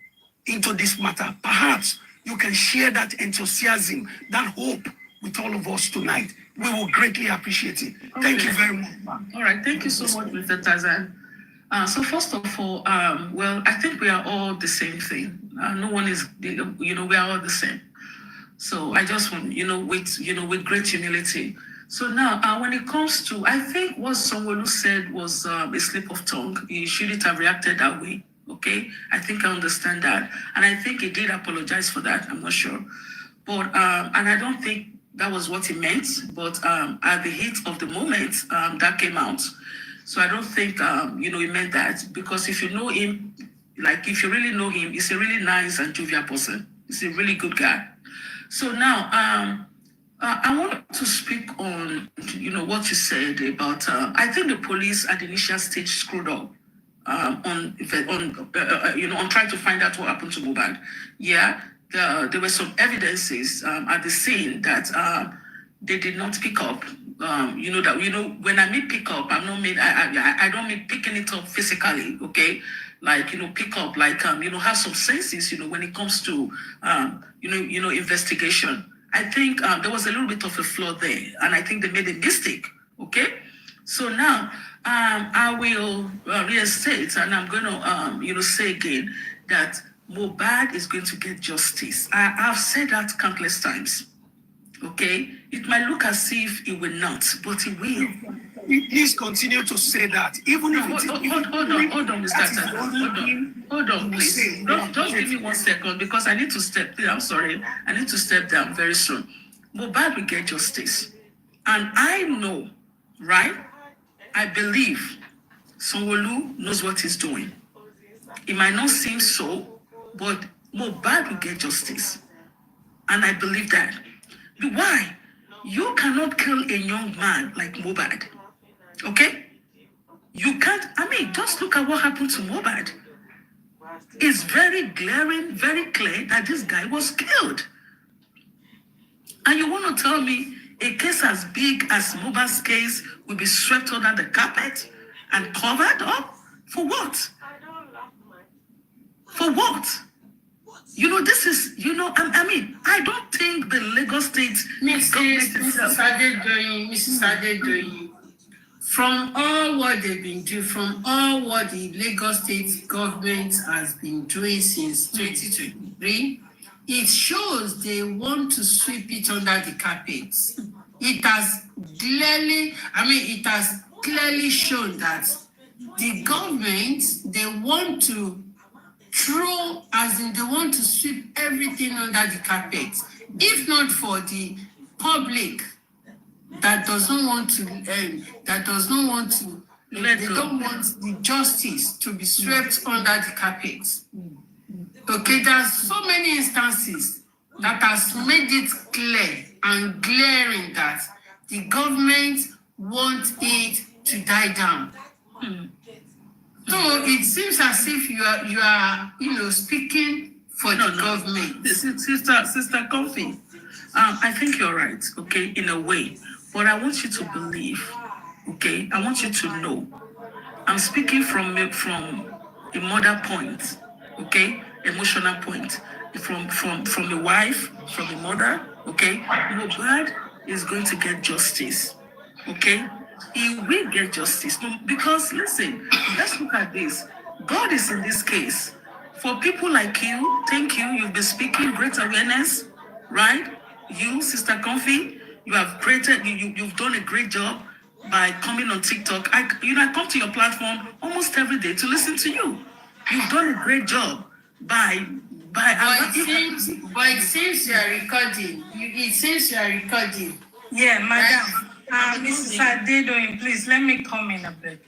into this matter. Perhaps you can share that enthusiasm, that hope with all of us tonight. We will greatly appreciate it. Okay. Thank you very much. All right, thank you so much, Mr. Tazan. So first of all, well, I think we are all the same thing. No one is, we are all the same. So I just want, with great humility. So now, when it comes to, I think what Sanwo-Olu said was a slip of tongue. He shouldn't have reacted that way. Okay, I think I understand that, and I think he did apologize for that. I'm not sure, but and I don't think that was what he meant. But at the heat of the moment, that came out. So I don't think he meant that, because if you know him, like if you really know him, he's a really nice and jovial person. He's a really good guy. So now, I want to speak on, what you said about. I think the police at the initial stage screwed up on trying to find out what happened to Mohbad. Yeah, there were some evidences at the scene that they did not pick up. When I mean pick up, I don't mean picking it up physically. Okay. Like, pick up, like, have some senses, when it comes to, investigation. I think there was a little bit of a flaw there, and I think they made a mistake, okay? So now, I will reinstate, and I'm going to, say again that Mohbad is going to get justice. I've said that countless times, okay? It might look as if it will not, but it will. Please continue to say that. Even if hold on, Mr. Tata. Hold on, please. Just give me 1 second, because I need to step. I'm sorry. I need to step down very soon. Mohbad will get justice, and I know, right? I believe Sanwo-Olu knows what he's doing. It might not seem so, but Mohbad will get justice, and I believe that. Why? You cannot kill a young man like Mohbad. Okay? You can't, just look at what happened to Mohbad. It's very glaring, very clear that this guy was killed. And you want to tell me a case as big as Mohbad's case will be swept under the carpet and covered up? For what? For what? This is, I don't think the Lagos State Mrs. Adedoyin, from all what they've been doing, from all what the Lagos State government has been doing since 2023, it shows they want to sweep it under the carpet. It has clearly shown that the government, they want to they want to sweep everything under the carpet. If not for the public that doesn't want to, they don't want the justice to be swept under the carpet. Okay, there are so many instances that has made it clear and glaring that the government wants it to die down. So it seems as if you are speaking for the government. Sister Comfy, I think you're right, okay, in a way. But I want you to believe, okay? I want you to know. I'm speaking from a mother point, okay? Emotional point. From a wife, from a mother, okay? Mohbad is going to get justice, okay? He will get justice. Because, listen, let's look at this. God is in this case. For people like you, thank you. You've been speaking great awareness, right? You, Sister Comfy, you have created, you've done a great job. by coming on TikTok. I come to your platform almost every day to listen to you. You've done a great job by. But it seems you are recording. It seems you are recording. Yeah, madam. Mrs. Adedoyin, please let me come in a bit.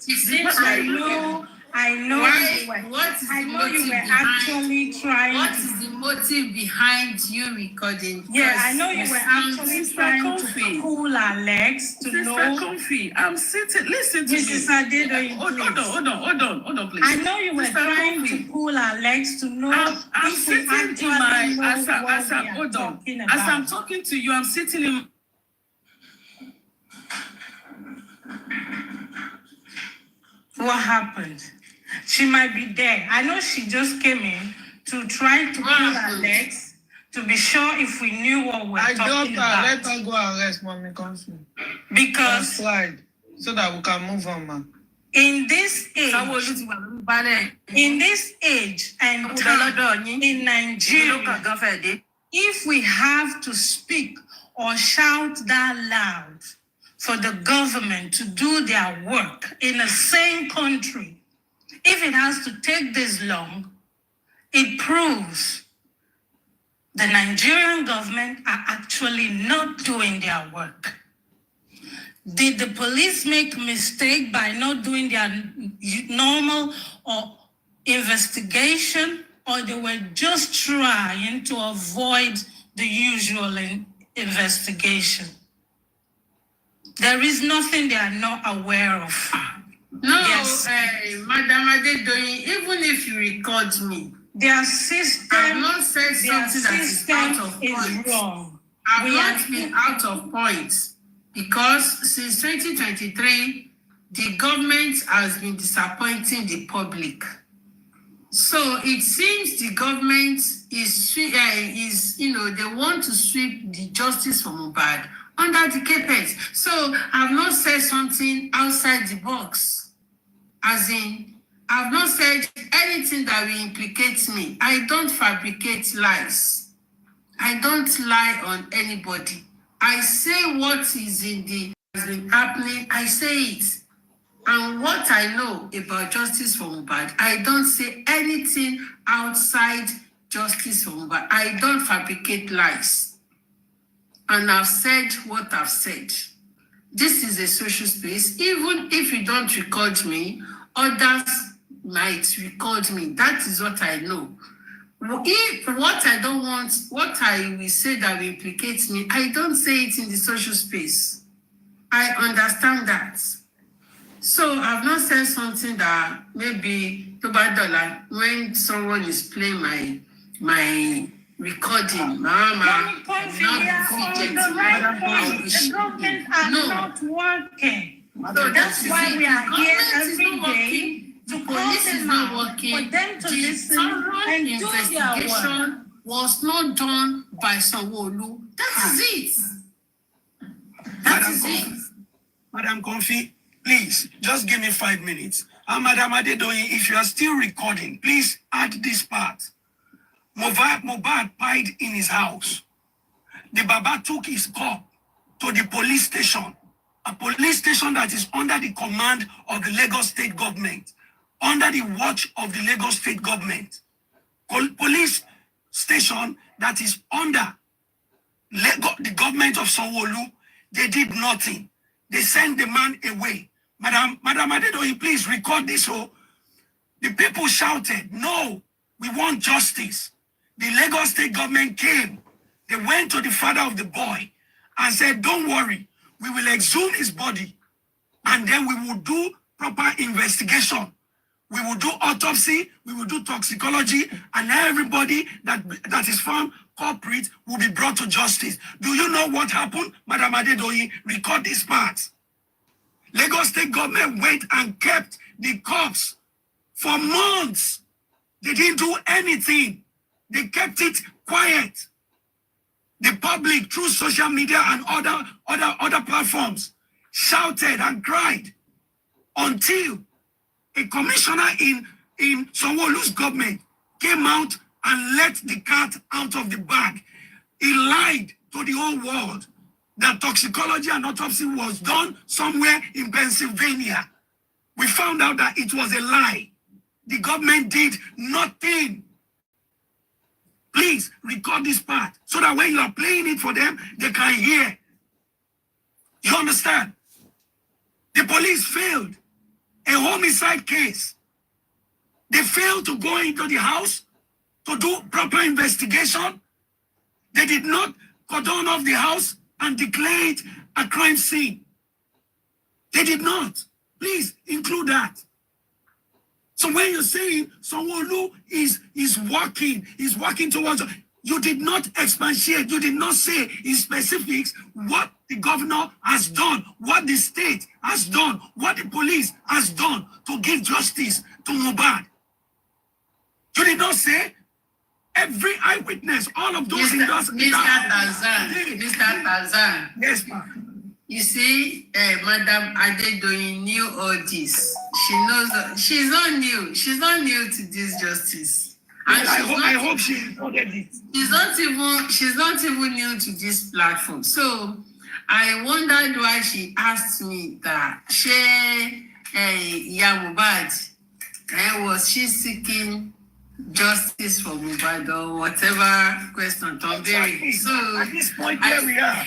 I know you were actually trying. What is the motive behind you recording? Yeah, I know you were actually trying to pull our legs to know. Comfy. I'm sitting. Listen to Mrs. Adedoyin, hold on, please. I know you were trying to pull our legs to know. I'm sitting in my. As I'm talking to you, I'm sitting in. What happened? She might be there. I know she just came in to try to pull her legs to be sure if we knew what we're talking about. Let her go and rest, mommy. Because slide so that we can move on, man. In this age and time in Nigeria, if we have to speak or shout that loud for the government to do their work in the same country, if it has to take this long, it proves the Nigerian government are actually not doing their work. Did the police make a mistake by not doing their normal or investigation, or they were just trying to avoid the usual investigation? There is nothing they are not aware of. No, yes. Madam Adedoyin, even if you record me, their system, I've not said something that is out of point. Wrong. I've not been out of point because since 2023, the government has been disappointing the public. So it seems the government is they want to sweep the justice for Mohbad under the carpet. So I've not said something outside the box. As in, I've not said anything that will implicate me. I don't fabricate lies. I don't lie on anybody. I say what is has been happening. I say it. And what I know about justice for Mohbad, I don't say anything outside justice for Mohbad. I don't fabricate lies. And I've said what I've said. This is a social space. Even if you don't record me, others might record me. That is what I know. If what I don't want, what I will say that will implicate me, I don't say it in the social space. I understand that. So I've not said something that maybe $2 when someone is playing my recording, Mama, the government are not working. So that's why we are here every day to call them out, for them to listen and do their work. Was not done by Sanwo-Olu. That is it. That is it. Madam Comfy, please, just give me 5 minutes. Madam Adedoyin, if you are still recording, please add this part. Mohbad pied in his house. The Baba took his cup to the police station, a police station that is under the command of the Lagos State government, under the watch of the Lagos State government. Police station that is under the government of Sanwo-Olu. They did nothing. They sent the man away. Madam Adedoyin, please record this. So the people shouted, no, we want justice. The Lagos State government came. They went to the father of the boy and said, don't worry, we will exhume his body and then we will do proper investigation. We will do autopsy, we will do toxicology, and everybody that is found culprit will be brought to justice. Do you know what happened? Madam Adedoyin, record this part. Lagos State government went and kept the corpse for months. They didn't do anything. They kept it quiet. The public, through social media and other platforms, shouted and cried until a commissioner in Sanwo-Olu's government came out and let the cat out of the bag. He lied to the whole world that toxicology and autopsy was done somewhere in Pennsylvania. We found out that it was a lie. The government did nothing. Please record this part so that when you are playing it for them, they can hear. You understand? The police failed. A homicide case. They failed to go into the house to do proper investigation. They did not cordon off the house and declare it a crime scene. They did not. Please include that. So when you're saying Sanwo-Olu is walking towards, you did not expatiate, you did not say in specifics what the governor has done, what the state has done, what the police has done to give justice to Mohbad. You did not say every eyewitness, all of those in those. Mr. Tarzan. Yes, ma'am. You see, Madam Adedoyin knew all this. She knows she's not new. She's not new to this justice. And I hope she recorded it. She's not even new to this platform. So I wondered why she asked me that Mohbad was she seeking justice for Mohbad or whatever question Tom Berry. So at this point where we are,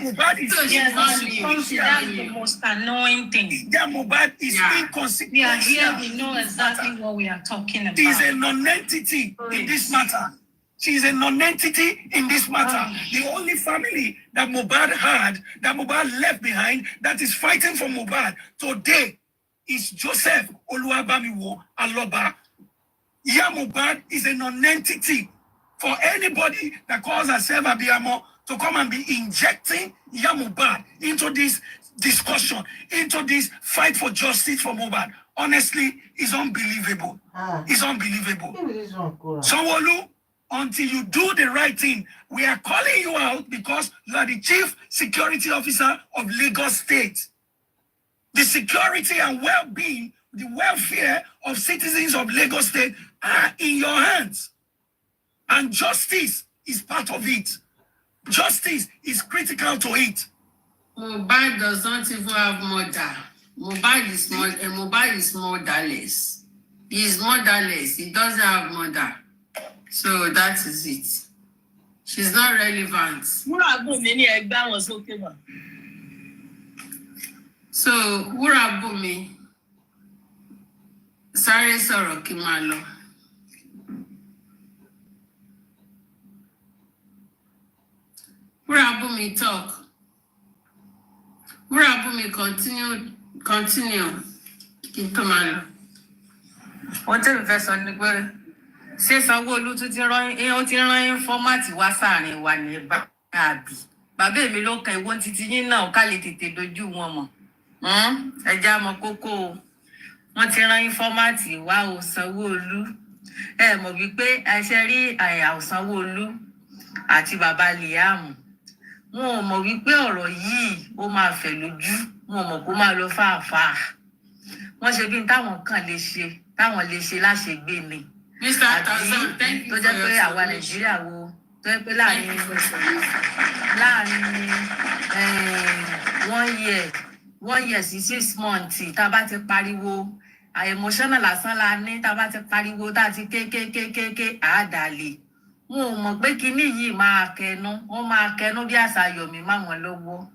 Mohbad is that's the most annoying thing. Yeah, Mohbad is inconsequential. We are here, we know exactly what we are talking about. She is a non-entity in this matter. She is a non-entity in this matter. The only family that Mohbad had, that Mohbad left behind, that is fighting for Mohbad today is Joseph Oluwabamiwo Aloba. Yeah, Mohbad is a non-entity for anybody that calls herself Abiyamo to come and be injecting Mohbad into this discussion, into this fight for justice for Mohbad. Honestly, it's unbelievable. It's unbelievable. Sanwo-Olu, until you do the right thing, we are calling you out because you are the chief security officer of Lagos State. The security and well-being, the welfare of citizens of Lagos State are in your hands. And justice is part of it. Justice is critical to it. Mohbad does not even have mother. Mohbad is motherless. He is motherless. He doesn't have mother. So that is it. She's not relevant. So, Wurabumi, sáré sọ̀rọ̀ kí máa lọ. Wurabumi talk. Wurabumi continue kí n tó máa lọ. Wọ́n tẹ̀lé fẹ́ sọ ni pé ṣé Sanwó-Olú tún ti rán fọ́mátì wá sáàrin wa ní àbí. Bàbá èmi ló kan ìwọ́n títí yín náà ká lè tètè dojú wọn mọ̀. Ẹja mọ kókó o. Wọ́n ti rán fọ́mátì wá o Sanwó-Olú. Ẹ mọ̀ wípé ẹṣẹ́ rí àyà Sanwó-Olú àti bàbá Liam. Wọn ò mọ̀ wípé ọ̀rọ̀ yìí ó máa fẹ̀ lójú. Wọn ò mọ̀ kó máa lọ fàáfàá. Wọ́n ṣe bí táwọn kan lè ṣe láṣegbé ni. Mr. Tazan, thank you for your support. Tó jẹ́ pé àwa Nàìjíríà wo tó jẹ́ pé láàrin 1 year sí 6 months tá a bá ti pariwo emotional lásán la ní tá a bá ti pariwo tá a ti kékékékéké àádàlè. Wọn ò mọ̀ pé kinní yìí máa kẹnu wọ́n máa kẹnu bí àṣà Yomi má wọn lọ́wọ́.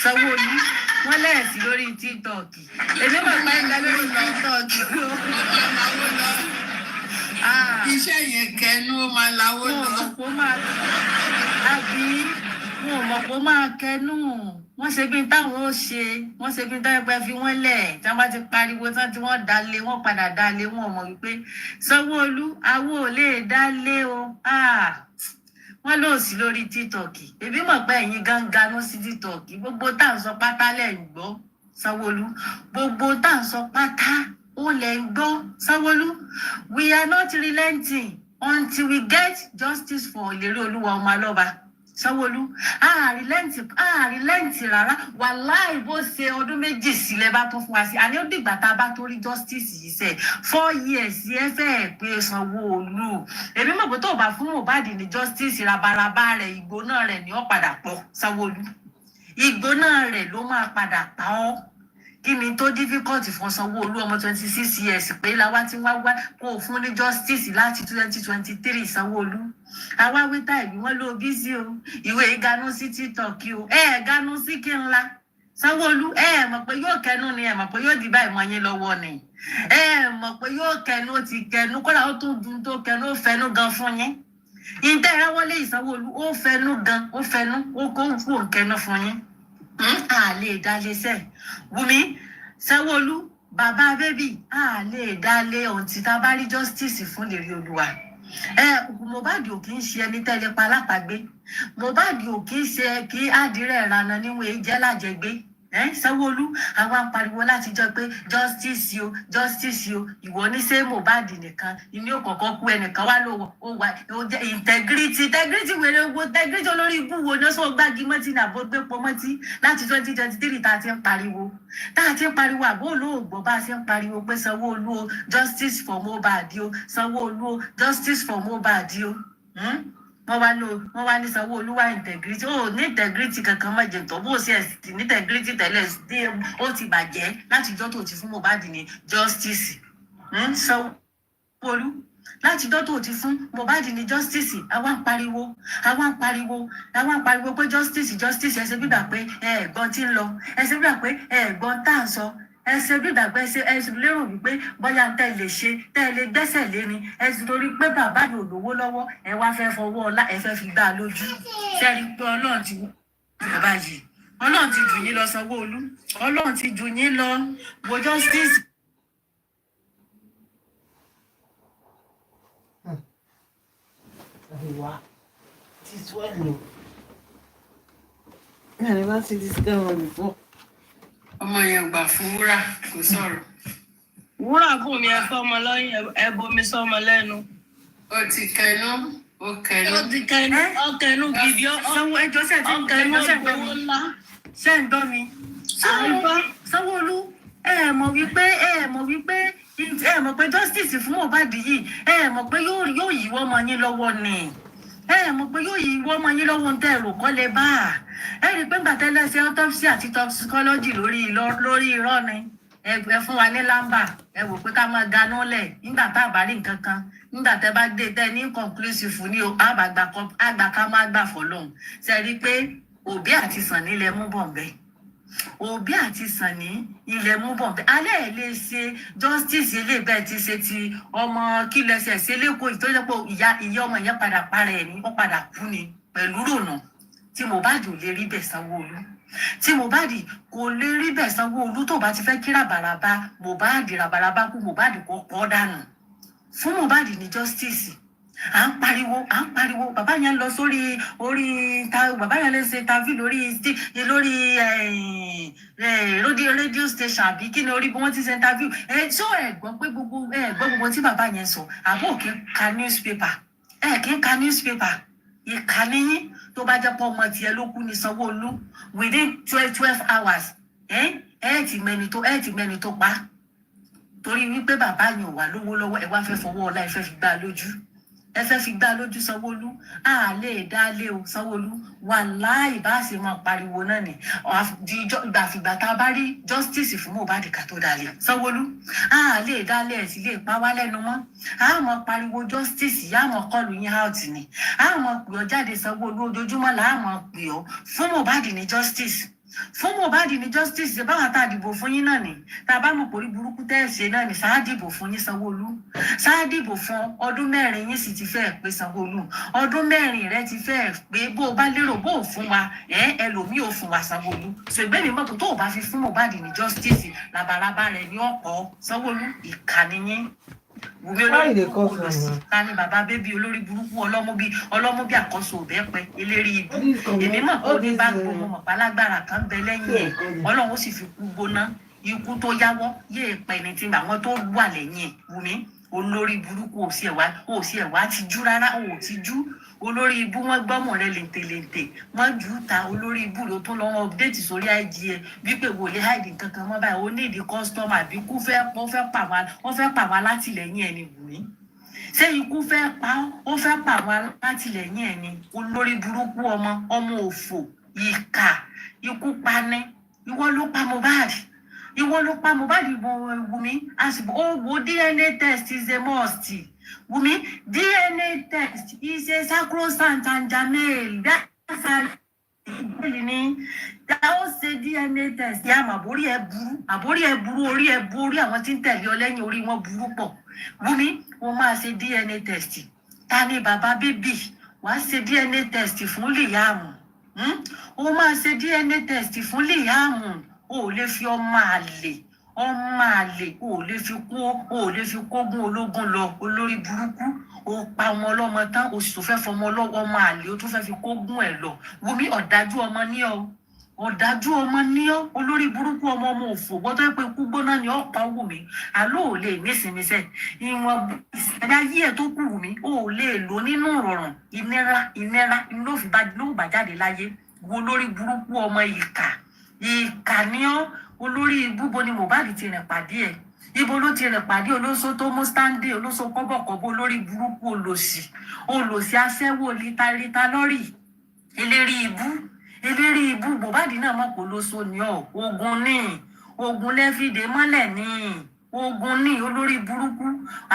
Sanwó-Olú wọ́n lẹ́ẹ̀sí lórí TikTok. Èmi mọ̀ pé ń ga lórí TikTok. Iṣẹ́ yẹn kẹnu ó máa láwó lọ. Wọn ò mọ̀ kó máa kẹnu. Wọ́n ṣe bí táwọn ó ṣe. Wọ́n ṣe bí táwọn ẹgbẹ́ fi wọ́n lẹ̀. Tí wọ́n bá ti pariwo tán tí wọ́n dalé, wọ́n padà dalé. Wọn ò mọ̀ wípé Sanwó-Olú awo ò lè dalé o. Wọ́n lò sí lórí TikTok. Èmi mọ̀ pé ẹ̀yin gangan sí TikTok. Gbogbo tá à ń sọ pátá lẹ̀ ń gbọ́ Sanwó-Olú. Gbogbo tá à ń sọ pátá ó lẹ̀ ń gbọ́ Sanwó-Olú. We are not relenting until we get justice for Ìlérí Olúwa ọmọ Alọ́ba. Sanwó-Olú relent rárá wàláì bó ṣe ọdún méjì sílẹ̀ bá tó fún wa sí àní ó dìgbà tá a bá tó rí justice yìí sẹ̀ 4 years ẹ fẹ́ pé Sanwó-Olú èmi mọ̀ pé tó bá fún Mohbad ní justice rabaraba rẹ̀ ìgbóná rẹ̀ ni ó padà pọ̀ Sanwó-Olú ìgbóná rẹ̀ ló máa padà pa ọ́ kí ni tó difficult fún Sanwó-Olú ọmọ 26 years pé láwa tí wọ́n wá kó fún ní justice láti 2023 Sanwó-Olú àwa wíta ìbí wọn ló bísí o ìwé ìganú sí TikTok o ganu sí kí ńlá Sanwó-Olú mọ̀ pé yóò kẹnu ni mọ̀ pé yóò di báyìí mọ́ yín lọ́wọ́ ni mọ̀ pé yóò kẹnu ó ti kẹnu kódà ó tún dun tó kẹnu ó fẹnu gan fún yín ìtẹ́ra wọlé Sanwó-Olú ó fẹnu gan ó fẹnu ó kó fún kẹnu fún yín a lè dálé sẹ́ Wùmí Sanwó-Olú bàbá bébì a lè dálé ohun tí tá bá rí justice fún lè rí Olúwa Mohbad ò kì í ṣe ẹni tẹ́lẹ̀ pa lápàgbé Mohbad ò kì í ṣe kí àdírẹ̀ ìrànà níwọ̀n èjẹ́ lájẹgbé Sanwó-Olú àwọn apariwo láti jọ pé justice o ìwọ ní ṣe Mohbad nìkan ìní òkọ̀ọ̀kan kú ẹnìkan wá lówó ó wà ó jẹ́ integrity wèrè owó integrity olórí ibú wo ní sọ gbági mọ́tì ní àbó gbé pọ̀ mọ́tì láti 2023 tá a ti ń pariwo àbó olóògbọ́ bá a ṣe ń pariwo pé Sanwó-Olú o justice for Mohbad o Sanwó-Olú o justice for Mohbad o wọ́n wá ní Sanwó-Olú wá integrity ó ní integrity kankan mọ́ jẹ̀ntọ́ bó ṣe ẹ̀sìn ní integrity tẹ́lẹ̀ ó ti bàjẹ́ láti jọ́ tó ti fún Mohbad ní justice Sanwó-Olú láti jọ́ tó ti fún Mohbad ní justice àwa ń pariwo pé justice ẹsẹ̀ gbígbà pé ẹ̀gbọ́n tí ń lọ ẹsẹ̀ gbígbà pé ẹ̀gbọ́n tá à ń sọ ẹsẹ̀ gbígbà pé ẹsẹ̀ lérò wípé bóyá tẹ́ lè ṣe tẹ́ lè gbẹ́sẹ̀ lé ni ẹsẹ̀ torí pé bàbá yóò lówó lọ́wọ́ ẹ wá fẹ́ fọwọ́ ọlá ẹ fẹ́ fi gbá lójú sẹ́rí pé Ọlọ́run ti bàbá yìí Ọlọ́run ti jù yín lọ Sanwó-Olú Ọlọ́run ti jù yín lọ wo justice. This one. I never seen this guy one before. ọmọ yẹn gbà fún wúrà kò sọ̀rọ̀. Wúrà bò mí ẹ̀fọ́ ọmọ lọ́yìn ẹ bomi sọ́mọ lẹ́nu. ó ti kẹnu ó kẹnu gidi Sanwó ẹjọ́ sẹ́ ti ń kẹnu ṣẹ́ ń dán mi. Sanwó-Olú mọ̀ pé justice fún Mohbad yìí mọ̀ pé yóò yíwọ́ ọmọ yín lọ́wọ́ ni mọ̀ pé yóò yíwọ́ ọmọ yín lọ́wọ́ ń tẹ̀ rò kọ́ lè bá rí pé gbàtẹ́lẹ̀ ṣe autopsy àti toxicology lórí irọ́ ni ẹ fún wa ní lámbà ẹ wò pé ká máa ganú lẹ̀ nígbà tá a bá rí nǹkan kan nígbà tẹ́ bá dé tẹ́ ní inconclusive ní o àgbà ká má gbà fọlọ́hún ṣe rí pé òbí àti sàn nílẹ̀ mú bọ̀ bẹ́ẹ̀ òbí àti sàn ní ilẹ̀ mú bọ̀ bẹ́ẹ̀ alẹ́ ẹ̀ lè ṣe justice ilé bẹ́ẹ̀ ti ṣe ti ọmọ kí lẹ́sẹ̀ ṣe lẹ́kọ̀ọ́ ìtọ́jọ́pọ̀ ìyá ọmọ yẹn padà para ẹ̀ ní ó padà kú ni pẹ̀lú rònà tí Mohbad ò lè rí bẹ́ẹ̀ Sanwó-Olú tí Mohbad kò lè rí bẹ́ẹ̀ Sanwó-Olú tó bá ti fẹ́ kí rabaraba Mohbad kú Mohbad kò pọ̀ dànù fún Mohbad ní justice à ń pariwo bàbá yẹn lọ sórí bàbá yẹn lè ṣe interview lórí radio station àbí kí ni orí bí wọ́n ti ṣe interview ṣó ẹ̀gbọ́n pé gbogbo tí bàbá yẹn sọ àbó kí n ka newspaper ìkànnì yín tó bá jẹ́ pọ̀ ọmọ tiẹ̀ ló kú ní Sanwó-Olú within 12 hours ti mẹ́ni tó pa torí wípé bàbá yẹn ò wà lówó lọ́wọ́ ẹ wá fẹ́ fọwọ́ ọlá ẹ fẹ́ fi gbá lójú Sanwó-Olú a lè dá lé o Sanwó-Olú wàláhì bá ṣe máa pariwo náà ni ìgbàfìgbà tá a bá rí justice fún Mohbad ká tó dalẹ̀ Sanwó-Olú a lè dá lé ẹ̀ sí lè pa wá lẹ́nu mọ́ a máa pariwo justice yá máa kọlù yín out ni a máa pè ọ́ jáde Sanwó-Olú ojoojúmọ́ là á máa pè ọ́ fún Mohbad ní justice báwa tá a dìbò fún yín náà ni tá a bá mọ̀ pòrí burúkú tẹ́ ẹ̀ ṣe náà ni sáà dìbò fún yín Sanwó-Olú sáà dìbò fún ọdún 4 yín sì ti fẹ́ pé Sanwó-Olú ọdún 4 rẹ ti fẹ́ pé bó o bá lérò bó o fún wa ẹlòmíì ò fún wa Sanwó-Olú ṣègbè mi mọ́tò tó o bá fi fún Mohbad ní justice labalábá rẹ ní ọ̀pọ̀ Sanwó-Olú ìkànnì yín Wùmí olórí burúkú lọ sí ta ni bàbá bébí olórí burúkú ọlọ́mọbí àkọ́sọ òbẹ́pẹ eléré ibú èmi mọ̀ pé ó ní bá gbogbo mọ̀ pálágbára kan bẹ lẹ́yìn ẹ̀ Ọlọ́run ó sì fi kú gbóná ikú tó yáwọ́ yéè pẹ́ ni ti àwọn tó wà lẹ́yìn ẹ̀ Wùmí olórí burúkú ò sí ẹ̀wá ti jú rárá ò ti jú olórí ibú wọn gbọ́mọ̀ rẹ lèǹtèlèǹtè wọn jù ú ta olórí ibú ló tún lọ́wọ́ update sórí IG ẹ wípé wò lè hide nǹkan kan mọ́ báyìí ó ní ìdí customer àbí kú wọ́n fẹ́ pa wá látìlẹ́yìn ẹni Wùmí ṣé ikú fẹ́ pa ó fẹ́ pa wá látìlẹ́yìn ẹni olórí burúkú ọmọ òfò ìkà ikú pani ìwọ ló pa Mohbad Wùmí àsìkò ó wo DNA test is a must Wùmí DNA test is a sacrosanct and germane that's a ni ó ṣe DNA test yá mà àbórí ẹ burú orí àwọn tí ń tẹ̀lé ọ lẹ́yìn orí wọn burú pọ̀ Wùmí ó máa ṣe DNA test ta ni bàbá bébì wàá ṣe DNA test fún Liam ó máa ṣe DNA test fún Liam ó lè fi ọmọ àlè ó lè fi kógun ológun lọ olórí burúkú ó pa ọmọ ọlọ́mọ tán ó sì tún fẹ́ fọmọ ọmọ àlè ó tún fẹ́ fi kógun ẹ̀ lọ Wùmí ọ̀dájú ọmọ ní ọ olórí burúkú ọmọ òfò gbọ́dọ̀ pé ikú gbóná ni ọ pa Wùmí àlọ́ ò lè nísinmi sẹ́ ìwọ̀n ìṣẹ̀dá yí ẹ̀ tó kù Wùmí ó lè lò nínú ìrọ̀rùn ìnira ló bá jáde láyé wo olórí burúkú ọmọ ìkà ní ọ olórí ibúbo ni Mohbad ti rìn pàdé ẹ̀ ibo ló ti rìn pàdé olóṣó tó mú stándé olóṣó kọ́bọ̀kọ́bọ̀ olórí burúkú olòṣì aṣẹ́wó lítà lọ́rì eléri ibú Mohbad náà mọ̀ pé olóṣó ni ọ ogun lẹ́fìdé mọ́lẹ̀ ní ogun ní olórí burúkú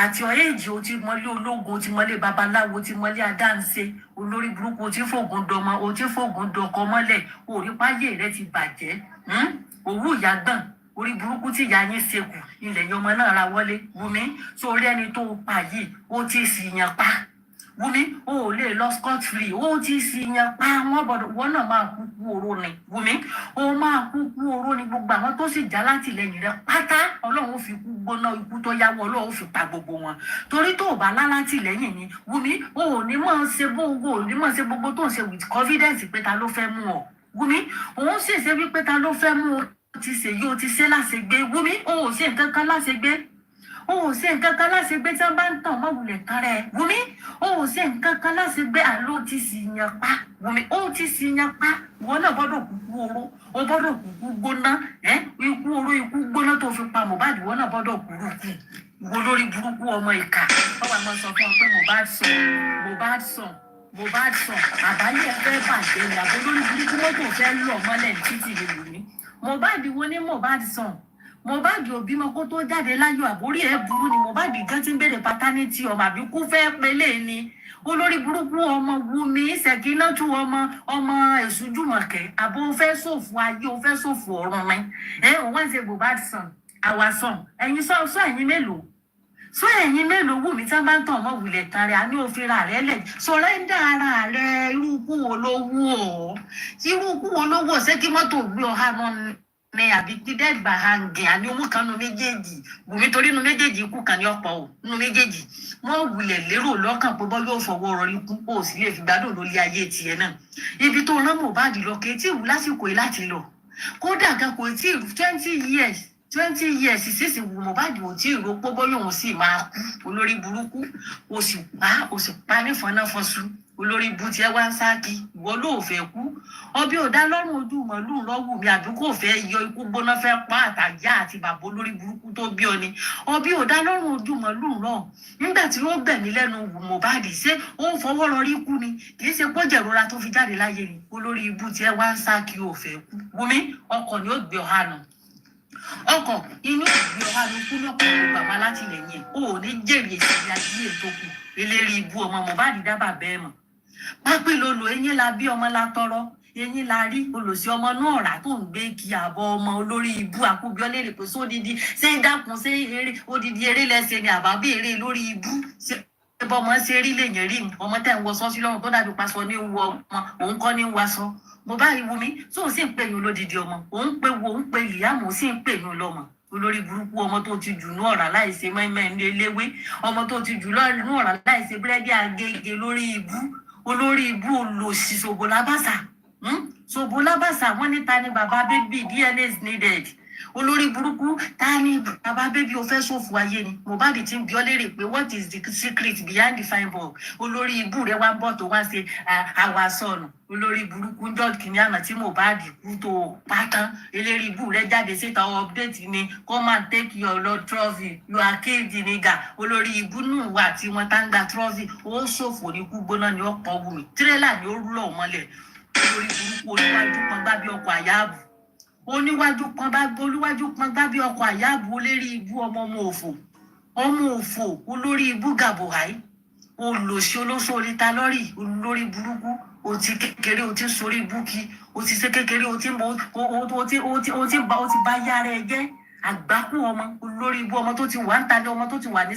àti ọ̀yẹ́jì ó ti mọ́lé ológun ó ti mọ́lé babaláwo ó ti mọ́lé adáǹṣe olórí burúkú ó ti fògùn dọmọ ó ti fògùn dọkọ mọ́lẹ̀ orí páyé rẹ ti bàjẹ́ òwú ìyá gbọ̀n orí burúkú tí ìyá yín ṣekù ilẹ̀ yẹn ọmọ náà ra wọlé Wùmí sórí ẹni tó pa yìí ó ti sì yàn pa Wùmí ó lè lọ scot free ó ti sì yàn pa wọn náà máa kúkú oró ni Wùmí ó máa kúkú oró ni gbogbo àwọn tó sì já látìlẹ́yìn rẹ pátá Ọlọ́run ó fi kú gbóná ikú tó yáwọ́ Ọlọ́run ó fi pa gbogbo wọn torí tó bá látìlẹ́yìn ni Wùmí ó ní mọ̀ ṣe gbogbo tó ń ṣe with confidence pé ta ló fẹ́ mú ọ Wùmí òun sì ṣe wípé ta ló fẹ́ mú ọ ti ṣe yóò ti ṣe láṣegbé Wùmí ó ṣe nǹkan kan láṣegbé tí wọ́n bá ń tàn mọ́ wulẹ̀ tán rẹ̀ Wùmí ó ṣe nǹkan kan láṣegbé àló ti sì yan pa Wùmí ó ti sì yan pa wọn náà gbọ́dọ̀ kúkú oró ó gbọ́dọ̀ kúkú gbóná ikú oró ikú gbóná tó fi pa Mohbad wọn náà gbọ́dọ̀ kúrúkú wo lórí burúkú ọmọ ìkà ọwọ́ àmọ́ sọ fún ọ pé Mohbad sàn àbáyé ẹgbẹ́ bàjẹ́ ní àbó lórí burúkú mọ́tò fẹ́ lọ mọ́lẹ̀ títì lè Wùmí Mohbad wo ní Mohbad sàn Mohbad ò bímọ kó tó jáde láyọ̀ àbórí ẹ̀ burú ni Mohbad gan ti ń bèrè paternity ọmọ àbí kú fẹ́ pélé ni olórí burúkú ọmọ Wùmí Ṣẹ̀kínátù ọmọ Èṣùjùmọ̀kẹ́ àbó fẹ́ ṣòfò ayé ó fẹ́ ṣòfò ọ̀run mi òun wá ṣe Mohbad sàn àwa sàn ẹ̀yin sọ ẹ̀yin mélòó Wùmí tí wọ́n bá ń tàn mọ́ wulẹ̀ tán rẹ̀ àní òfin ra rẹ̀ lẹ̀ sọ̀rẹ́ńdà ara rẹ̀ irú ikú wo ló wù ọ́ ṣé kí mọ́tò gbé ọ hánà ní àbí kí dẹ́gbà hangẹ̀ àní omú kan nu méjèèjì Wùmí torí nu méjèèjì ikú kan ní ọ̀pọ̀ ò nu méjèèjì wọ́n wulẹ̀ lérò lọ́kàn pé bọ́ yóò fọwọ́ rọrí ikú ó sì lè fi gbádùn lórí ayé tiẹ̀ náà ibi tó rán Mohbad lọ kì í tí ìwú lásìkò yìí láti lọ kódà gan kò tí 20 years sísìn wù Mohbad ò tí ì ropó bọ́ yóò sì máa kú olórí burúkú ó sì pa nífọ̀nàfọ̀sù olórí ibu tí ẹ wá ń sáàkì ìwọ ló fẹ́ kú ọbí ò dá lọ́rùn ojú màálù lọ́wù mi àbí kò fẹ́ yọ ikú gbóná fẹ́ pa àtàjà àti bàbá olórí burúkú tó bí ọ ni ọbí ò dá lọ́rùn ojú màálù lọ nígbà tí ó gbẹ̀mí lẹ́nu wù Mohbad ṣé ó fọwọ́ lọ rí kú ni kì í ṣe pọ́jẹ̀rora tó fi jáde láyé ni olórí ibu tí ẹ wá ń sáàkì ò fẹ́ kú Wùmí ọkọ̀ ni ó gbé ọ hànú ọkọ̀ inú ìgbé ọha ló kú lọ́pọ̀ bàbá látìlẹ́yìn ò ní jèrè ìsinmi ayé ètò kù eléri ibu ọmọ Mohbad dábàá bẹ́ẹ̀ mọ̀ pápẹ́ lolo eyín la bí ọmọ la tọrọ eyín la rí olùsí ọmọ náà rà tó ń gbé kí àbọ̀ ọmọ olórí ibu àkúbíọ́lé rè pé sódìdí ṣé dákun ṣé eré odidi eré lẹ́sẹ̀ ni àbábí eré lórí ibu ṣé bọ́mọ ṣe rí lèyìn rí ọmọ tẹ̀ ń wọ sọ́sí lọ́rùn tó dàbí paṣọ ní wọ ọmọ òun kọ́ ní waṣọ mo bá rí Wùmí tó sì ń pè yín olódìdí ọmọ òun pè Liam ó sì ń pè yín lọ́mọ olórí burúkú ọmọ tó ti jù ní ọ̀rá láìsí mẹ́mẹ́ ní eléwé ọmọ tó ti jù ní ọ̀rá láìsí búrẹ́dì àgègè lórí ibu olórí ibu olòṣì ṣòbò lábàṣà wọn níta ni bàbá bébì DNA is needed olórí burúkú ta ni bàbá bébí o fẹ́ ṣòfò ayé ni Mohbad ti ń bi ọ́ léèrè pé what is the secret behind the fine boy olórí ibú rẹ wá ń bọ̀ tó wá ṣe àwàsọ̀nù olórí burúkú ń jọ́ kìnìún àná tí Mohbad kú tó pátán eléré ibú rẹ jáde síta update ni come and take your lord trophy you are killed nigga olórí ibú nù wà tí wọ́n tá ń gba trophy ó ṣòfò ní kú gbóná ni ó pọ̀ Wùmí tírélà ni ó rúlọ̀ mọ́lẹ̀ olórí burúkú olúwájú kan gbá bí ọkọ̀ àyàbù olúwájú kan gbá bí ọkọ̀ àyàbù olérí ibú ọmọ òfò olórí ibú gàbòháì olòṣì olóṣò oríta lọ́rì olórí burúkú o ti kékeré o ti sórí búkí o ti ṣe kékeré o ti bá yára ẹ jẹ́ àgbákù ọmọ olórí ibú ọmọ tó ti wà ń tàbí ọmọ tó ti wà ní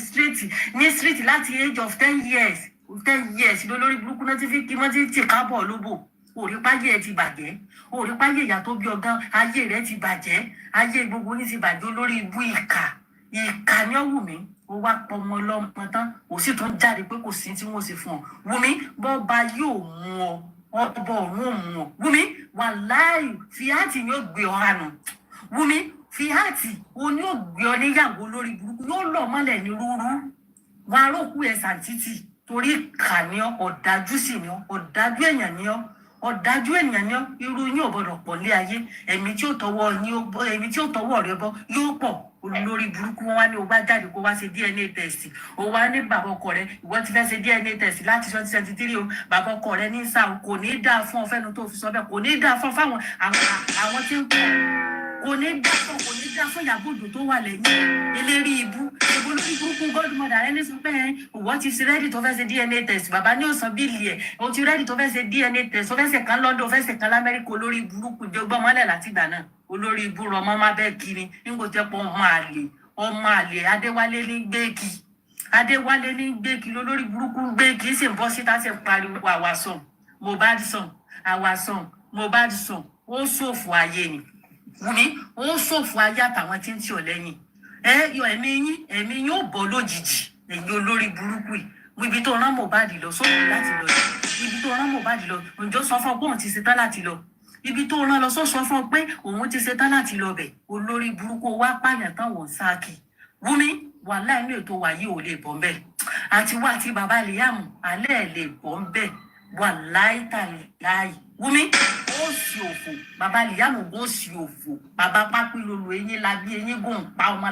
street láti age of 10 years lórí burúkú náà ti fi kí wọ́n ti kábọ̀ lóbò orí páyé ẹ ti bàjẹ́ orí páyé ìyá tó bí ọgán ayé rẹ ti bàjẹ́ ayé gbogbo ní ti bàjẹ́ olórí ibú ìkà ní Wùmí ó wá pọmọ lọ́mọ tán ó sì tún jáde pé kò sí tí wọ́n sì fún ọ Wùmí bọ́ba yóò mú ọ ọbọ ọ̀run ò mú ọ Wùmí wàláì fíhàtì ni ó gbé ọ hànú Wùmí fíhàtì ó ní ó gbé ọ níyàwó lórí burúkú yóò lọ mọ́lẹ̀ ní rúurú wọn arókù ẹ̀ sàǹtítì torí ìkà ni ọ ọ̀dájú sì ni ọ ọ̀dájú èèyàn ni ọ ọ̀dájú ènìyàn ni irú yín ò gbọdọ̀ pọ̀ lé ayé ẹ̀mí tí ó tọwọ́ rẹ bọ́ yóò pọ̀ olórí burúkú wọn wá ní o bá jáde kó wá ṣe DNA test o wá ní bàbá ọkọ rẹ ìwọ ti fẹ́ ṣe DNA test láti 2023 o bàbá ọkọ rẹ ní sáà kò ní dáa fún ọ fẹ́nu tó fi sọ bẹ́ẹ̀ kò ní dáa fún fáwọn àwọn tí ń pọ̀ kò ní dáa fún ìyàbòdò tó wà lẹ́yìn eléré ibú olórí burúkú godmother ẹni sọ pé ìwọ ti ṣe rẹ́dì tó fẹ́ ṣe DNA test bàbá ní òsàn bíìlì ẹ̀ o ti rẹ́dì tó fẹ́ ṣe DNA test o fẹ́ ṣe kan London o fẹ́ ṣe kan lamẹ́ríkà olórí burúkú jọgbọ́n mọ́lẹ̀ láti ìgbà náà olórí ibú rọmọ má bẹ́ẹ̀ kiri nígbò tẹ́ pọ̀ ọmọ àlè Adéwálé ní gbéèkì lólórí burúkú gbéèkì sì ń bọ́ síta sì ń pariwo àwàsàn Mohbad sàn ó ṣòfò ayé ni Wùmí ó ṣòfò ayé àtàwọn tí ń tì ọ́ lẹ́yìn yọ ẹ̀mí yín ò bọ́ lójijì ẹ̀yin olórí burúkú yìí ibi tó rán Mohbad lọ sóòrùn láti lọ ibi tó rán Mohbad lọ ǹjọ́ sọ fún ọ pé òun ti ṣetán láti lọ ibi tó rán lọ sọ fún ọ pé òun ti ṣetán láti lọ bẹ̀ olórí burúkú wá pààyàn tán wọ́n sáàkì Wùmí wàhálà inú ètò wa yìí ò lè bọ́ mbẹ́ àti wá àti bàbá Liam alẹ́ ẹ̀ lè bọ́ mbẹ́ wàláì tàláì Wùmí ó sì òfò bàbá Liam ó sì òfò bàbá pápí lolo eyín labí eyín gùn pa ọmọ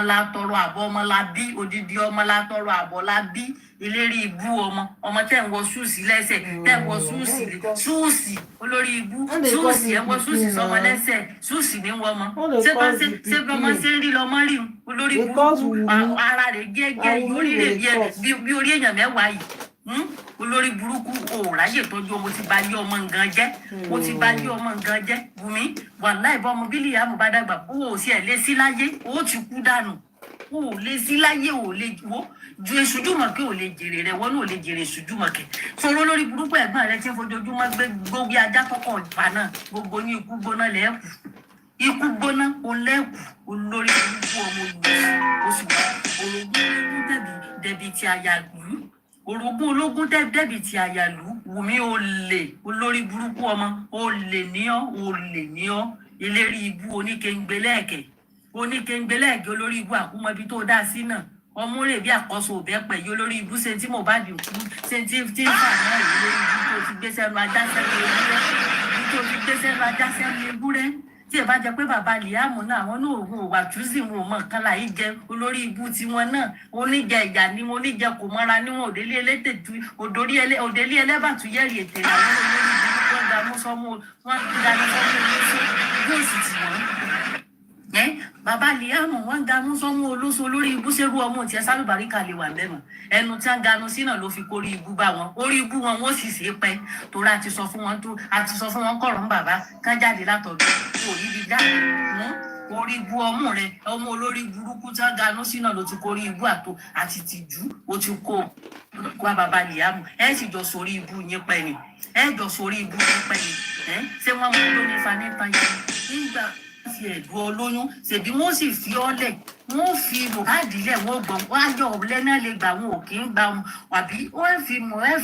látọrọ àbọ̀ ọmọ labí odidi ọmọ látọrọ àbọ̀ labí eléré ibú ọmọ tẹ́ ń wọ ṣúùsì lẹ́sẹ̀ tẹ́ ń wọ ṣúùsì olórí ibú ṣúùsì ẹ̀ wọ ṣúùsì sọmọ lẹ́sẹ̀ ṣúùsì ní wọ́n mọ́ ṣé ọmọ ṣe ń rí lọ́mọ rí olórí burúkú ara rẹ̀ gẹ́gẹ́ orí rẹ̀ bí orí èèyàn mẹ́wàá yìí olórí burúkú òòráyè tọ́jú ọmọ ti bá yé ọmọ nǹkan jẹ́ ó ti bá yé ọmọ nǹkan jẹ́ Wùmí wàláì bọ́ ọmọ bílí àmọ́ bá dàgbà ó sì ẹ̀ lé sí láyé ó ti kú dànù ó lé sí láyé ó lè wo ju èsùjúmọ̀kẹ́ ò lè jèrè rẹ̀ wọ́n náà lè jèrè èsùjúmọ̀kẹ́ sọ̀rọ̀ olórí burúkú ẹ̀gbọ́n rẹ̀ tí ń fojoojúmọ́ gbé gbógi ajá tọkọ̀ ìgbà náà gbogbo ní ikú gbóná lẹ́ẹ̀kù ikú gbóná olẹ́ẹ̀kù olórí burúkú ọmọ oṣù orogún dẹ̀bi ti àyàlú orogún ológun dẹ́bi ti àyàlú Wùmí olórí burúkú ọmọ olè ní ọ́ eléré ibú oníkéngbélẹ́ẹ̀kẹ́ olórí ibú àkúmọ̀ ibi tó dá sí náà ọmọ rẹ̀ bí àkọ́sọ òbẹ́pẹ̀ yìí olórí ibú ṣe tí Mohbad kú ṣe tí ń fà náà yìí lórí ibú tó ti gbé sẹ́nu ajá sẹ́nu ewúrẹ́ tí ẹ bá jẹ pé bàbá Liam náà àwọn náà òun ò wà túsì wọn ò mọ nǹkan láyé jẹ olórí ibú tiwọn náà oníjẹ ìjà ni wọn oníjẹ kò mọ́ra níwọn òdélé ẹlẹ́tẹ̀tù òdélé ẹlẹ́bàtú yẹ̀rì ètè làwọn olórí ibú wọn dààmú sọmú olóṣù yóò sì tì wọ́n. Bàbá Liam wọn dààmú sọmú olóṣù olórí ibú ṣerú ọmọ tiẹ̀ sálùbáríkà lè wà lẹ́nu ẹnu tí wọn ganu sí náà ló fi kórí ibú bá wọn orí ibú wọn wọn sì ṣe pẹ́ torí àti sọ fún wọn kọ̀rọ̀ ń bàbá kán jáde látọ̀dọ̀ orí bí jáde orí ibú ọmú rẹ ọmọ olórí burúkú tí wọn ganu sí náà ló ti kórí ibú àti tìjú ó ti kó wá bàbá Liam ẹ sì jọ sórí ibú yín pẹ́ ni ṣé wọn mú lóní fanẹ́tàn yẹn nígbà fi ẹ̀dùn olóyún ṣèbí wọ́n sì fi ọ́lẹ̀ wọ́n fi Mohbad lẹ̀ wọ́n gbọ̀n wọ́n ájọ ọ̀lẹ́ náà lè gbà wọn ò kí ń gbà wọn àbí wọ́n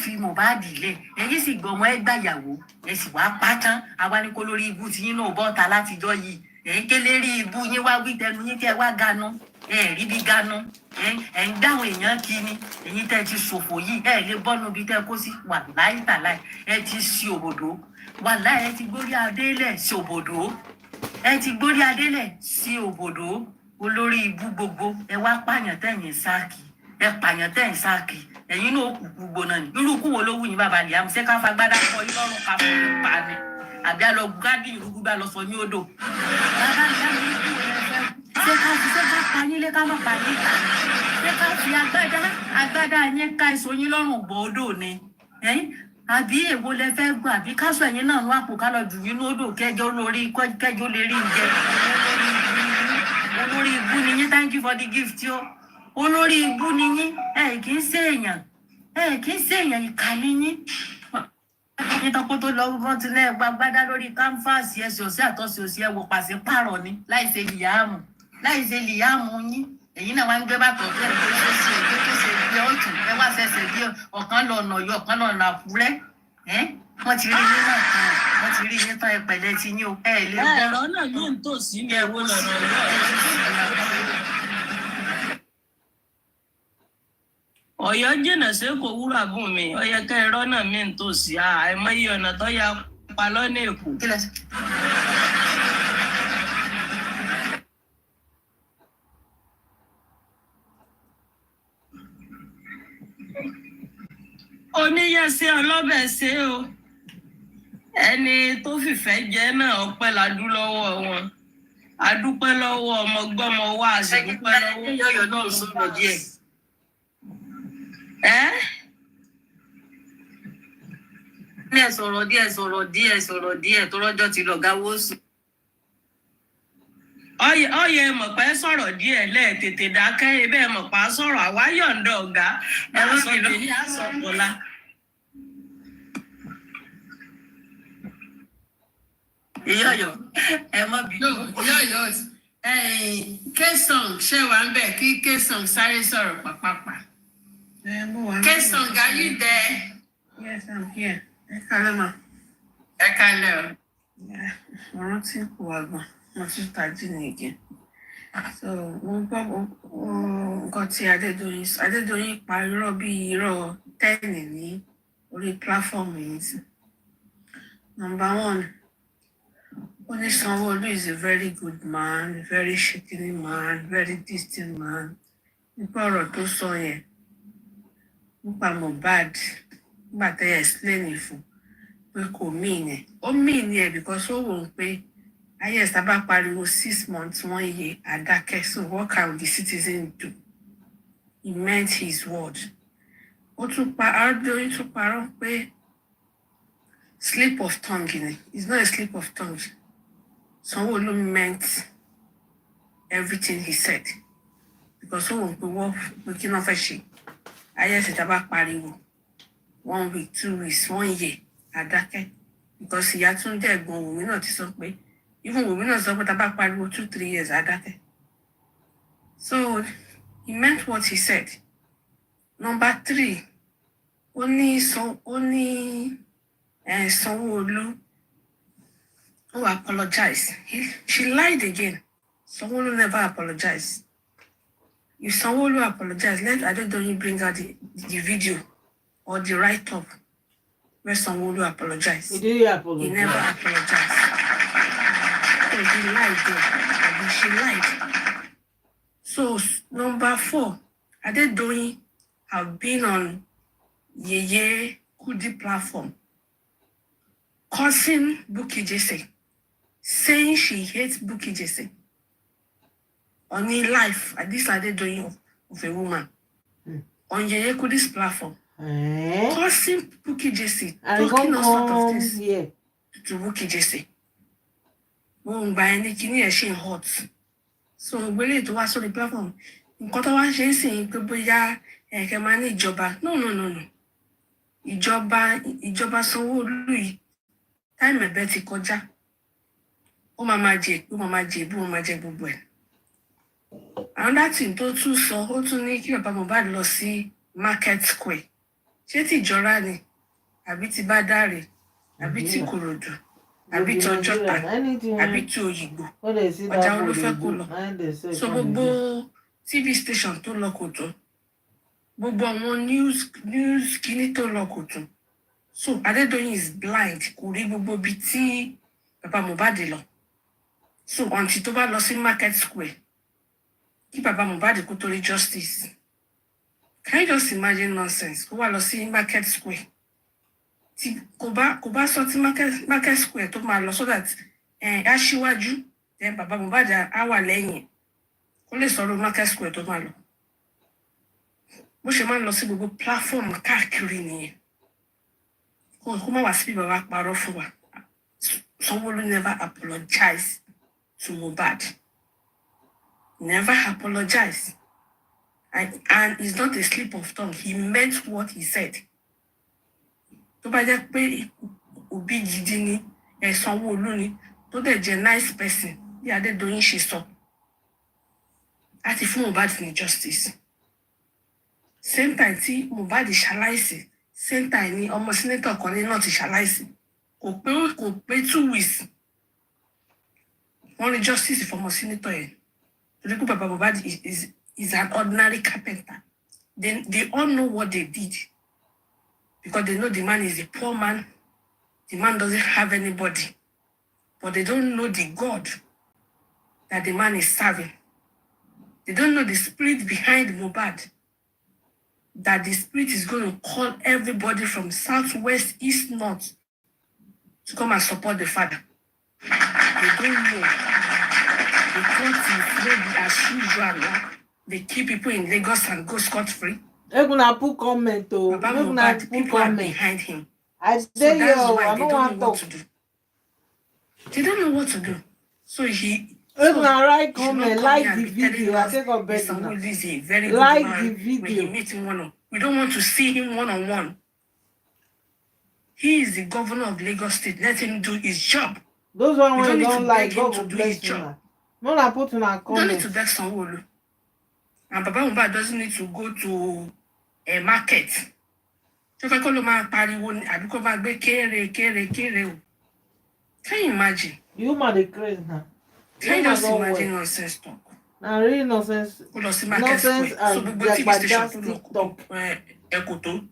fi Mohbad lẹ̀ èyí sì gbọ́ wọn ẹ gbàyàwó ẹ sì wá pátán àwa ní kó lórí ibú tí yín náà bọ́ta látijọ́ yìí Kélérí ibú yín wá wí tẹnu yín kẹ́ wá ganu. Rí bí ganu. Ń dáhùn èèyàn kí ni. Ẹ̀yin tẹ́ ti ṣòfò yìí. Lè bọ́nu bí tẹ́ kó sí. Wà láì tàláì. Ẹ ti ṣi òbòdó. Wà láì ẹ ti gbórí adélẹ̀ sí òbòdó. Ẹ ti gbórí adélẹ̀ sí òbòdó. Olórí ibú gbogbo. Ẹ wá pààyàn tẹ̀yìn sáàkì. Ẹ pààyàn tẹ̀yìn sáàkì. Ẹ̀yin náà kù gbóná ni. Irú kú wo ló wù yín bàbá Liam? Ṣé ká fagbádá kọ yín lọ́rùn ká fún yín pa ni? Àbí a lọ gádì ìrúgbú bá lọ sọ ní odò. Bàbá Liam ní kú wo lẹ fẹ́? Ṣé ká pa yín lé ká má pa yín ta? Ṣé ká fi agbádá yín ká èso yín lọ́rùn bọ̀ odò ni? Àbí èwo lẹ fẹ́ gbọ́? Àbí ká sọ ẹ̀yin náà nú àpò ká lọ jù yín ní odò kẹjọ lè rí jẹ. Olórí ibú ni yín, thank you for the gift yo. Olórí ibú ni yín, kì í ṣe èèyàn, ìkà ni yín. Nítorí tó lọ wọ́n ti lẹ́ gbàgbádá lórí káńfàsì ẹsẹ̀ òsì àtọ́sí òsì ẹwọ pàṣẹ pààrọ̀ ni láìṣe lìyàmù yín. Èyí náà wá ń gbé bàtọ̀ tó ẹ̀ tó ṣe bí ọ̀tún ẹ wá ṣẹ̀ṣẹ̀ bí ọ̀kan lọ́nà Ọ̀yọ́ ọ̀kan lọ́nà Àkúrẹ́. Wọ́n ti rí yín náà tán, wọ́n ti rí yín tán ẹ̀pẹ̀lẹ̀ ti yín o. Lè gbọ́. Ẹ̀rọ náà yóò ń tòsí ní ẹ̀wọ́ lọ́nà Ọ̀yọ́ jìnnà sí kò wúrà gùn mi, ọyẹ kẹ́ ẹ̀rọ náà mi ń tòsí àìmọye ọ̀nà tó ya pa lọ́nà Èkó. Oníyẹsí ọlọ́bẹ̀ ṣe o. Ẹni tó fìfẹ́ jẹ́ náà ọpẹ́ ládú lọ́wọ́ wọn. Adúpẹ́ lọ́wọ́ ọmọgbọ́mọ wá àṣìdúpẹ́ lọ́wọ́. Yọ̀yọ̀ náà sọ̀rọ̀ díẹ̀. Sọ̀rọ̀ díẹ̀ tó rọ́jọ́ ti lọ gáwó sùn. Ọyẹ mọ̀pẹ́ sọ̀rọ̀ díẹ̀ tètè dákẹ́ ibẹ̀ mọ̀pá sọ̀rọ̀ àwa yọ̀ǹda ọ̀gá ẹ̀rọ sọ̀rọ̀ ní àsọ̀kọ̀lá. Ìyọ̀yọ̀ ẹ mọ̀ bí. Yọ̀yọ̀ K-Song ṣé wà ń bẹ̀ kí K-Song sáré sọ̀rọ̀ pàpàpà. K-Song, are you there? Yes, I'm here. Kalema. Kalema. Yeah, mo rántí kò wá gan. Mo tún tají ní again. So, mo gbọ́ nǹkan tí Adédoyin pa irọ́ bí irọ́ 10 ní orí platform yìí sí. Number 1, Oni Sanwo-Olu is a very good man, a very shikini man, very distant man. Nípa ọ̀rọ̀ tó sọ yẹn. Nípa Mohbad, nígbà tẹ́ explain fún pé kò mean ẹ̀. Ó mean ẹ̀ because ó wò ó pé ayé ẹ̀sà bá pariwo 6 months 1 year àdákẹ́. So what can the citizen do? He meant his word. Ó tún Adédoyin tún parọ́ pé slip of tongue ni. It's not a slip of tongue. Sanwo-Olu meant everything he said. Because ó wò ó pé wọ́n kí náà fẹ́ ṣe. Ayé ẹ̀sà bá pariwo 1 week 2 weeks 1 year àdákẹ́. Because ìyá tún jẹ́ ẹ̀gbọ́n Wummi náà ti sọ pé even Wummi náà sọ pé tá bá pariwo 2-3 years àdákẹ́. So he meant what he said. Number 3, ó ní Sanwo-Olu who apologized. She lied again. Sanwo-Olu never apologized. If Sanwo-Olu apologized, let Adédoyin bring out the video or the write-up where Sanwo-Olu apologized. He didn't apologize. He never apologized. So he lied there. She lied. So number 4, Adédoyin have been on Yeye Kudi platform cursing Bukky Jesse, saying she hates Bukky Jesse. On in life, at this Adédoyin of a woman. On Yeye Kudi's platform. Cursing Bukky Jesse, talking all sort of things to Bukky Jesse. By any kini she hot. So really to watch on the platform. Nǹkan tó wá ṣe ń sìn pé bóyá ẹ̀kẹ́ máa ní ìjọba. No. Ìjọba Sanwo-Olu yìí. Time ẹ̀bẹ̀ ti kọjá. Ó máa jẹ gbogbo ẹ̀. Another thing tó tún sọ, ó tún ní kí bàbá Mohbad lọ sí Market Square. Ṣé ti Ìjọra ni? Àbí ti Bádàrè? Àbí ti Ìkòròdú? àbí tí Ọjọ́ta anything àbí tí Òyìnbó when they see ọjà that wo ló food fẹ́ they kó do lọ and they say so come gbogbo again. TV station tó lọ kò tó gbogbo àwọn news kíní tó lọ kò tó so Adédoyin is blind kò rí gbogbo ibi tí bàbá Mohbad lọ so until tó bá lọ sí Market Square kí bàbá Mohbad kó tó rí justice. Can you just imagine nonsense? Kó wá lọ sí Market Square. Tí kò bá sọ tí Market Square tó máa lọ so that aṣíwájú then bàbá Mohbad á wà lẹ́yìn. Kó lè sọ̀rọ̀ Market Square tó máa lọ. Bó ṣe máa ń lọ sí gbogbo platform káàkiri nìyẹn. Kó má wá sí bàbá parọ́ fún wa. Sanwó-Olú never apologize to Mohbad. Never apologize. And it's not a slip of tongue. He meant what he said. Tó bá jẹ́ pé òbí gidi ni Sanwó-Olú ni tó dẹ̀ jẹ́ nice person bí Adédoyin ṣe sọ. Láti fún Mohbad ní justice. Same time tí Mohbad ṣaláìsí, same time ni ọmọ senator kan ní náà ti ṣaláìsí. Kò pé 2 weeks. Wọ́n rí justice fún ọmọ senator yẹn. Torí pé bàbá Mohbad is an ordinary carpenter. They all know what they did. Because they know the man is a poor man. The man doesn't have anybody. But they don't know the God that the man is serving. They don't know the spirit behind Mohbad. That the spirit is going to call everybody from south, west, east, north to come and support the father. They don't know. The court is ready as usual. They keep people in Lagos and go scot-free. They're gonna put comment oh. Baba Mohbad, people are behind him. I So that's why I they don't don't want know what to to do. They don't know what to do. So They're gonna write he should not comment, come like here and the be telling video. I us take a that bet Sanwó-Olú now. is a very good Like man the when you video. meet him one-on-one. We don't want to see him one-on-one. He is the governor of Lagos State. Let him do his job. Those We one don't when need don't to like beg him God to will do his bless you job. now. No, I put in a We don't need comment. to beg Sanwó-Olú. And Baba Mohbad doesn't need to go to a market. So if I call him a pariwo ni àbí kó bá gbé kéré o. Can you imagine? You man the crazy now. Can you just imagine nonsense talk? Now really nonsense. Kó lọ sí Market Nonsense Square. So and gbogbo TV station jagbajas tó lọ TikTok. Ẹ̀kọ́tó.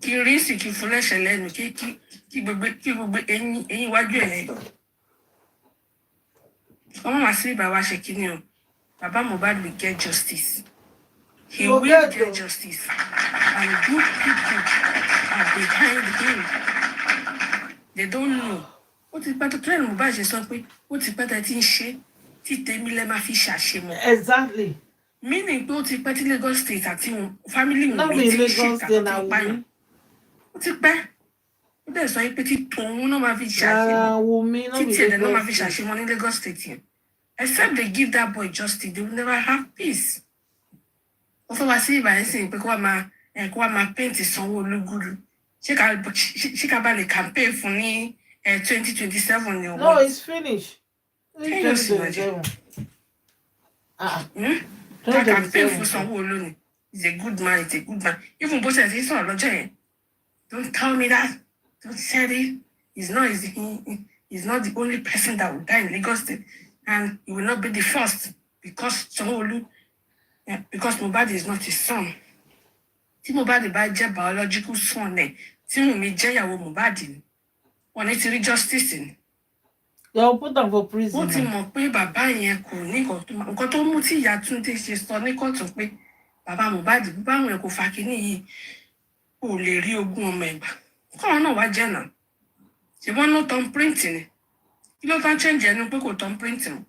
Kí rí sì kí fún lẹ́sẹ̀ lẹ́nu kí gbogbo eyín iwájú ẹ̀ lẹ́yìn. Ọmọ màá sí bàbá ṣe kíní o. Baba Mohbad will get justice. He will get justice. And good people are behind him. They don't know. Ó ti pẹ́ tó tẹ́lẹ̀ Mohbad ṣe sọ pé ó ti pẹ́ tẹ́ tí ń ṣe tí tèmi lẹ́ máa fi ṣàṣemọ̀. Exactly. Meaning pé ó ti pẹ́ tí Lagos State àti family Not mi be ti ṣe Lagos State na àkọ́tí pààyàn. Ó ti pẹ́. Ó dẹ̀ sọ pé tí tòun náà máa fi ṣàṣemọ̀. Wummi not Tí be tiẹ̀ dẹ̀ náà máa Lagos fi State. ṣàṣemọ̀ ní Lagos State yẹn. Except they give that boy justice, they will never have peace. Ó fẹ́ wá sí ìbàyẹn sí pé kó wá máa paint Sanwó-Olú gúdú. Ṣé ká bá lè campaign fún ní 2027 ni o? No, it's finished. Can you just imagine? Ká campaign fún Sanwó-Olú ni. He's a good man, he's a good man. Even bó ṣe ti sọ̀rọ̀ lọ́jọ́ yẹn. Don't tell me that. Don't say it. He's not the only person that will die in Lagos State. And he will not be the first because Sanwó-Olú, because Mohbad is not his son. Tí Mohbad bá jẹ́ biological son ẹ̀, tí Wummi jẹ́ ìyàwó Mohbad ni, wọ́n ní ti rí justice ni. They will put them for prison. Ó ti mọ̀ pé bàbá yẹn kò ní nǹkan tó mú tí ìyá Túndé ṣe sọ ní kóòtù pé bàbá Mohbad bá àwọn ẹ̀kọ́ fa kínní yìí ò lè rí ogún ọmọ ẹ̀gbà. Kọ́ọ̀ náà wá jẹ́ náà. Ṣèbọn ló tán print ni. Kí ló tán change ẹnu pé kò tán print mọ́?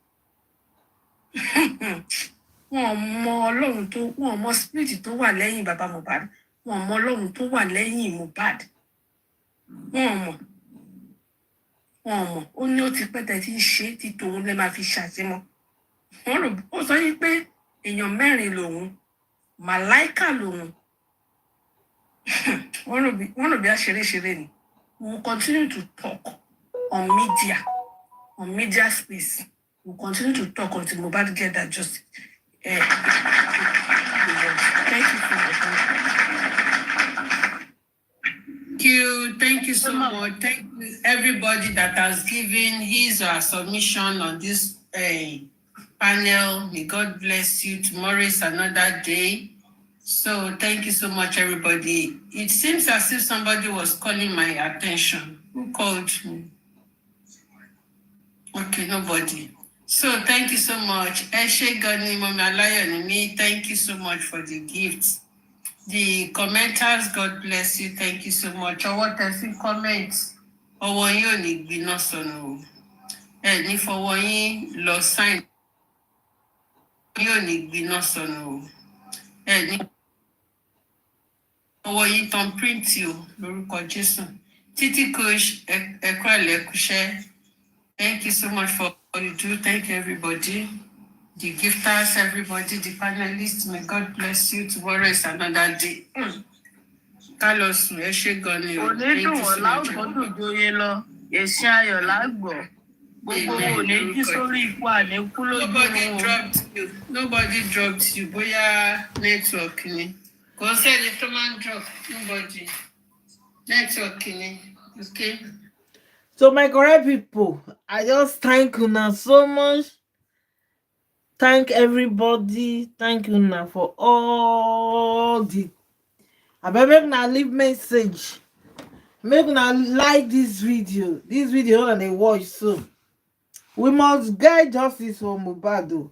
Wọ́n mọ spirit tó wà lẹ́yìn bàbá Mohbad. Wọ́n mọ Ọlọ́run tó wà lẹ́yìn Mohbad. Wọ́n mọ̀. Ó ní ó ti pẹ́ tẹ́ tí ń ṣe tí tòun lè máa fi ṣàṣemọ́. Ó sọ yí pé èèyàn 4 lòun. Màláìkà lòun. Wọ́n rò bí aṣeréṣeré ni. We will continue to talk on media space. We will continue to talk until Mohbad get that justice. Thank you for the you so much. Thank you everybody that has given his or her submission on this panel. May God bless you. Tomorrow is another day. So thank you so much, everybody. It seems as if somebody was calling my attention. Who called me? Okay, nobody. So thank you so much. Eshe Gani Momalayanimi, thank you so much for the gifts. The commenters, God bless you. Thank you so much. Or what else in comments? Ọwọ́ yín ò ní gbiná sọnù o. Ẹ ní fọwọ́ yín lọ sign. Yín ò ní gbiná sọnù o. Ẹ ní ọwọ́ yín tán print o lórúkọ Jésù. Títí Kush, ẹ̀kọ́ ẹ̀lẹ́kùṣẹ́. Thank you so much for all you do. Thank you, everybody. The gifters, everybody, the panelists. May God bless you. Tomorrow is another day. Carlos, ẹ ṣé gan ni o. Thank you so much. Nobody dropped you. Nobody dropped you. Bóyá network ni. Kò sẹ́ni tó máa ń drop. Nobody. Network ni. Okay. So my correct people, I just thank you now so much. Thank everybody. Thank you now for all the. I better now leave message. Make now like this video. This video that they watch soon. We must get justice for Mohbad.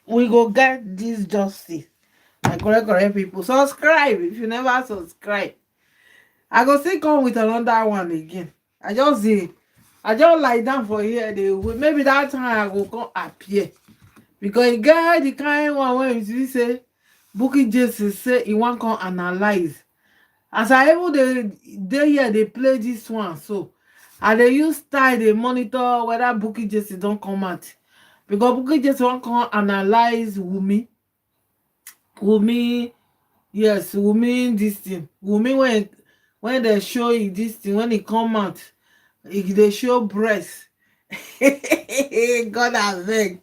We go get this justice. My correct people. Subscribe if you never subscribe. I go still come with another one again. I just lie down for here. Maybe that time I go come appear. Because the guy, the kind one when you say Bukky Jesse say he want come analyze. As I able they here they play this one, so and they use style they monitor whether Bukky Jesse don't come out. Because Bukky Jesse want come analyze Wummi. Yes, Wummi this thing. Wummi when they show you this thing, when it come out, they show breast. God I beg.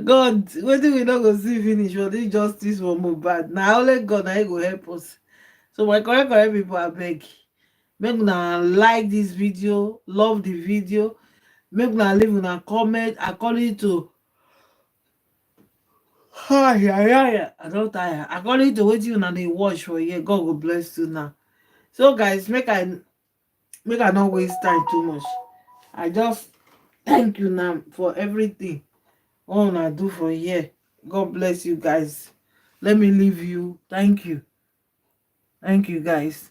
God, what do we not go see finish for this justice for Mohbad? Now only God now go help us. So my correct people, I beg. Make una like this video, love the video. Make una leave una comment according to I don't tire. According to what you they watch for here, God will bless you now. So guys, make I not waste time too much. I just thank you now for everything. All I do for here. God bless you guys. Let me leave you. Thank you. Thank you guys.